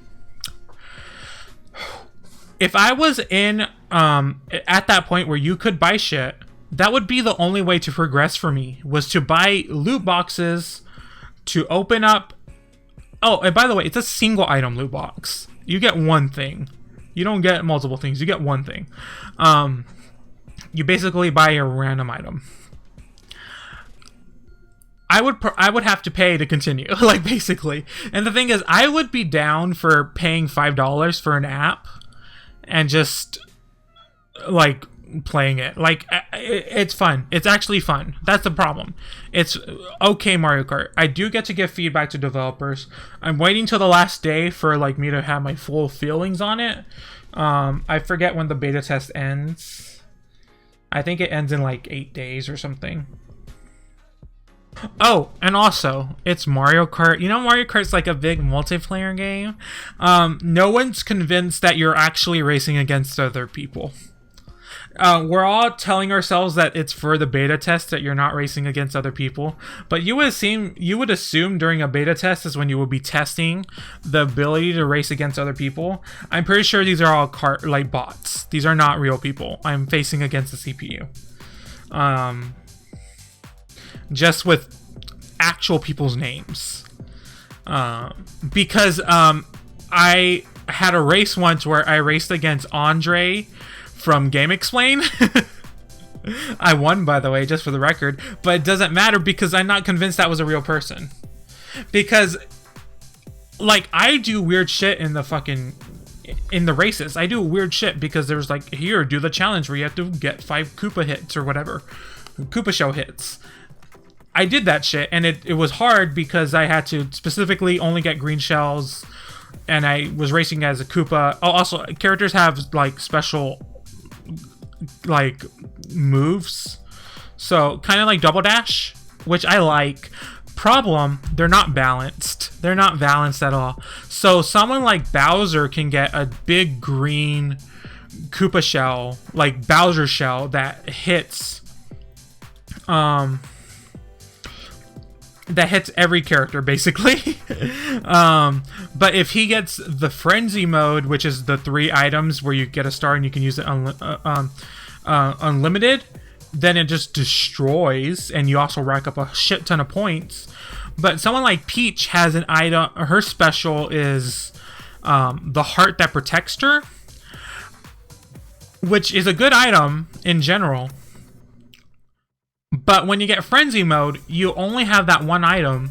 S1: If I was in at that point where you could buy shit, that would be the only way to progress for me, was to buy loot boxes, to open up. Oh, and by the way, it's a single item loot box. You get one thing. You don't get multiple things. You get one thing. You basically buy a random item. I would have to pay to continue, like, basically. And the thing is, I would be down for paying $5 for an app and just like playing it. Like, it's fun. It's actually fun. That's the problem. It's okay Mario Kart. I do get to give feedback to developers. I'm waiting till the last day for like me to have my full feelings on it. I forget when the beta test ends. I think it ends in like 8 days or something. Oh, and also, it's Mario Kart. You know, Mario Kart's like a big multiplayer game. No one's convinced that you're actually racing against other people. We're all telling ourselves that it's for the beta test that you're not racing against other people, but you would assume during a beta test is when you would be testing the ability to race against other people. I'm pretty sure these are all like bots. These are not real people. I'm facing against the CPU. Just with actual people's names. Because I had a race once where I raced against Andre from Game Explain. I won, by the way, just for the record, but it doesn't matter because I'm not convinced that was a real person. Because like, I do weird shit in the races. I do weird shit because there's like, here, do the challenge where you have to get 5 Koopa hits or whatever. Koopa shell hits. I did that shit, and it was hard because I had to specifically only get green shells, and I was racing as a Koopa. Oh, also, characters have like special like moves, so kind of like double dash, which I like. Problem, they're not balanced. They're not balanced at all. So someone like Bowser can get a big green Koopa shell, like Bowser shell, that hits every character basically. But if he gets the frenzy mode, which is the 3 items where you get a star and you can use it unlimited, then it just destroys, and you also rack up a shit ton of points. But someone like Peach has an item, her special is the heart that protects her, which is a good item in general. But when you get frenzy mode, you only have that one item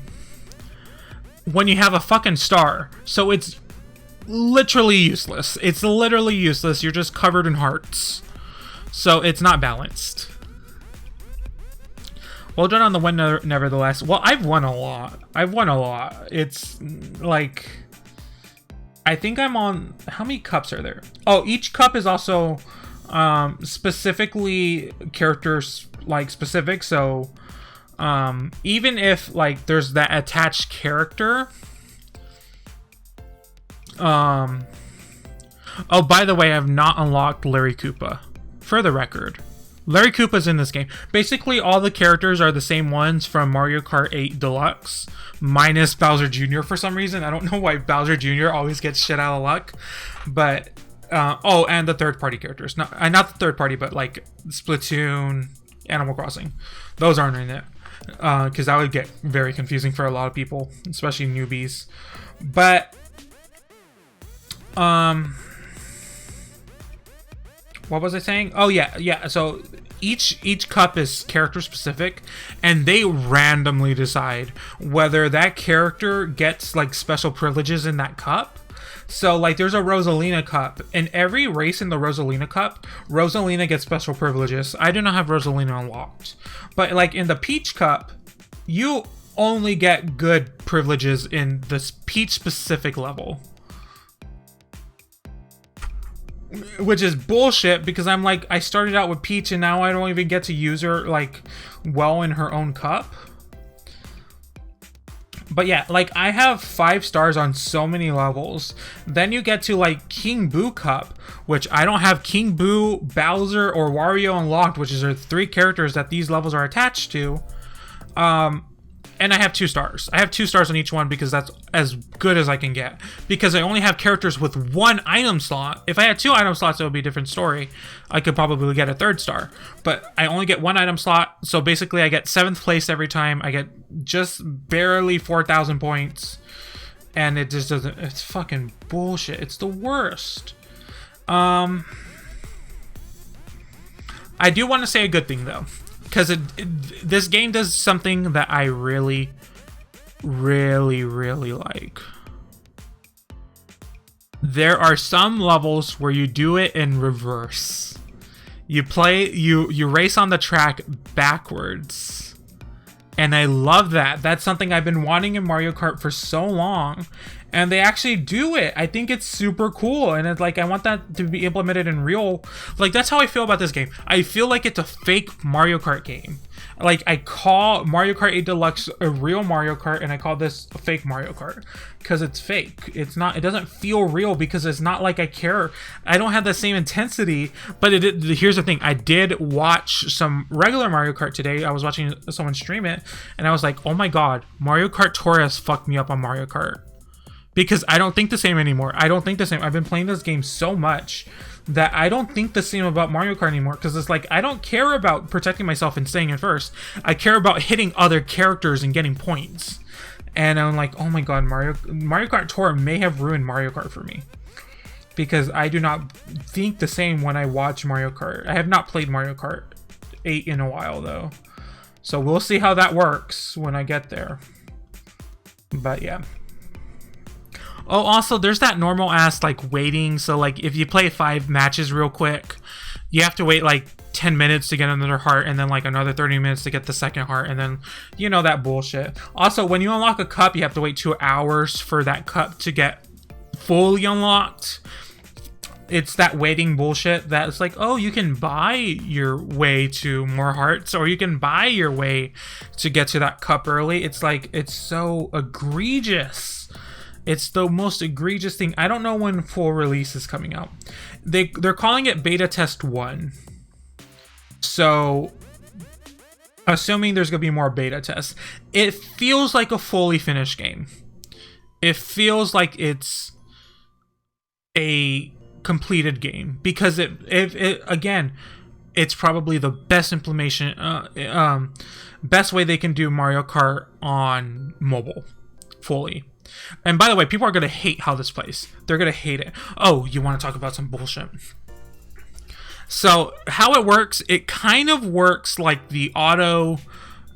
S1: when you have a fucking star. So it's literally useless. It's literally useless. You're just covered in hearts. So it's not balanced. Well done on the win, nevertheless. Well, I've won a lot. It's like, I think I'm on, how many cups are there? Oh, each cup is also specifically characters like specific, so even if like there's that attached character, oh, by the way, I have not unlocked Larry Koopa, for the record. Larry Koopa's in this game. Basically all the characters are the same ones from Mario Kart 8 Deluxe, minus Bowser Jr. for some reason. I don't know why Bowser Jr. always gets shit out of luck, but oh, and the third-party characters. Not the third-party, but like Splatoon, Animal Crossing. Those aren't in it, because that would get very confusing for a lot of people, especially newbies. But what was I saying? Oh yeah. So each cup is character specific, and they randomly decide whether that character gets like special privileges in that cup. So, like, there's a Rosalina Cup. In every race in the Rosalina Cup, Rosalina gets special privileges. I do not have Rosalina unlocked. But, like, in the Peach Cup, you only get good privileges in this Peach specific level. Which is bullshit, because I'm like, I started out with Peach and now I don't even get to use her like well in her own cup. But yeah, like I have 5 stars on so many levels. Then you get to like King Boo Cup, which I don't have King Boo, Bowser, or Wario unlocked, which is the 3 characters that these levels are attached to. And I have 2 stars. I have 2 stars on each one because that's as good as I can get. Because I only have characters with 1 item slot. If I had 2 item slots, it would be a different story. I could probably get a 3rd star. But I only get 1 item slot. So basically I get 7th place every time. I get just barely 4,000 points. And it just doesn't... It's fucking bullshit. It's the worst. I do want to say a good thing though. Because this game does something that I really, really, really like. There are some levels where you do it in reverse. You race on the track backwards. And I love that. That's something I've been wanting in Mario Kart for so long. And they actually do it. I think it's super cool. And it's like, I want that to be implemented in real... Like, that's how I feel about this game. I feel like it's a fake Mario Kart game. Like, I call Mario Kart 8 Deluxe a real Mario Kart, and I call this a fake Mario Kart. Because it's fake. It's not... It doesn't feel real because it's not like I care. I don't have the same intensity. But here's the thing. I did watch some regular Mario Kart today. I was watching someone stream it. And I was like, oh my god. Mario Kart Tour has fucked me up on Mario Kart. Because I don't think the same anymore. I don't think the same. I've been playing this game so much that I don't think the same about Mario Kart anymore. Because it's like, I don't care about protecting myself and staying in first. I care about hitting other characters and getting points. And I'm like, oh my god, Mario Kart Tour may have ruined Mario Kart for me. Because I do not think the same when I watch Mario Kart. I have not played Mario Kart 8 in a while though. So we'll see how that works when I get there. But yeah. Oh, also, there's that normal ass, like, waiting. So, like, if you play 5 matches real quick, you have to wait, like, 10 minutes to get another heart, and then, like, another 30 minutes to get the second heart, and then, you know, that bullshit. Also, when you unlock a cup, you have to wait 2 hours for that cup to get fully unlocked. It's that waiting bullshit that it's like, oh, you can buy your way to more hearts, or you can buy your way to get to that cup early. It's like, it's so egregious. It's the most egregious thing. I don't know when full release is coming out. They're calling it Beta Test 1. So, assuming there's going to be more beta tests, it feels like a fully finished game. It feels like it's a completed game. Because again, it's probably the best implementation, best way they can do Mario Kart on mobile fully. And by the way, people are going to hate how this plays. They're going to hate it. Oh, you want to talk about some bullshit? So, how it works, it kind of works like the auto...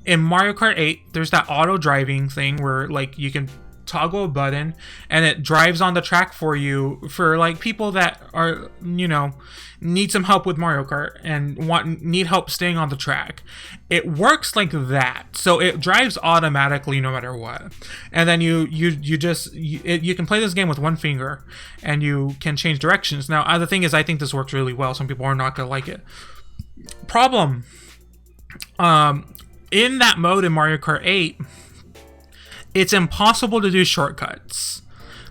S1: In Mario Kart 8, there's that auto driving thing where, like, you can toggle a button and it drives on the track for you for, like, people that are, you know, need some help with Mario Kart and need help staying on the track. It works like that, so it drives automatically no matter what. And then you can play this game with 1 finger, and you can change directions. Now, the thing is, I think this works really well. Some people are not gonna like it. Problem. In that mode in Mario Kart 8, it's impossible to do shortcuts.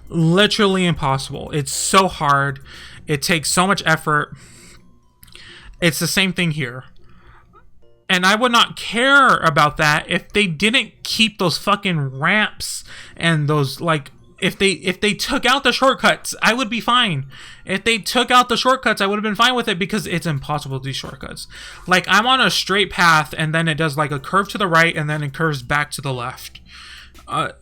S1: Literally impossible. It's so hard. It takes so much effort. It's the same thing here. And I would not care about that if they didn't keep those fucking ramps and those, like, if they took out the shortcuts, I would be fine. If they took out the shortcuts, I would have been fine with it, because it's impossible to do shortcuts. Like, I'm on a straight path and then it does like a curve to the right and then it curves back to the left.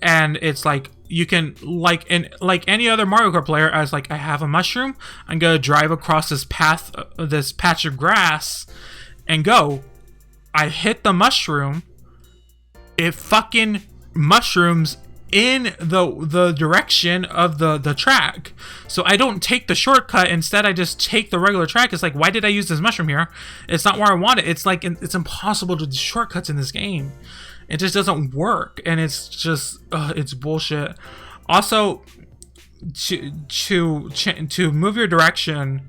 S1: And it's like, you can, like any other Mario Kart player, I was like, I have a mushroom, I'm gonna drive across this path, this patch of grass, and go. I hit the mushroom, it fucking mushrooms in the direction of the track. So I don't take the shortcut, instead I just take the regular track. It's like, why did I use this mushroom here? It's not where I want it. It's like, it's impossible to do shortcuts in this game. It just doesn't work, and it's just it's bullshit. Also, to move your direction,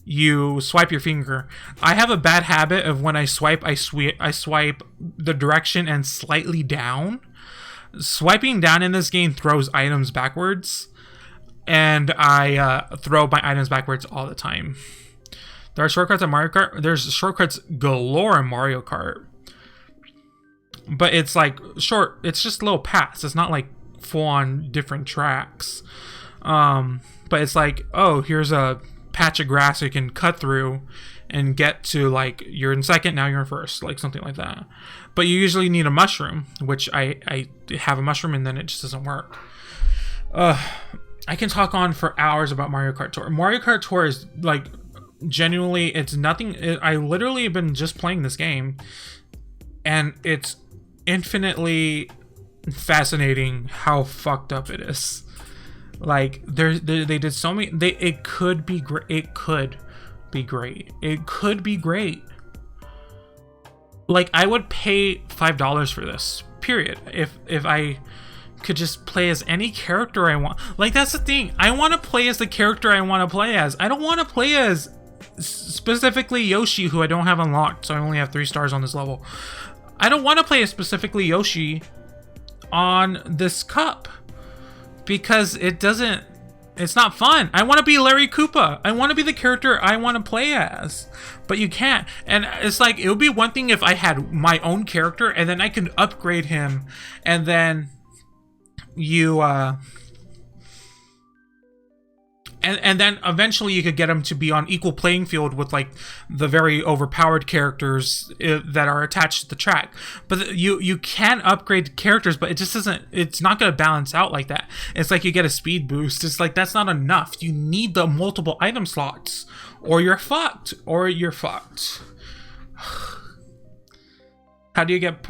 S1: you swipe your finger. I have a bad habit of when I swipe the direction and slightly down. Swiping down in this game throws items backwards, and I throw my items backwards all the time. There are shortcuts in Mario Kart. There's shortcuts galore in Mario Kart, but it's like it's just little paths. It's not like full on different tracks. But it's like, oh, here's a patch of grass you can cut through and get to, like, you're in second, now you're in first, like something like that. But you usually need a mushroom, which I have a mushroom, and then it just doesn't work. I can talk on for hours about Mario Kart Tour. Mario Kart Tour is, like, genuinely, it's nothing. I literally have been just playing this game, and it's infinitely fascinating how fucked up it is. Like, they did so many. It could be great. It could be great. It could be great. Like, I would pay $5 for this. Period. If I could just play as any character I want. Like, that's the thing. I want to play as the character I want to play as. I don't want to play as specifically Yoshi, who I don't have unlocked, so I only have 3 stars on this level. I don't want to play as specifically Yoshi on this cup, because it's not fun. I want to be Larry Koopa. I want to be the character I want to play as, but you can't. And it's like, it would be one thing if I had my own character and then I can upgrade him, and then you and then eventually you could get him to be on equal playing field with, like, the very overpowered characters that are attached to the track. But you can upgrade characters, but it just doesn't. It's not going to balance out like that. It's like you get a speed boost. It's like, that's not enough. You need the multiple item slots, or you're fucked. Or you're fucked. How do you get?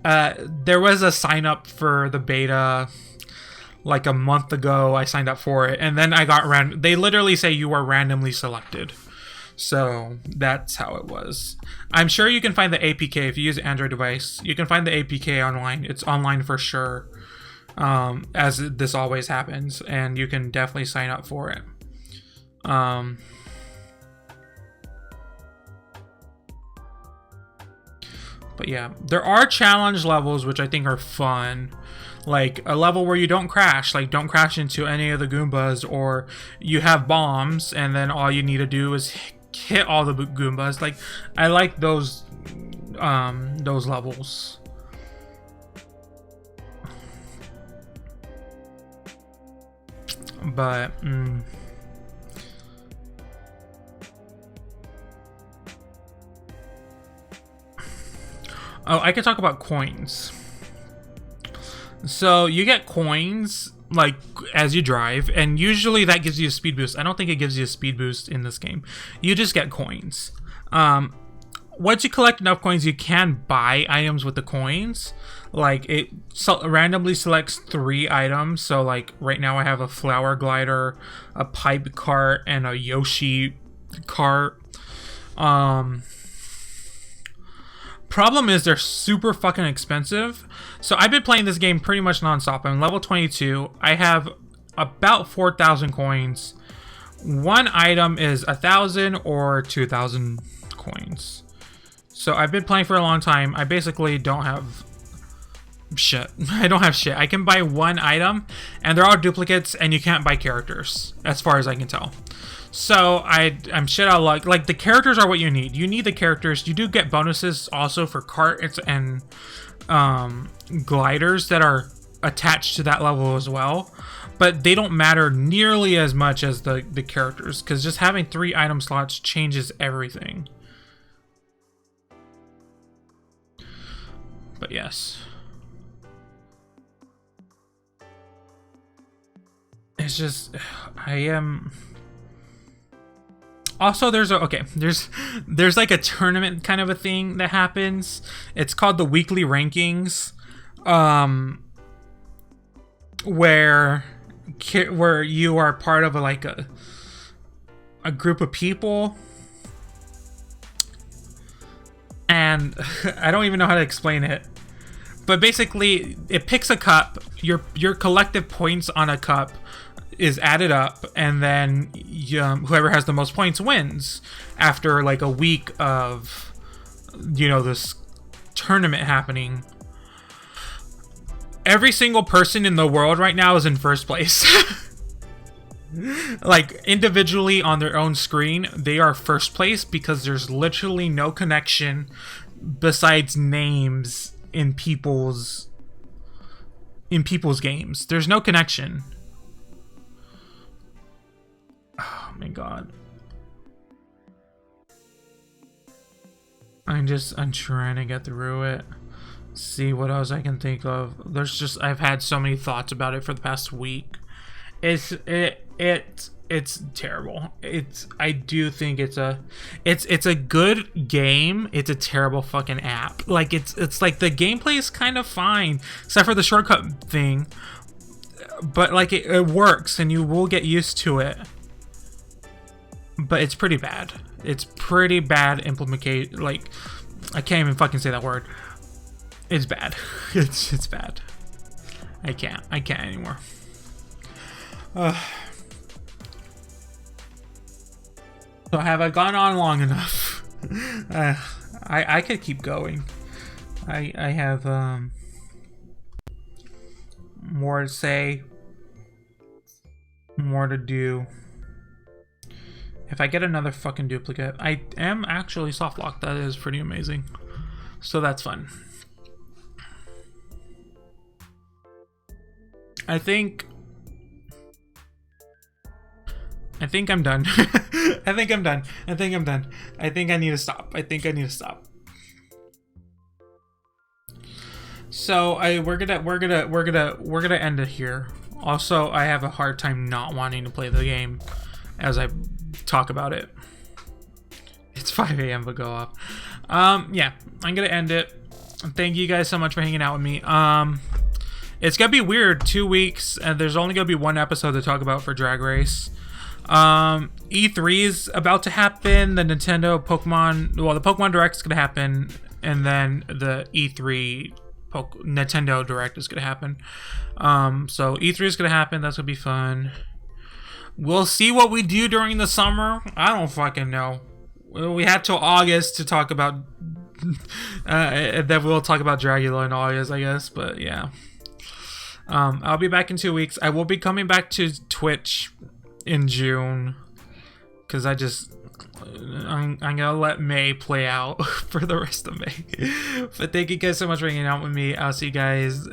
S1: There was a sign up for the beta like a month ago. I signed up for it, and then I got they literally say you are randomly selected. So that's how it was. I'm sure you can find the APK if you use an Android device. You can find the APK online. It's online for sure, as this always happens, and you can definitely sign up for it. But yeah, there are challenge levels which I think are fun. Like a level where you don't crash, like don't crash into any of the Goombas, or you have bombs and then all you need to do is hit all the Goombas. Like, I like those levels. But oh, I can talk about coins. So you get coins, like, as you drive, and usually that gives you a speed boost. I don't think it gives you a speed boost in this game. You just get coins. Once you collect enough coins, you can buy items with the coins. Like, it randomly selects 3 items. So, like, right now I have a flower glider, a pipe cart, and a Yoshi cart. Problem is, they're super fucking expensive. So I've been playing this game pretty much nonstop. I'm level 22. I have about 4,000 coins. One item is 1,000 or 2,000 coins. So I've been playing for a long time. I basically don't have shit. I don't have shit. I can buy one item, and they're all duplicates, and you can't buy characters, as far as I can tell. So I'm shit out of luck. Like, the characters are what you need. You need the characters. You do get bonuses also for carts and gliders that are attached to that level as well. But they don't matter nearly as much as the characters, because just having 3 item slots changes everything. But yes. It's just, I am... Also, there's like a tournament kind of a thing that happens. It's called the weekly rankings, where you are part of a group of people, and and I don't even know how to explain it. But basically, it picks a cup. Your collective points on a cup is added up, and then whoever has the most points wins. After like a week of, this tournament happening, every single person in the world right now is in first place. Like individually on their own screen, they are first place because there's literally no connection besides names in people's games. There's no connection. Oh my god. I'm trying to get through it. See what else I can think of. I've had so many thoughts about it for the past week. It's terrible. I do think it's a good game. It's a terrible fucking app. Like it's like the gameplay is kind of fine, except for the shortcut thing. But like it works and you will get used to it. But it's pretty bad. It's pretty bad implementation. Like I can't even fucking say that word. It's bad. It's bad. I can't anymore. So have I gone on long enough? I could keep going. I have more to say, more to do. If I get another fucking duplicate, I am actually soft locked. That is pretty amazing. So that's fun. I think I'm done. I think I'm done. I think I need to stop. So we're gonna end it here. Also, I have a hard time not wanting to play the game as I talk about it. It's 5 a.m. but go up. Yeah, I'm gonna end it. Thank you guys so much for hanging out with me. It's gonna be weird. 2 weeks, and there's only gonna be one episode to talk about for Drag Race. E3 is about to happen. The Nintendo Pokemon, the Pokemon Direct is gonna happen, and then the E3 Nintendo Direct is gonna happen. So E3 is gonna happen. That's gonna be fun. We'll see what we do during the summer. I don't fucking know. We had till August to talk about. Then we'll talk about Dragula in August, I guess. But yeah. I'll be back in 2 weeks. I will be coming back to Twitch in June, because I'm gonna let May play out for the rest of May. But thank you guys so much for hanging out with me. I'll see you guys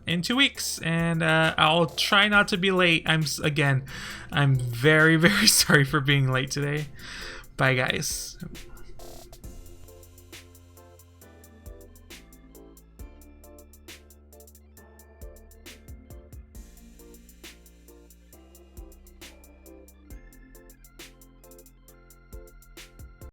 S1: in 2 weeks, and I'll try not to be late. I'm very, very sorry for being late today. Bye guys.